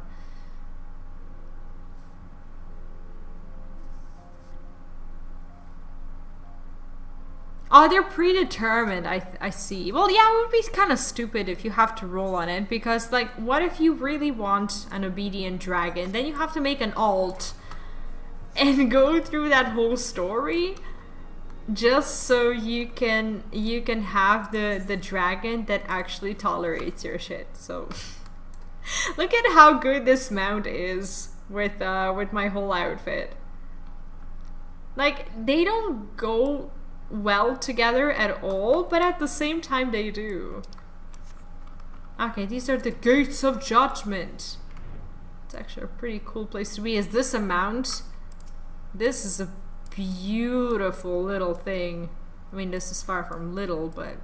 Oh, they're predetermined, I see. Well, yeah, it would be kind of stupid if you have to roll on it, because, like, what if you really want an obedient dragon? Then you have to make an alt and go through that whole story just so you can have the dragon that actually tolerates your shit. So, look at how good this mount is with my whole outfit. Like, they don't go well together at all, but at the same time they do. Okay, these are the Gates of Judgment. It's actually a pretty cool place to be. Is this a mount? This is a beautiful little thing. I mean, this is far from little, but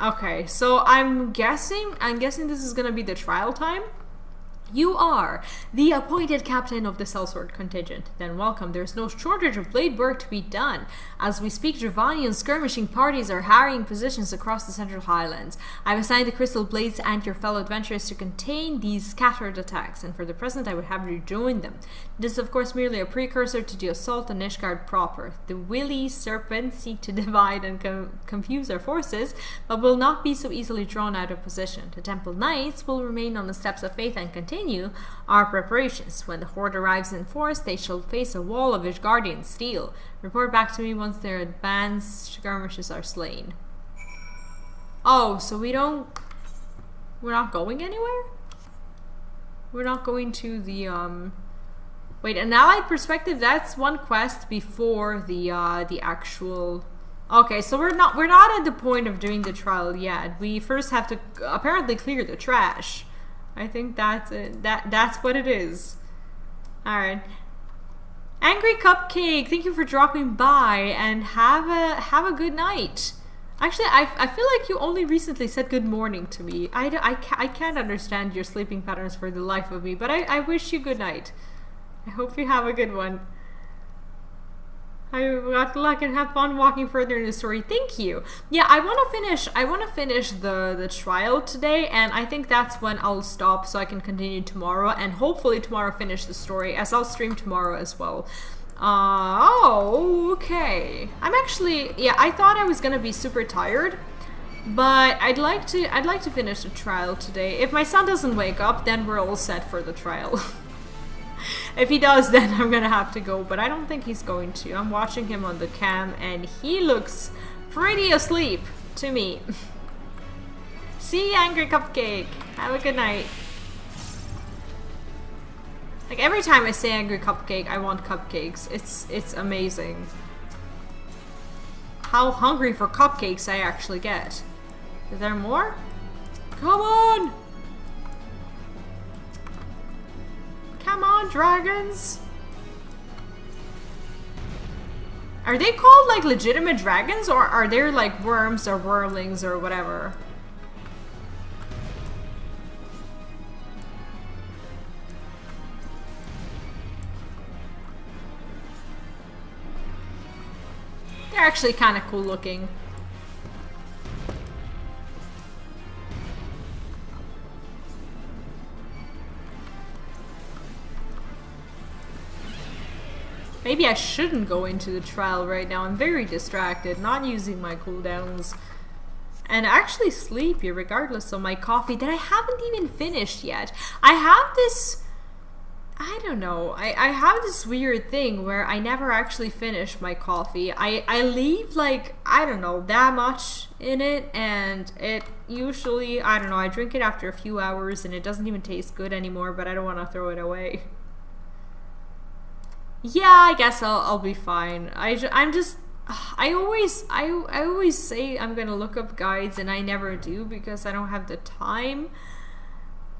okay, so I'm guessing this is gonna be the trial time. You are the appointed captain of the Sellsword contingent. Then welcome. There's no shortage of blade work to be done. As we speak, Dravonian skirmishing parties are harrying positions across the Central Highlands. I've assigned the Crystal Blades and your fellow adventurers to contain these scattered attacks, and for the present I would have you join them. This is of course merely a precursor to the assault on Ishgard proper. The wily serpents seek to divide and confuse our forces, but will not be so easily drawn out of position. The Temple Knights will remain on the Steps of Faith and continue our preparations. When the horde arrives in force, they shall face a wall of Ishgardian steel. Report back to me once their advanced skirmishes are slain. Oh, so we're not going anywhere? We're not going to the wait, an allied perspective, that's one quest before the actual Okay, so we're not at the point of doing the trial yet. We first have to apparently clear the trash. I think that's it. That's what it is. All right. Angry Cupcake, thank you for dropping by, and have a good night. Actually, I feel like you only recently said good morning to me. I can't understand your sleeping patterns for the life of me, but I wish you good night. I hope you have a good one. I got luck and have fun walking further in the story. Thank you. Yeah, I want to finish the trial today, and I think that's when I'll stop so I can continue tomorrow, and hopefully tomorrow finish the story, as I'll stream tomorrow as well. Okay. I'm actually, yeah, I thought I was gonna be super tired, but I'd like to finish the trial today. If my son doesn't wake up, then we're all set for the trial. If he does, then I'm gonna have to go, but I don't think he's going to. I'm watching him on the cam, and he looks pretty asleep to me. See you, Angry Cupcake. Have a good night. Like, every time I say Angry Cupcake, I want cupcakes. It's amazing how hungry for cupcakes I actually get. Is there more? Come on! Come on, dragons! Are they called like legitimate dragons, or are they like worms or wormlings or whatever? They're actually kind of cool looking. Maybe I shouldn't go into the trial right now. I'm very distracted, not using my cooldowns. And actually sleepy regardless of my coffee that I haven't even finished yet. I have this... I don't know. I have this weird thing where I never actually finish my coffee. I leave like, I don't know, that much in it, and it usually, I don't know, I drink it after a few hours and it doesn't even taste good anymore, but I don't want to throw it away. Yeah, I guess I'll be fine. I always say I'm gonna look up guides and I never do because I don't have the time.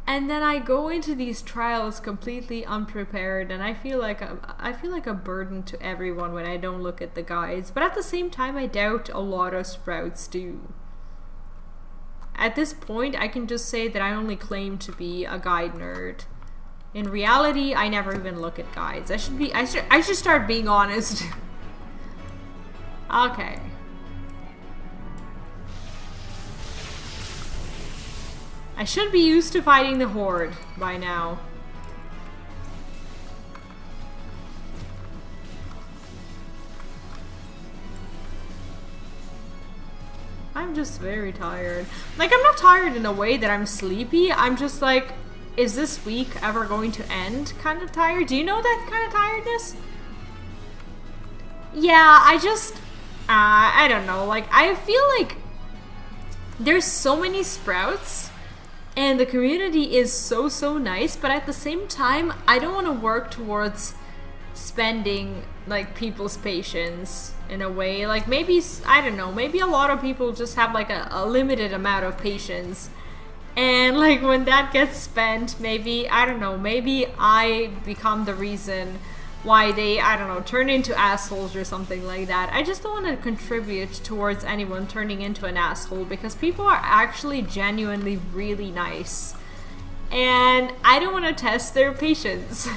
And then I go into these trials completely unprepared, and I feel like a burden to everyone when I don't look at the guides. But at the same time, I doubt a lot of sprouts do. At this point, I can just say that I only claim to be a guide nerd. In reality, I never even look at guides. I should start being honest. Okay. I should be used to fighting the Horde by now. I'm just very tired. Like, I'm not tired in a way that I'm sleepy. I'm just like, is this week ever going to end kind of tired? Do you know that kind of tiredness? Yeah, I don't know. Like, I feel like there's so many sprouts and the community is so nice, but at the same time, I don't want to work towards spending like people's patience in a way. Like, maybe, I don't know, maybe a lot of people just have like a limited amount of patience. And like when that gets spent, maybe, I don't know, maybe I become the reason why they, I don't know, turn into assholes or something like that. I just don't want to contribute towards anyone turning into an asshole, because people are actually genuinely really nice. And I don't want to test their patience.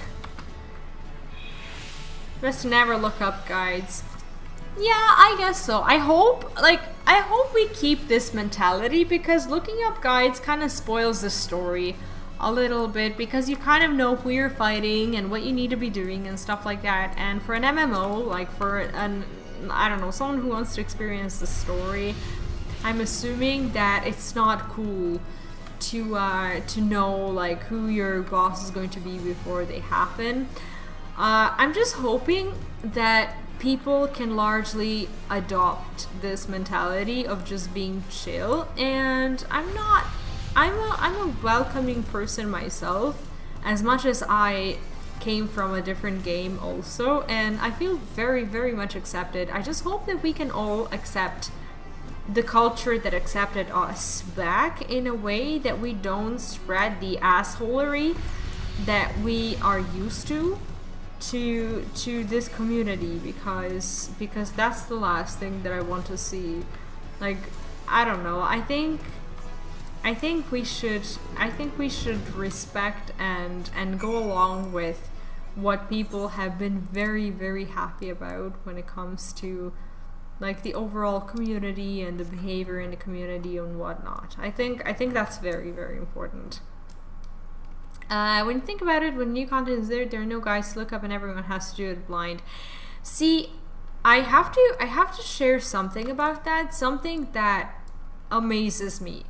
Best never look up guides. Yeah, I guess so. I hope we keep this mentality, because looking up guides kind of spoils the story a little bit, because you kind of know who you're fighting and what you need to be doing and stuff like that. And for an MMO, like for an, I don't know, someone who wants to experience the story, I'm assuming that it's not cool to know like who your boss is going to be before they happen. I'm just hoping that people can largely adopt this mentality of just being chill, and I'm a welcoming person myself. As much as I came from a different game also, and I feel very, very much accepted. I just hope that we can all accept the culture that accepted us back in a way that we don't spread the assholery that we are used to this community, because that's the last thing that I want to see. Like, I don't know, I think we should respect and go along with what people have been very, very happy about when it comes to like the overall community and the behavior in the community and whatnot. I think that's very, very important. When you think about it, when new content is there are no guides to look up and everyone has to do it blind. See, I have to share something about that. Something that amazes me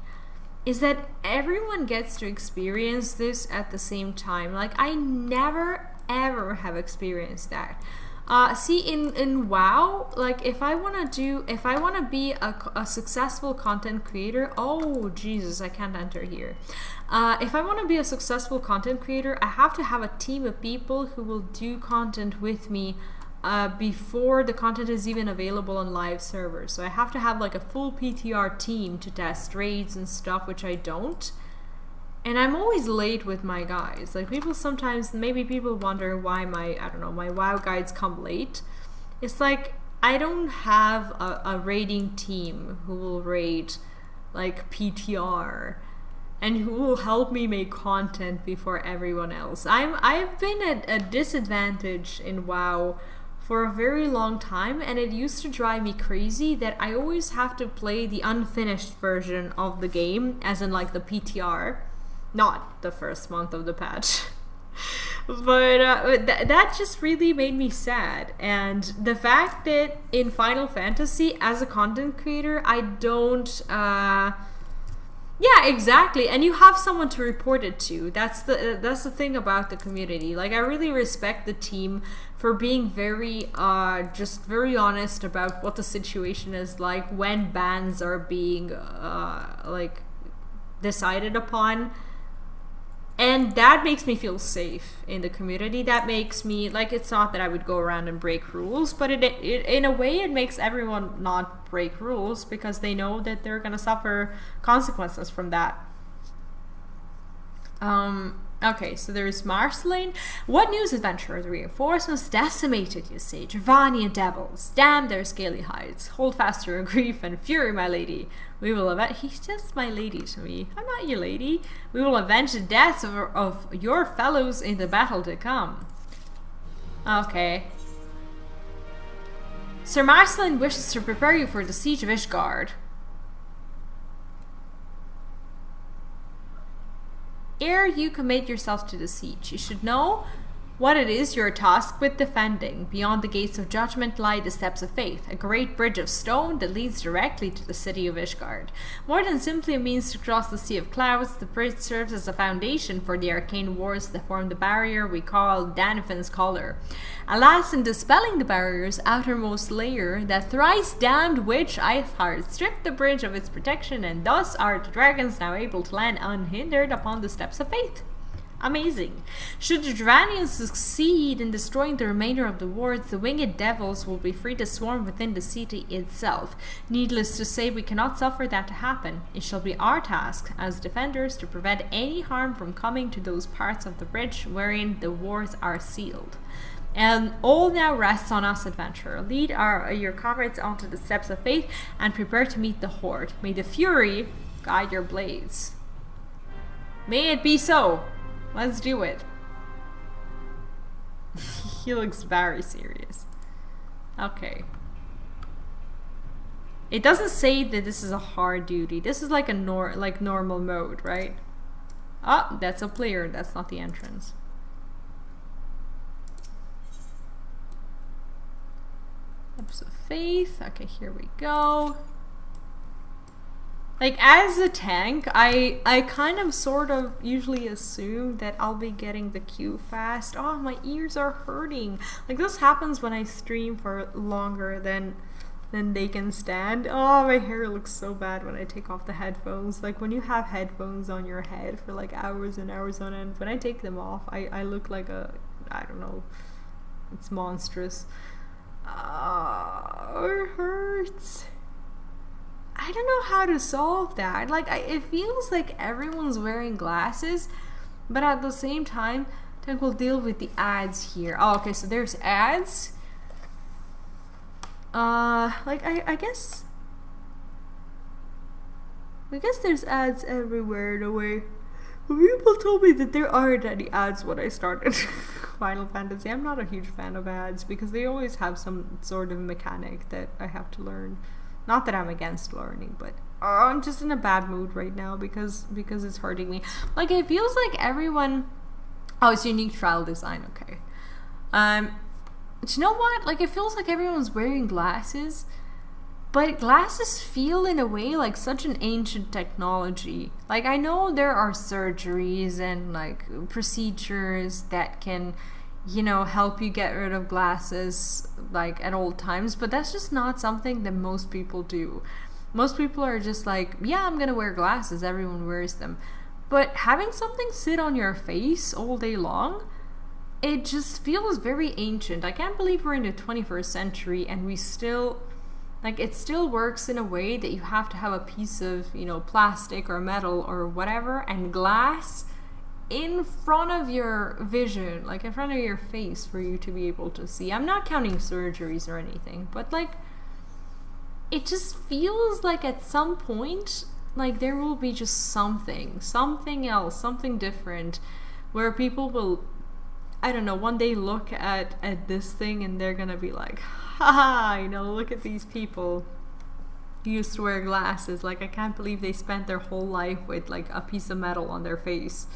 is that everyone gets to experience this at the same time. Like, I never ever have experienced that. See, in WoW, like if I wanna be a successful content creator, oh Jesus, I can't enter here. If I wanna be a successful content creator, I have to have a team of people who will do content with me before the content is even available on live servers. So I have to have like a full PTR team to test raids and stuff, which I don't. And I'm always late with my guys. Like, maybe people wonder why my WoW guides come late. It's like, I don't have a raiding team who will raid like PTR and who will help me make content before everyone else. I've been at a disadvantage in WoW for a very long time, and it used to drive me crazy that I always have to play the unfinished version of the game, as in like the PTR. Not the first month of the patch. But that just really made me sad. And the fact that in Final Fantasy, as a content creator, I don't... yeah, exactly. And you have someone to report it to. That's the thing about the community. Like, I really respect the team for being very honest about what the situation is like when bans are being like decided upon. And that makes me feel safe in the community. That makes me, like, it's not that I would go around and break rules, but it in a way it makes everyone not break rules because they know that they're gonna suffer consequences from that. Okay, so there's Marceline. What news, adventurer? The reinforcements decimated, you say. Dravanian devils. Damn their scaly hides. Hold fast your grief and fury, my lady. We will avenge... He's just my lady to me. I'm not your lady. We will avenge the deaths of your fellows in the battle to come. Okay. Sir Marceline wishes to prepare you for the siege of Ishgard. Ere you commit yourself to the siege, you should know what it is you're tasked with defending. Beyond the gates of judgment lie the steps of faith, a great bridge of stone that leads directly to the city of Ishgard. More than simply a means to cross the sea of clouds, the bridge serves as a foundation for the arcane wars that form the barrier we call Danifin's Collar. Alas, in dispelling the barrier's outermost layer, that thrice-damned witch Ithard stripped the bridge of its protection, and thus are the dragons now able to land unhindered upon the steps of faith. Amazing. Should the Dranians succeed in destroying the remainder of the wards, the winged devils will be free to swarm within the city itself. Needless to say, we cannot suffer that to happen. It shall be our task as defenders to prevent any harm from coming to those parts of the bridge wherein the wards are sealed. And all now rests on us, adventurer. Lead your comrades onto the steps of faith and prepare to meet the horde. May the fury guide your blades. May it be so. Let's do it. He looks very serious. Okay. It doesn't say that this is a hard duty. This is like a normal mode, right? Oh, that's a player. That's not the entrance. Steps of faith. Okay, here we go. Like, as a tank, I kind of sort of usually assume that I'll be getting the queue fast. Oh, my ears are hurting. Like, this happens when I stream for longer than they can stand. Oh, my hair looks so bad when I take off the headphones. Like, when you have headphones on your head for like hours and hours on end, when I take them off, I look like a I don't know. It's monstrous. It hurts. I don't know how to solve that. Like, it feels like everyone's wearing glasses, but at the same time, I think we'll deal with the ads here. Oh, okay, so there's ads. Like, I guess there's ads everywhere in a way. But people told me that there aren't any ads when I started Final Fantasy. I'm not a huge fan of ads because they always have some sort of mechanic that I have to learn. Not that I'm against learning, but I'm just in a bad mood right now because it's hurting me. Like, it feels like everyone... Oh, it's unique trial design, okay. But you know what? Like, it feels like everyone's wearing glasses, but glasses feel in a way like such an ancient technology. Like, I know there are surgeries and like procedures that can, you know, help you get rid of glasses like at old times, but that's just not something that most people do. Most people are just like, yeah, I'm gonna wear glasses, everyone wears them. But having something sit on your face all day long, it just feels very ancient. I can't believe we're in the 21st century and we still, like, it still works in a way that you have to have a piece of, you know, plastic or metal or whatever and glass in front of your vision, like in front of your face for you to be able to see. I'm not counting surgeries or anything, but like, it just feels like at some point, like there will be just something else, something different, where people will, I don't know, one day look at this thing and they're gonna be like, haha, you know, look at these people who used to wear glasses. Like, I can't believe they spent their whole life with like a piece of metal on their face.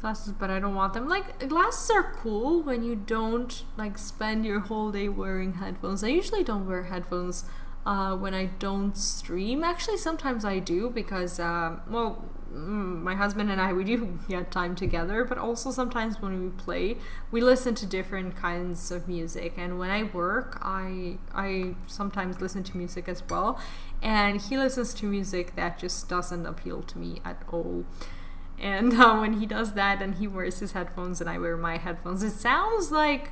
Glasses, but I don't want them. Like, glasses are cool when you don't like spend your whole day wearing headphones. I usually don't wear headphones when I don't stream. Actually, sometimes I do because, well, my husband and I, we do get time together, but also sometimes when we play, we listen to different kinds of music. And when I work, I sometimes listen to music as well. And he listens to music that just doesn't appeal to me at all. And when he does that and he wears his headphones and I wear my headphones, it sounds like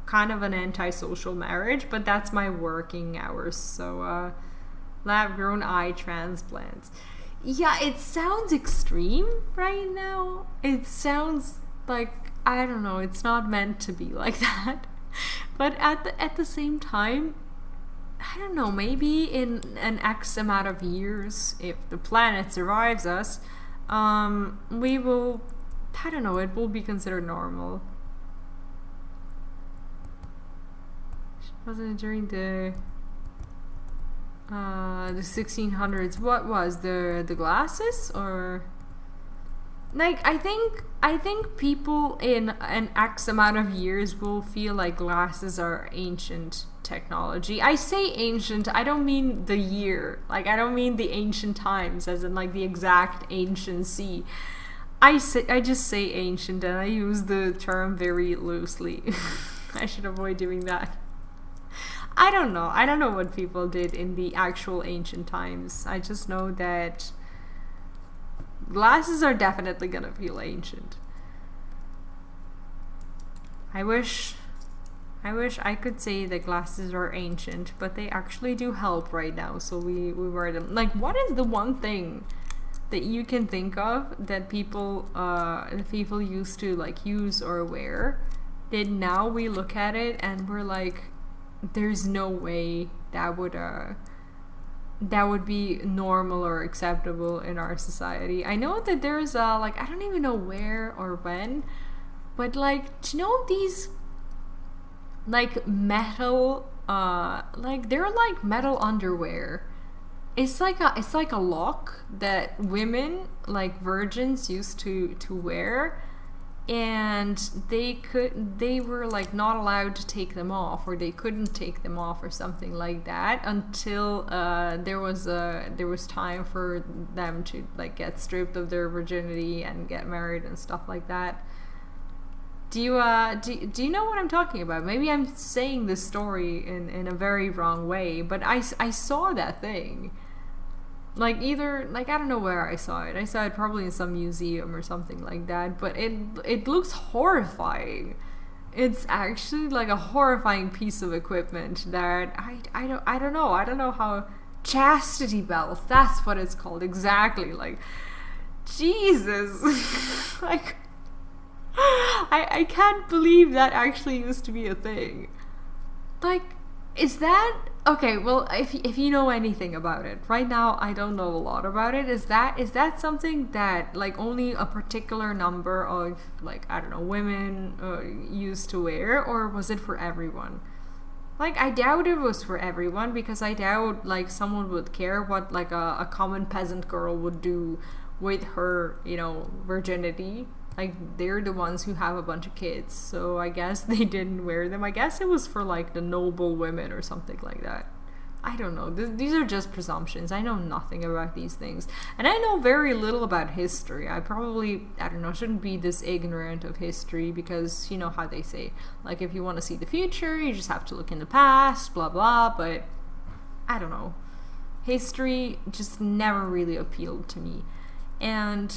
kind of an antisocial marriage, but that's my working hours. So, lab-grown eye transplants. Yeah, it sounds extreme right now. It sounds like, I don't know, it's not meant to be like that. But at the same time, I don't know, maybe in an X amount of years, if the planet survives us, we will, I don't know, it will be considered normal. Wasn't it during the 1600s? What was the glasses? Or like, I think people in an X amount of years will feel like glasses are ancient technology. I say ancient, I don't mean the year. Like, I don't mean the ancient times as in like the exact anciency. I just say ancient and I use the term very loosely. I should avoid doing that. I don't know what people did in the actual ancient times. I just know that glasses are definitely gonna feel ancient. I wish I could say that glasses are ancient, but they actually do help right now, so we wear them. Like, what is the one thing that you can think of that people used to like use or wear, that now we look at it and we're like, there's no way that would be normal or acceptable in our society. I know that there's like, I don't even know where or when, but like, do you know these like metal like, they're like metal underwear. It's like a lock that women, like virgins, used to wear, and they were like not allowed to take them off, or they couldn't take them off or something like that until there was time for them to like get stripped of their virginity and get married and stuff like that. Do you know what I'm talking about? Maybe I'm saying this story in a very wrong way, but I saw that thing. Like either, like I don't know where I saw it. I saw it probably in some museum or something like that, but it looks horrifying. It's actually like a horrifying piece of equipment that I don't know how. Chastity belt, that's what it's called exactly. Like Jesus. Like I can't believe that actually used to be a thing. Like, is that okay? Well, if you know anything about it, right now I don't know a lot about it. Is that something that like only a particular number of like I don't know women used to wear, or was it for everyone? Like, I doubt it was for everyone, because I doubt like someone would care what like a common peasant girl would do with her, you know, virginity. Like, they're the ones who have a bunch of kids, so I guess they didn't wear them. I guess it was for like the noble women or something like that. I don't know. These are just presumptions. I know nothing about these things. And I know very little about history. I don't know, shouldn't be this ignorant of history, because you know how they say, like, if you want to see the future, you just have to look in the past, blah, blah. But I don't know. History just never really appealed to me. And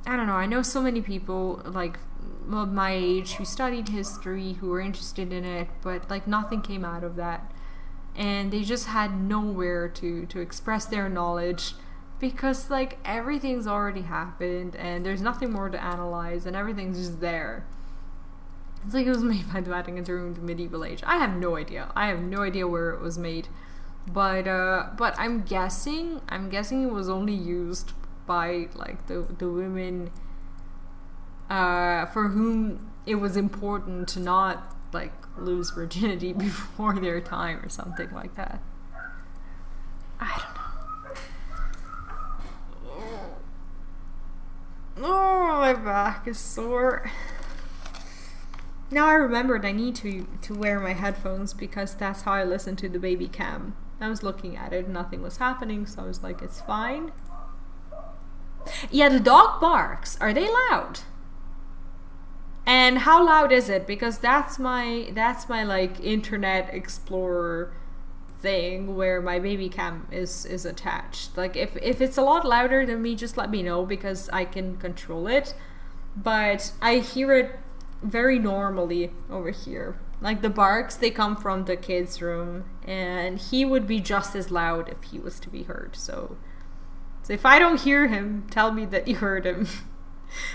I don't know. I know so many people, like, of my age who studied history, who were interested in it, but like nothing came out of that. And they just had nowhere to express their knowledge, because like everything's already happened and there's nothing more to analyze and everything's just there. It's like it was made by the Vatican during the medieval age. I have no idea. I have no idea where it was made. But I'm guessing it was only used by like the women for whom it was important to not like lose virginity before their time or something like that. I don't know. Oh, my back is sore. Now I remembered I need to wear my headphones, because that's how I listen to the baby cam. I was looking at it, nothing was happening, so I was like, it's fine. Yeah, the dog barks. Are they loud? And how loud is it? Because that's my like Internet Explorer thing where my baby cam is attached. Like if it's a lot louder than me, just let me know, because I can control it. But I hear it very normally over here. Like the barks, they come from the kids' room, and he would be just as loud if he was to be heard. So if I don't hear him, tell me that you heard him.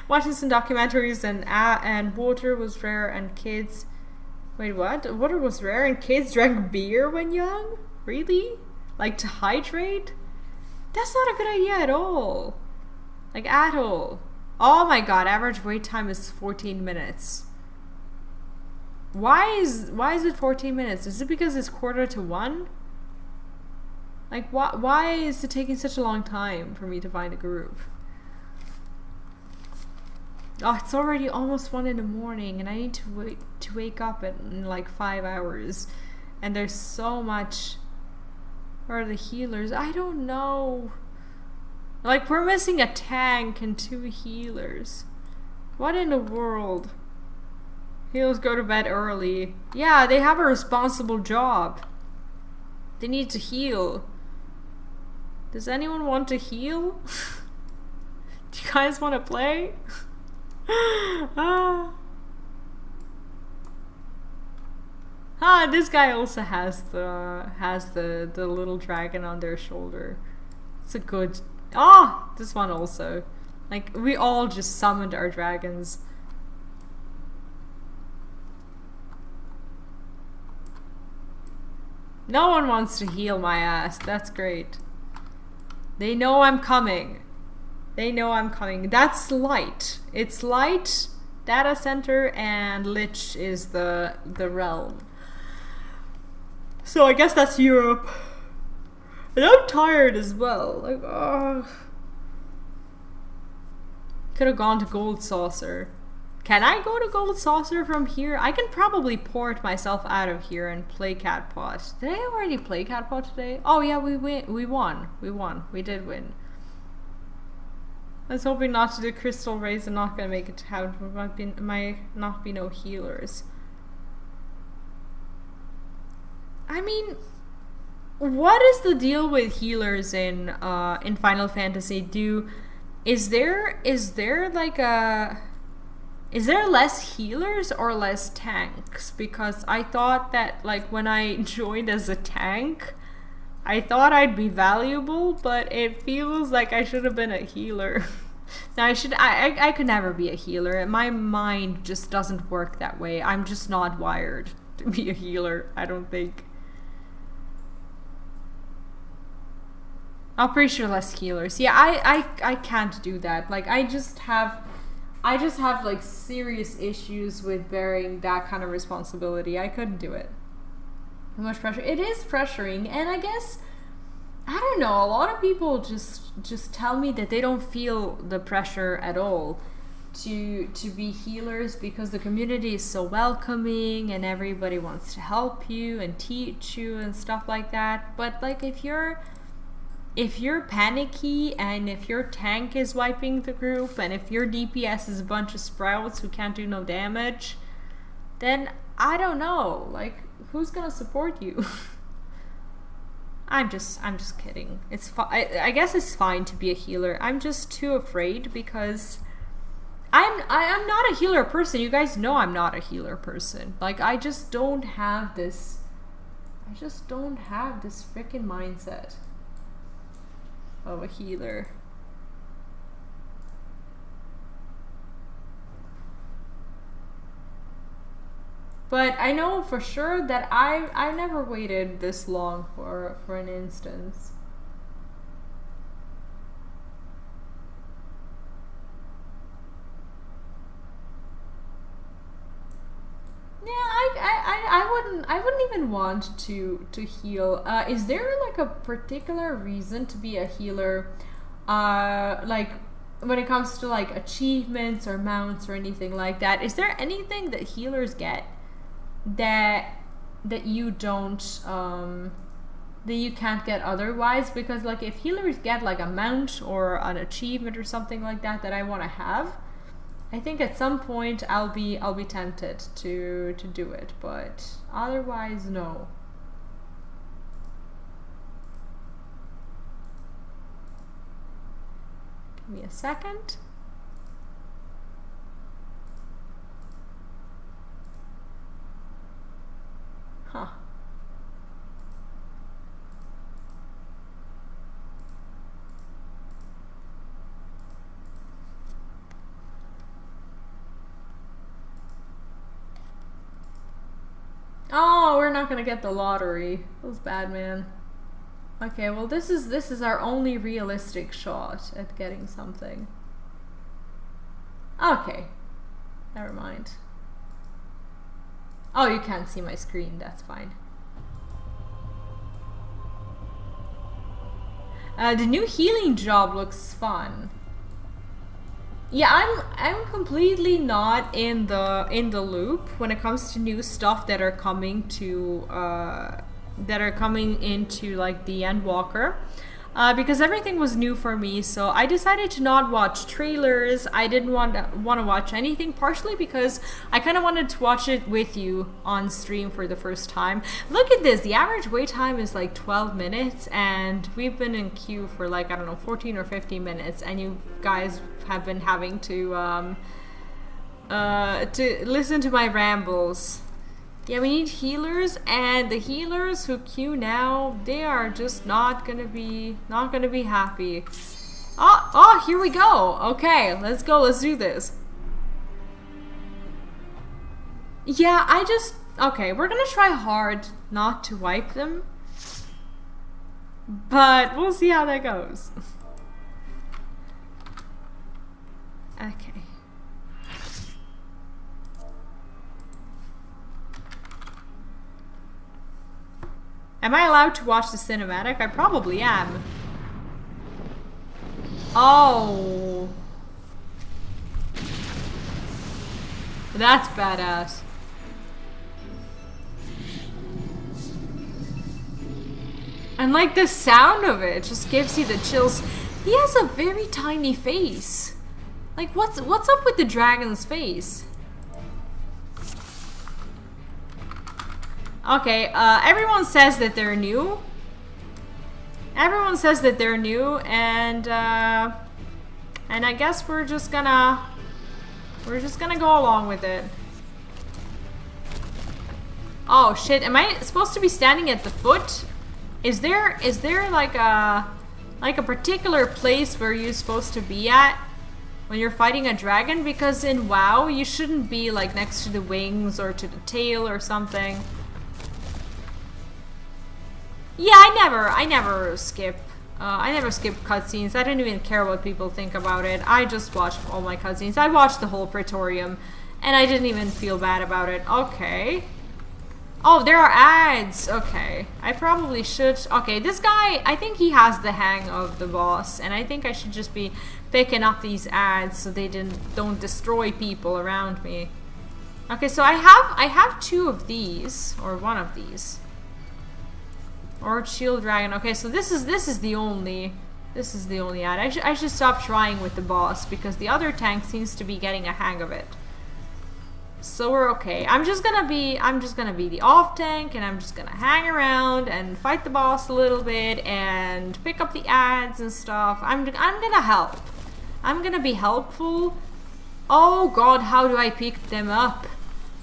Watching some documentaries, and water was rare, and kids... Wait, what? Water was rare and kids drank beer when young? Really? Like to hydrate? That's not a good idea at all. Like at all. Oh my god, average wait time is 14 minutes. Why is it 14 minutes? Is it because it's 1:45? Like why is it taking such a long time for me to find a group? Oh, it's already almost 1 a.m. and I need to wake up in like 5 hours. And there's so much. Where are the healers? I don't know. Like, we're missing a tank and 2 healers. What in the world? Healers go to bed early. Yeah, they have a responsible job. They need to heal. Does anyone want to heal? Do you guys want to play? This guy also has the little dragon on their shoulder. It's a good... this one also. Like, we all just summoned our dragons. No one wants to heal my ass. That's great. They know I'm coming. They know I'm coming. That's light. It's light, data center, and lich is the realm. So I guess that's Europe. And I'm tired as well. Like, could have gone to Gold Saucer. Can I go to Gold Saucer from here? I can probably port myself out of here and play Catpot. Did I already play Catpot today? Oh yeah, we won. We did win. I was hoping not to do Crystal Rays. I'm not gonna make it out. There might not be no healers. I mean, what is the deal with healers in Final Fantasy? Is there like is there less healers or less tanks? Because I thought that, like, when I joined as a tank, I thought I'd be valuable, but it feels like I should have been a healer. Now I could never be a healer. My mind just doesn't work that way. I'm just not wired to be a healer, I don't think. I'm pretty sure less healers. Yeah, I can't do that. Like, I just have like serious issues with bearing that kind of responsibility. I couldn't do it. Too much pressure. It is pressuring, and I guess, I don't know, a lot of people just tell me that they don't feel the pressure at all to be healers because the community is so welcoming and everybody wants to help you and teach you and stuff like that. But like, if you're panicky and if your tank is wiping the group and if your DPS is a bunch of sprouts who can't do no damage, then I don't know, like, who's gonna support you? I'm just kidding. It's I guess it's fine to be a healer. I'm just too afraid because I'm not a healer person. You guys know I'm not a healer person. Like, I just don't have this freaking mindset of a healer. But I know for sure that I never waited this long for an instance. Yeah, I wouldn't even want to heal. Is there like a particular reason to be a healer? Like, when it comes to like achievements or mounts or anything like that, is there anything that healers get that you don't that you can't get otherwise? Because like, if healers get like a mount or an achievement or something like that I want to have, I think at some point I'll be tempted to do it, but otherwise no. Give me a second. Huh. Oh, we're not gonna get the lottery. That was bad, man. Okay, well, this is our only realistic shot at getting something. Okay. Never mind. Oh, you can't see my screen, that's fine. The new healing job looks fun. Yeah, I'm completely not in the loop when it comes to new stuff that are coming to into like the Endwalker. Because everything was new for me, so I decided to not watch trailers. I didn't want to watch anything, partially because I kind of wanted to watch it with you on stream for the first time. Look at this, the average wait time is like 12 minutes, and we've been in queue for like, I don't know, 14 or 15 minutes, and you guys have been having to listen to my rambles. Yeah, we need healers, and the healers who queue now, they are just not gonna be happy. Oh, here we go. Okay, let's go. Let's do this. Yeah, okay, we're gonna try hard not to wipe them, but we'll see how that goes. Okay. Am I allowed to watch the cinematic? I probably am. Oh. That's badass. And like, the sound of it just gives you the chills. He has a very tiny face. Like, what's up with the dragon's face? Okay, everyone says that they're new, Everyone says that they're new, and I guess we're just gonna go along with it. Oh shit, am I supposed to be standing at the foot? Is there like a particular place where you're supposed to be at when you're fighting a dragon? Because in WoW, you shouldn't be like next to the wings or to the tail or something. Yeah, I never skip cutscenes. I don't even care what people think about it. I just watch all my cutscenes. I watched the whole Praetorium, and I didn't even feel bad about it. Okay. Oh, there are ads. Okay. I probably should... Okay, this guy, I think he has the hang of the boss, and I think I should just be picking up these ads so they don't destroy people around me. Okay, so I have 2 of these, or 1 of these. Or Shield Dragon. Okay, so this is the only ad. I should stop trying with the boss because the other tank seems to be getting a hang of it. So we're okay. I'm just gonna be the off tank, and I'm just gonna hang around and fight the boss a little bit and pick up the ads and stuff. I'm gonna help. I'm gonna be helpful. Oh god, how do I pick them up?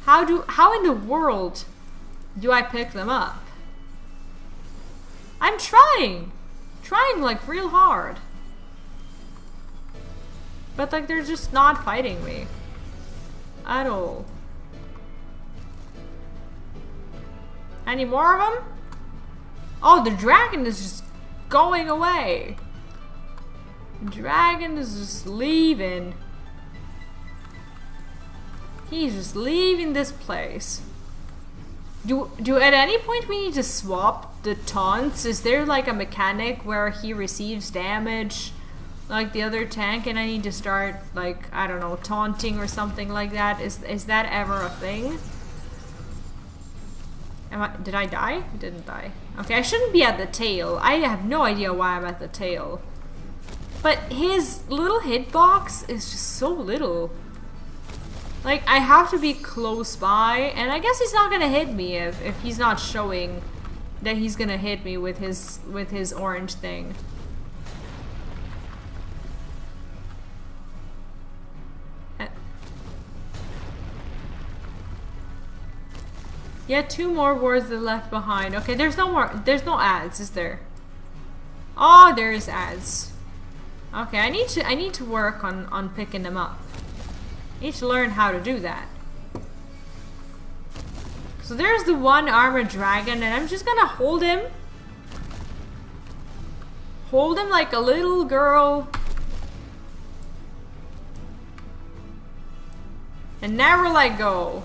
How in the world do I pick them up? I'm trying like real hard. But like they're just not fighting me at all. Any more of them? Oh, the dragon is just going away. The dragon is just leaving. He's just leaving this place. Do at any point we need to swap the taunts? Is there like a mechanic where he receives damage like the other tank and I need to start like, I don't know, taunting or something like that? Is that ever a thing? Did I die? I didn't die. Okay, I shouldn't be at the tail. I have no idea why I'm at the tail. But his little hitbox is just so little. Like, I have to be close by, and I guess he's not gonna hit me if he's not showing that he's gonna hit me with his orange thing. Yeah, 2 more words are left behind. Okay, there's no ads, is there? Oh, there is ads. Okay, I need to work on picking them up. I need to learn how to do that. So there's the 1 armored dragon, and I'm just gonna hold him. Hold him like a little girl. And never let go.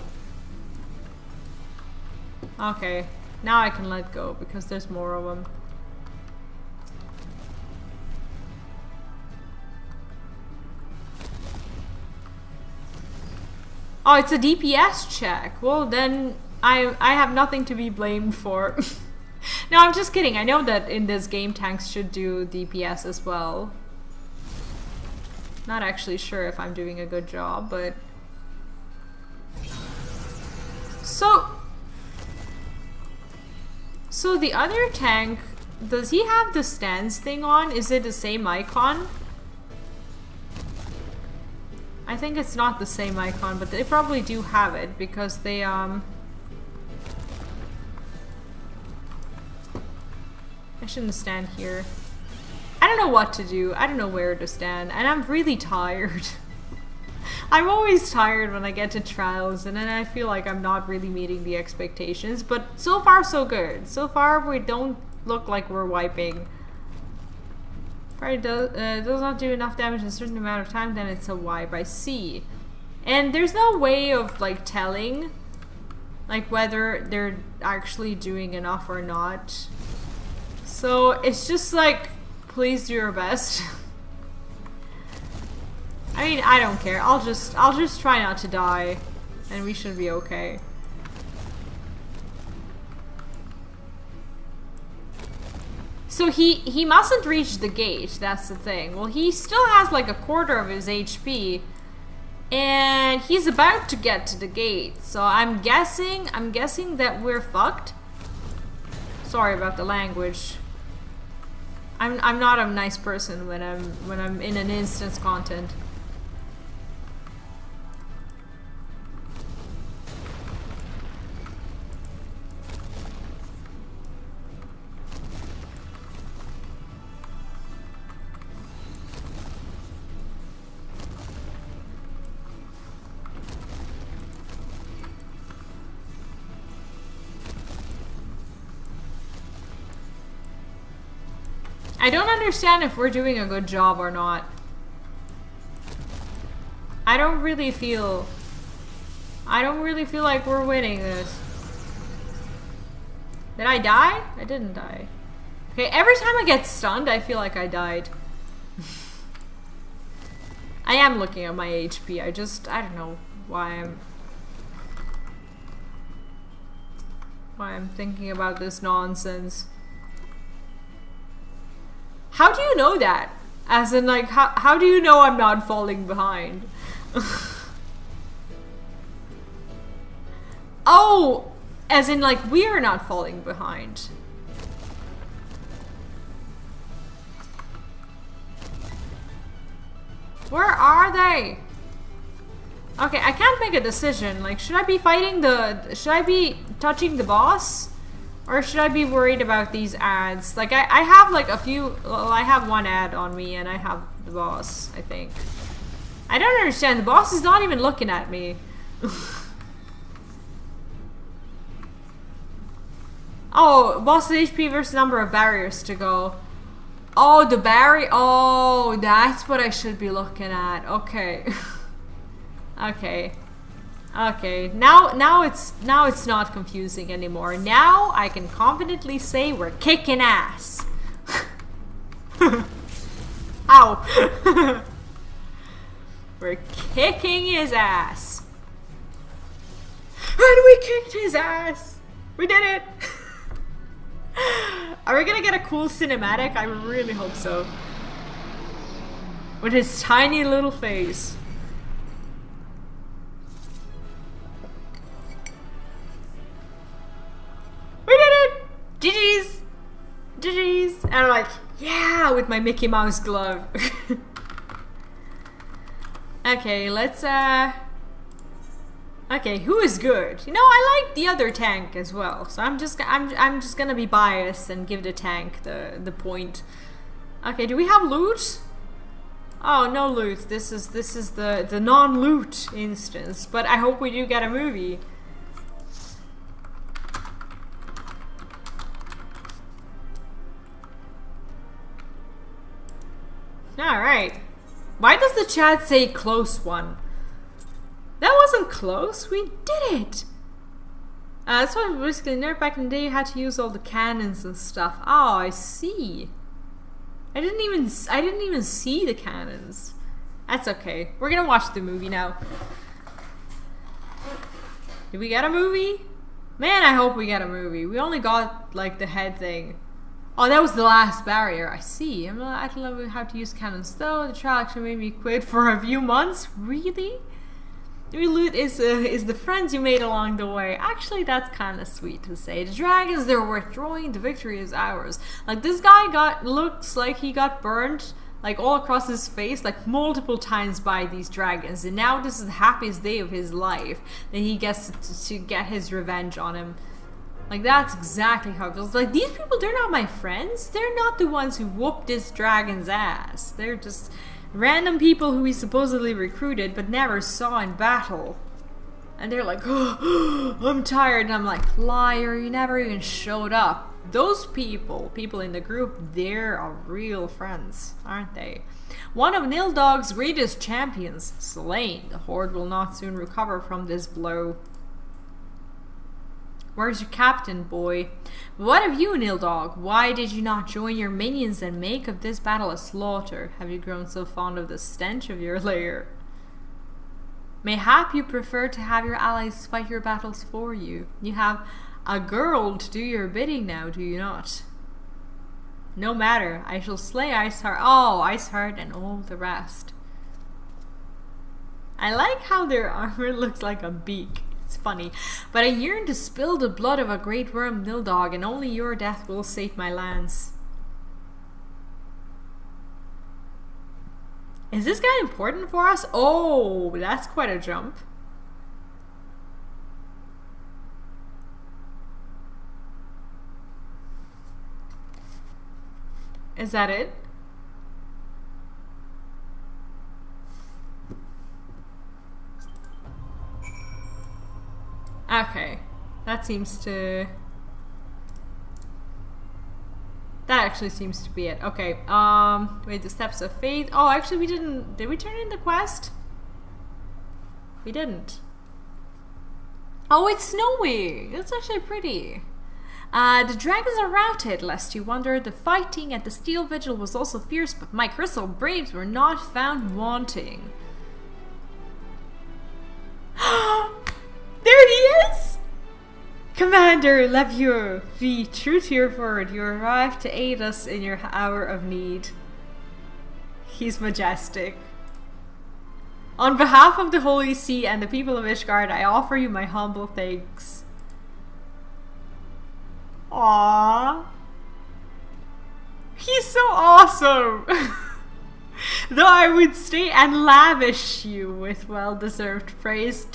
Okay, now I can let go because there's more of them. Oh, it's a DPS check. Well, then I have nothing to be blamed for. No, I'm just kidding. I know that in this game tanks should do DPS as well. Not actually sure if I'm doing a good job, but... So the other tank, does he have the stance thing on? Is it the same icon? I think it's not the same icon, but they probably do have it because they I shouldn't stand here. I don't know what to do. I don't know where to stand, and I'm really tired. I'm always tired when I get to trials, and then I feel like I'm not really meeting the expectations, but so far so good. So far we don't look like we're wiping. Probably does not do enough damage in a certain amount of time, then it's a wipe. I see. And there's no way of like telling like whether they're actually doing enough or not. So it's just like, please do your best. I mean, I don't care. I'll just try not to die, and we should be okay. So he mustn't reach the gate, that's the thing. Well, he still has like a quarter of his HP, and he's about to get to the gate. So I'm guessing that we're fucked. Sorry about the language. I'm not a nice person when I'm in an instance content. I don't understand if we're doing a good job or not. I don't really feel like we're winning this. Did I die? I didn't die. Okay, every time I get stunned, I feel like I died. I am looking at my HP. I don't know why I'm thinking about this nonsense. How do you know that? As in, like, how do you know I'm not falling behind? Oh! As in, like, we are not falling behind. Where are they? Okay, I can't make a decision. Like, should I be touching the boss? Or should I be worried about these ads? Like, I have like a few, well, I have one ad on me and I have the boss, I think. I don't understand, the boss is not even looking at me. Oh, boss HP versus number of barriers to go. Oh, the barrier, oh, that's what I should be looking at, okay. Okay. Okay, now it's not confusing anymore. Now I can confidently say we're kicking ass. Ow. We're kicking his ass. And we kicked his ass. We did it. Are we gonna get a cool cinematic? I really hope so. With his tiny little face. We did it! GG's! GG's! And I'm like, yeah, with my Mickey Mouse glove. Okay, let's, okay, who is good? You know, I like the other tank as well, so I'm just gonna be biased and give the tank the point. Okay, do we have loot? Oh, no loot. This is the non-loot instance, but I hope we do get a movie. Alright. Why does the chat say close one? That wasn't close. We did it. That's why basically nerd back in the day you had to use all the cannons and stuff. Oh, I see. I didn't even see the cannons. That's okay. We're gonna watch the movie now. Did we get a movie? Man, I hope we get a movie. We only got like the head thing. Oh, that was the last barrier. I see. I don't know how to use cannons though. The trial actually made me quit for a few months. Really? Your loot is the friends you made along the way. Actually, that's kind of sweet to say. The dragons, they're worth throwing. The victory is ours. Like, this guy looks like he got burned, like, all across his face, like, multiple times by these dragons. And now this is the happiest day of his life. That he gets to get his revenge on him. Like, that's exactly how it feels. Like, these people, they're not my friends. They're not the ones who whooped this dragon's ass. They're just random people who he supposedly recruited but never saw in battle. And they're like, oh, I'm tired. And I'm like, liar, you never even showed up. Those people in the group, they're our real friends, aren't they? One of Nildog's greatest champions, slain. The horde will not soon recover from this blow. Where's your captain, boy? What of you, Nildog? Why did you not join your minions and make of this battle a slaughter? Have you grown so fond of the stench of your lair? Mayhap you prefer to have your allies fight your battles for you. You have a girl to do your bidding now, do you not? No matter, I shall slay Iceheart. Oh, Iceheart and all the rest. I like how their armor looks like a beak. It's funny, but I yearn to spill the blood of a great worm Nildog, and only your death will save my lands. Is this guy important for us? Oh, that's quite a jump. Is that it? Okay. That seems to... That actually seems to be it. Okay, wait, the Steps of Faith. Oh, actually we didn't... Did we turn in the quest? We didn't. Oh, it's snowy! That's actually pretty. The dragons are routed, lest you wonder. The fighting at the Steel Vigil was also fierce, but my crystal braves were not found wanting. There he is! Commander Levieux, be true to your word. You arrived to aid us in your hour of need. He's majestic. On behalf of the Holy See and the people of Ishgard, I offer you my humble thanks. Aww. He's so awesome! Though I would stay and lavish you with well-deserved praise,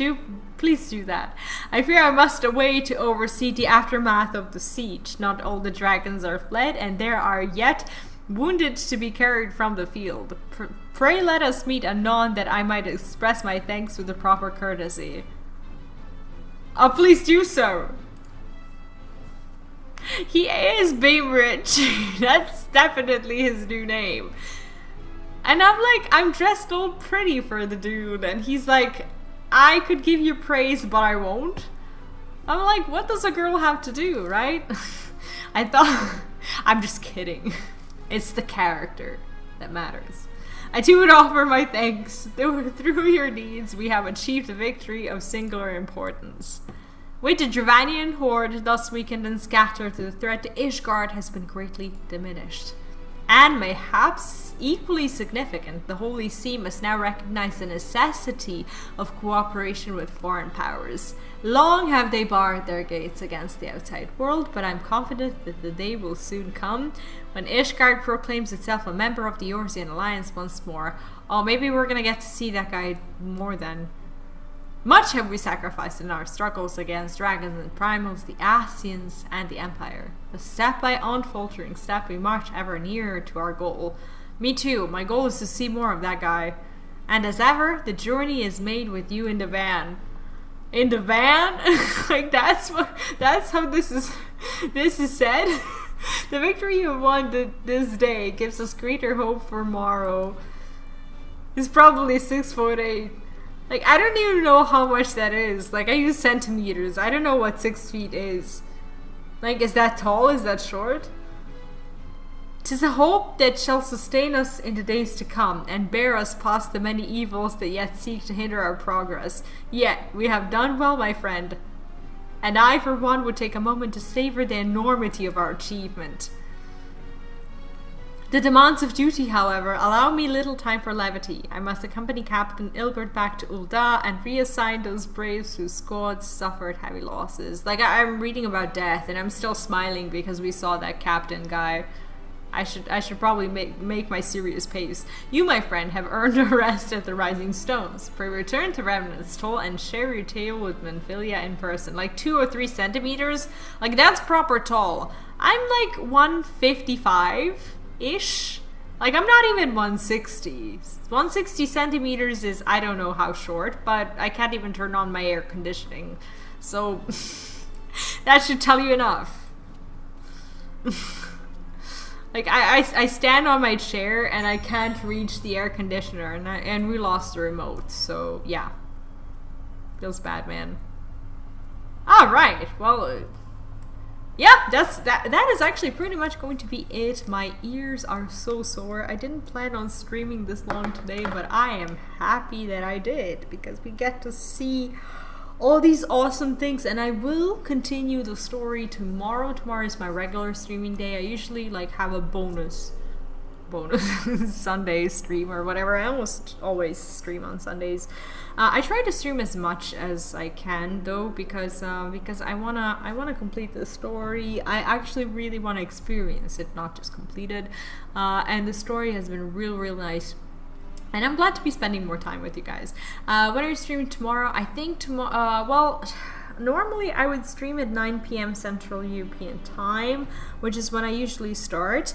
please do that. I fear I must away to oversee the aftermath of the siege. Not all the dragons are fled, and there are yet wounded to be carried from the field. Pray let us meet anon, that I might express my thanks with the proper courtesy. Oh, please do so. He is Bainbridge. That's definitely his new name. And I'm like, I'm dressed all pretty for the dude, and he's like, I could give you praise, but I won't. I'm like, what does a girl have to do, right? I thought... I'm just kidding. It's the character that matters. I too would offer my thanks. Through your deeds, we have achieved a victory of singular importance. With the Dravanian horde thus weakened and scattered, the threat to Ishgard has been greatly diminished. And mayhaps equally significant, the Holy See must now recognize the necessity of cooperation with foreign powers. Long have they barred their gates against the outside world, but I'm confident that the day will soon come when Ishgard proclaims itself a member of the Eorzean Alliance once more. Oh, maybe we're gonna get to see that guy more then. Much have we sacrificed in our struggles against dragons and primals, the Ascians, and the Empire. But step by unfaltering step, we march ever nearer to our goal. Me too. My goal is to see more of that guy. And as ever, the journey is made with you in the van. In the van? Like that's how this is said. The victory you won this day gives us greater hope for tomorrow. He's probably 6'8". Like, I don't even know how much that is. Like, I use centimeters. I don't know what 6 feet is. Like, is that tall? Is that short? 'Tis a hope that shall sustain us in the days to come, and bear us past the many evils that yet seek to hinder our progress. Yet, we have done well, my friend. And I, for one, would take a moment to savor the enormity of our achievement. The demands of duty, however, allow me little time for levity. I must accompany Captain Ilbert back to Ul'dah and reassign those braves whose squads suffered heavy losses. Like, I'm reading about death, and I'm still smiling because we saw that captain guy. I should probably make my serious pace. You, my friend, have earned a rest at the Rising Stones. Pray return to Remnant's Toll and share your tale with Manfilia in person. Like 2 or 3 centimeters? Like, that's proper tall. I'm like 155-ish. Like, I'm not even 160. 160 centimeters is, I don't know how short, but I can't even turn on my air conditioning. So, that should tell you enough. Like, I stand on my chair and I can't reach the air conditioner, and we lost the remote, so yeah. Feels bad, man. Alright, well, yeah, that is actually pretty much going to be it. My ears are so sore. I didn't plan on streaming this long today, but I am happy that I did, because we get to see all these awesome things, and I will continue the story tomorrow. Tomorrow is my regular streaming day. I usually like have a bonus Sunday stream or whatever. I almost always stream on Sundays. I try to stream as much as I can though, because I wanna complete the story. I actually really want to experience it, not just complete it. And the story has been real nice. And I'm glad to be spending more time with you guys. When are you streaming tomorrow? I think tomorrow, well, normally I would stream at 9 p.m. Central European time, which is when I usually start.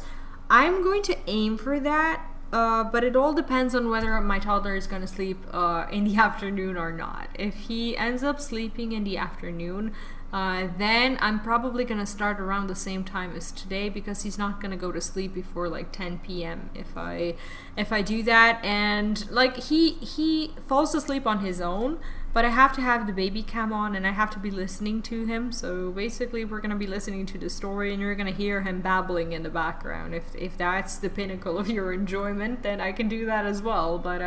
I'm going to aim for that, but it all depends on whether my toddler is going to sleep in the afternoon or not. If he ends up sleeping in the afternoon, then I'm probably gonna start around the same time as today, because he's not gonna go to sleep before like 10 p.m. if I do that. And like he falls asleep on his own, but I have to have the baby cam on and I have to be listening to him. So basically we're gonna be listening to the story and you're gonna hear him babbling in the background. If that's the pinnacle of your enjoyment, then I can do that as well. But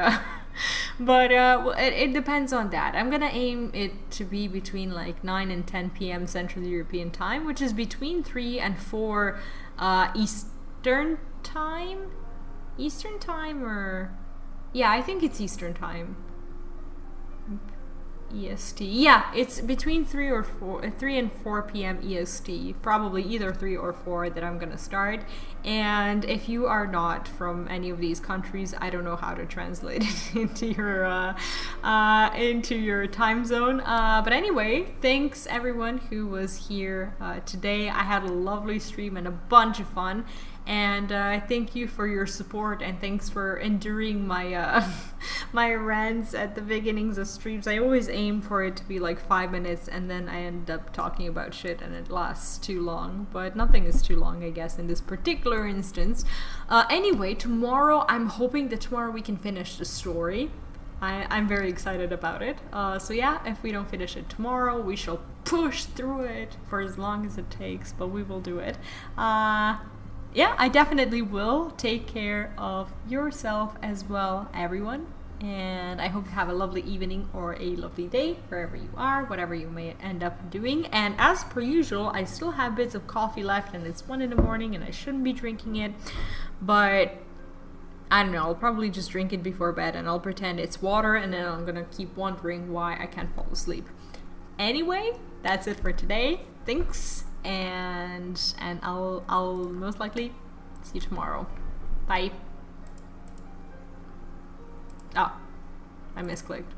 it depends on that. I'm gonna aim it to be between like 9 and 10 p.m. Central European time, which is between 3 and 4 Eastern time? Eastern time, or... yeah, I think it's Eastern time. EST. Yeah, it's between 3 and 4 p.m. EST. Probably either 3 or 4 that I'm gonna start. And if you are not from any of these countries, I don't know how to translate it into your time zone. But anyway, thanks everyone who was here today. I had a lovely stream and a bunch of fun. And thank you for your support, and thanks for enduring my my rants at the beginnings of streams. I always aim for it to be like 5 minutes, and then I end up talking about shit and it lasts too long. But nothing is too long, I guess, in this particular instance. Anyway, tomorrow, I'm hoping that tomorrow we can finish the story. I'm very excited about it. So yeah, if we don't finish it tomorrow, we shall push through it for as long as it takes, but we will do it. Yeah, I definitely will. Take care of yourself as well, everyone. And I hope you have a lovely evening or a lovely day, wherever you are, whatever you may end up doing. And as per usual, I still have bits of coffee left, and it's 1 in the morning, and I shouldn't be drinking it. But I don't know, I'll probably just drink it before bed, and I'll pretend it's water, and then I'm gonna keep wondering why I can't fall asleep. Anyway, that's it for today. Thanks. And I'll most likely see you tomorrow. Bye. Oh, I misclicked.